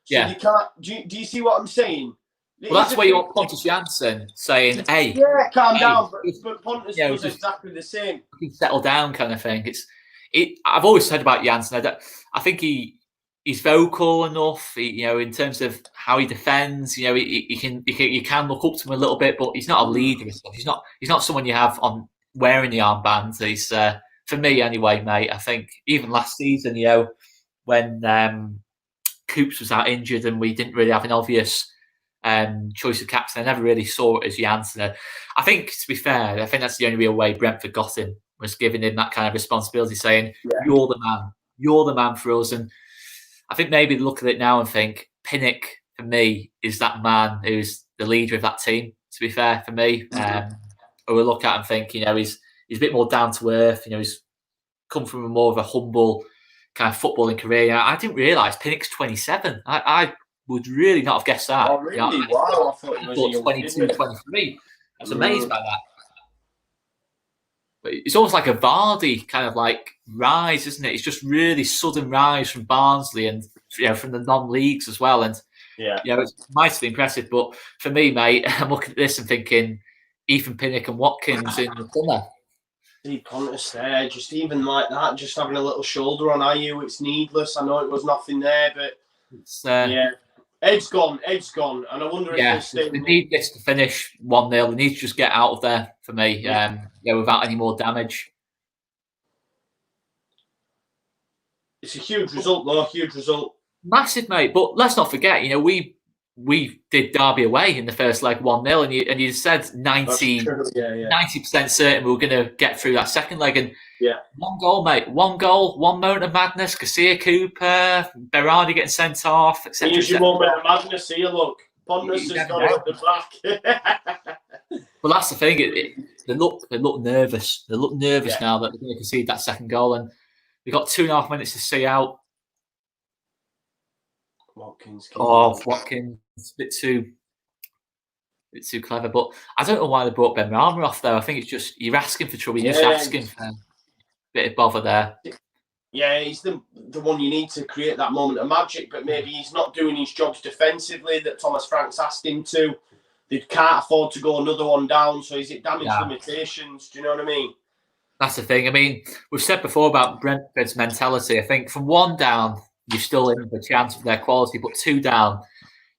So you can't... Do you see what I'm saying? Well, that's where you want Pontus Jansson saying, hey... Yeah, calm down. But Pontus does exactly the same. Settle down kind of thing. I've always said about Jansson, I think he's vocal enough, in terms of how he defends. You can look up to him a little bit, but he's not a leader. He's not someone you have on wearing the armband. He's for me anyway, mate. I think even last season, when Coops was out injured and we didn't really have an obvious choice of captain, I never really saw it as Jansson. I think, to be fair, I think that's the only real way Brentford got him, was giving him that kind of responsibility, saying, "You're the man for us." And I think maybe look at it now and think Pinnock, for me, is that man who's the leader of that team, to be fair, for me. Or we look at him and think, he's a bit more down to earth. He's come from a more of a humble kind of footballing career. I didn't realise Pinnock's 27. I would really not have guessed that. Oh, really? Wow. I thought he was 22, 23. I was amazed by that. But it's almost like a Vardy kind of like rise, isn't it? It's just really sudden rise from Barnsley and from the non-leagues as well. And it's mightily impressive. But for me, mate, I'm looking at this and thinking Ethan Pinnock and Watkins in the summer. Deep contest there, just even like that, just having a little shoulder on Ayew, it's needless. I know it was nothing there, but it's Ed's gone, and I wonder if they need this to finish 1-0. They need to just get out of there for me, without any more damage. It's a huge result, though. Huge result, massive, mate. But let's not forget, we did Derby away in the first leg 1-0, and you said 90% certain we were going to get through that second leg, and one goal, mate, one goal, one moment of madness. Garcia Cooper, Berardi getting sent off, etc. Here's your moment of madness here. Look, Pontus has got it at the back. Well, that's the thing. They look nervous. They look nervous now that they're going to concede that second goal, and we've got 2.5 minutes to see out. Watkins, a bit too clever. But I don't know why they brought Ben Rama off there. I think it's just you're asking for trouble. You're just asking for a bit of bother there. Yeah, he's the one you need to create that moment of magic, but maybe he's not doing his jobs defensively that Thomas Frank's asked him to. They can't afford to go another one down. So is it damage limitations? Do you know what I mean? That's the thing. I mean, we've said before about Brentford's mentality. I think from 1 down, you're still in the chance of their quality, but 2 down,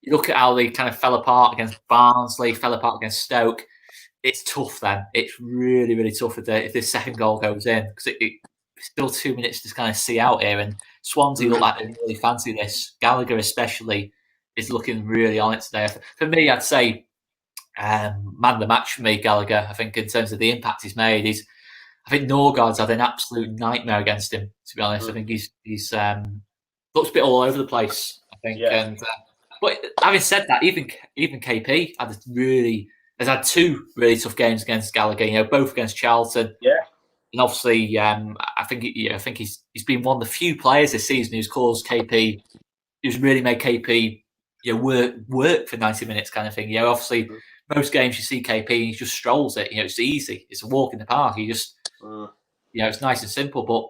you look at how they kind of fell apart against Barnsley, fell apart against Stoke. It's tough then. It's really, really tough if this second goal goes in, because it's still 2 minutes to kind of see out here. And Swansea look like they really fancy this. Gallagher especially is looking really on it today. For me, I'd say man of the match for me, Gallagher. I think in terms of the impact he's made, I think Norgard's had an absolute nightmare against him. To be honest, I think he's looks a bit all over the place. I think, and but having said that, even KP has had 2 really tough games against Gallagher. Both against Charlton. Yeah. And obviously, I think he's been one of the few players this season who's caused KP, who's really made KP, work for 90 minutes kind of thing. Obviously, most games you see KP, he just strolls it. It's easy. It's a walk in the park. He just, it's nice and simple. But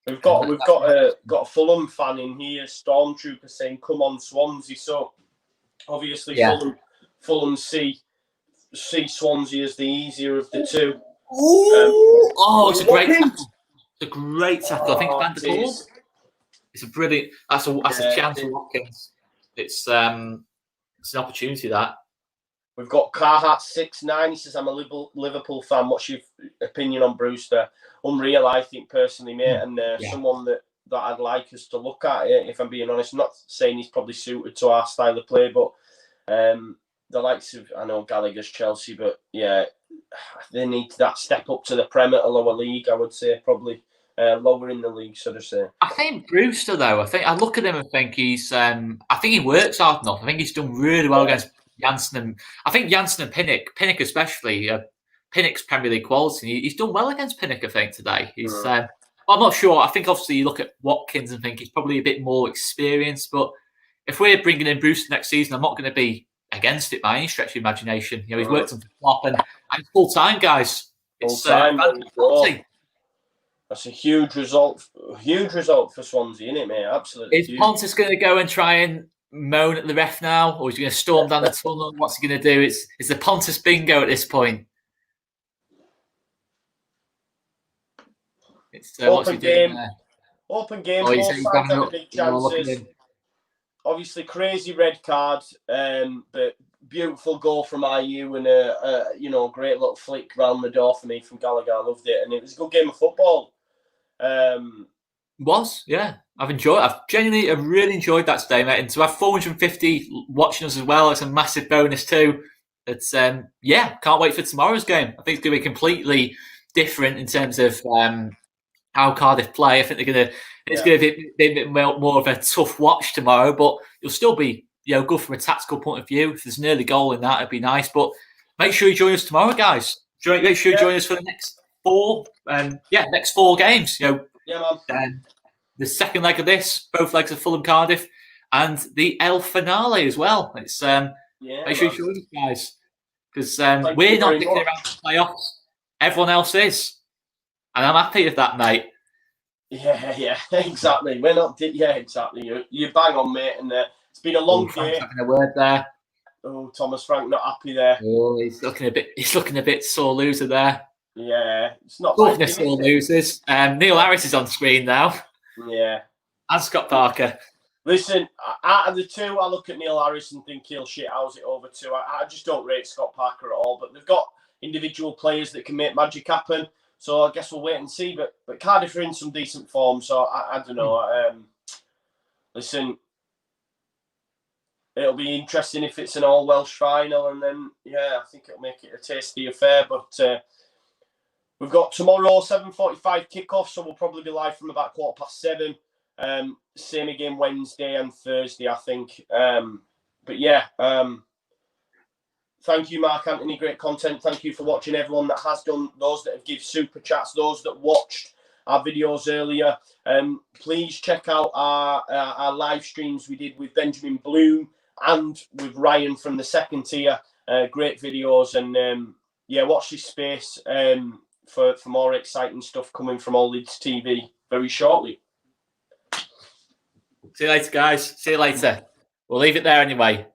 we've got a Fulham fan in here, Stormtrooper, saying, "Come on, Swansea." So obviously, Fulham see Swansea as the easier of the two. It's a great tackle. It's a great tackle. I think Van der Poel. It's a brilliant. That's a chance for Watkins. It's an opportunity that. We've got Carhart 69. He says, "I'm a Liverpool fan. What's your opinion on Brewster?" Unreal, I think, personally, mate, and someone that I'd like us to look at. If I'm being honest, I'm not saying he's probably suited to our style of play, but the likes of, I know Gallagher's Chelsea, but they need that step up to the Prem at a lower league. I would say probably lower in the league, so to say. I think Brewster, though, I look at him and think he's. I think he works hard enough. I think he's done really well against Janssen, and I think Janssen and Pinnock especially. Pinnock's Premier League quality. He's done well against Pinnock, I think, today. He's. I'm not sure. I think obviously you look at Watkins and think he's probably a bit more experienced. But if we're bringing in Brewster next season, I'm not going to be against it by any stretch of imagination. He's worked on Klopp and full time, guys. It's full time. That's a huge result for Swansea, isn't it, mate? Absolutely. Is Pontus going to go and try and moan at the ref now, or is he going to storm down the tunnel? What's he going to do? It's the Pontus bingo at this point. It's open game. Open game. Both sides have big chances. Obviously, crazy red card, but beautiful goal from IU and a great little flick round the door for me from Gallagher. I loved it, and it was a good game of football. I've genuinely really enjoyed that today, mate. And to have 450 watching us as well, it's a massive bonus too. It's can't wait for tomorrow's game. I think it's going to be completely different in terms of how Cardiff play. I think it's going to be a bit more of a tough watch tomorrow, but you'll still be good from a tactical point of view. If there's an early goal in that, it'd be nice. But make sure you join us tomorrow, guys. Make sure you join us for the next 4 games. The second leg of this, both legs of Fulham Cardiff, and the El finale as well. It's make sure you join us, guys, because we're not thinking around the playoffs. Everyone else is, and I'm happy with that, mate. Yeah, exactly. We're not. Yeah, exactly. You bang on, mate. And it's been a long day. Having a word there. Oh, Thomas Frank not happy there. Oh, he's looking a bit sore loser there. Yeah, it's not. Talking of sore losers, Neil Harris is on screen now. Yeah, and Scott Parker. Listen, out of the two, I look at Neil Harris and think he'll shithouse it over 2. I just don't rate Scott Parker at all. But they've got individual players that can make magic happen. So I guess we'll wait and see. But Cardiff are in some decent form. So I don't know. Listen, it'll be interesting if it's an all Welsh final, and then I think it'll make it a tasty affair. But we've got tomorrow 7:45 kickoff, so we'll probably be live from about 7:15. Same again Wednesday and Thursday, I think. Thank you, Mark Anthony. Great content. Thank you for watching, everyone that has done, those that have given super chats, those that watched our videos earlier. Please check out our live streams we did with Benjamin Bloom and with Ryan from the second tier. Great videos, and watch this space for more exciting stuff coming from Leeds TV very shortly. See you later, guys. See you later. We'll leave it there anyway.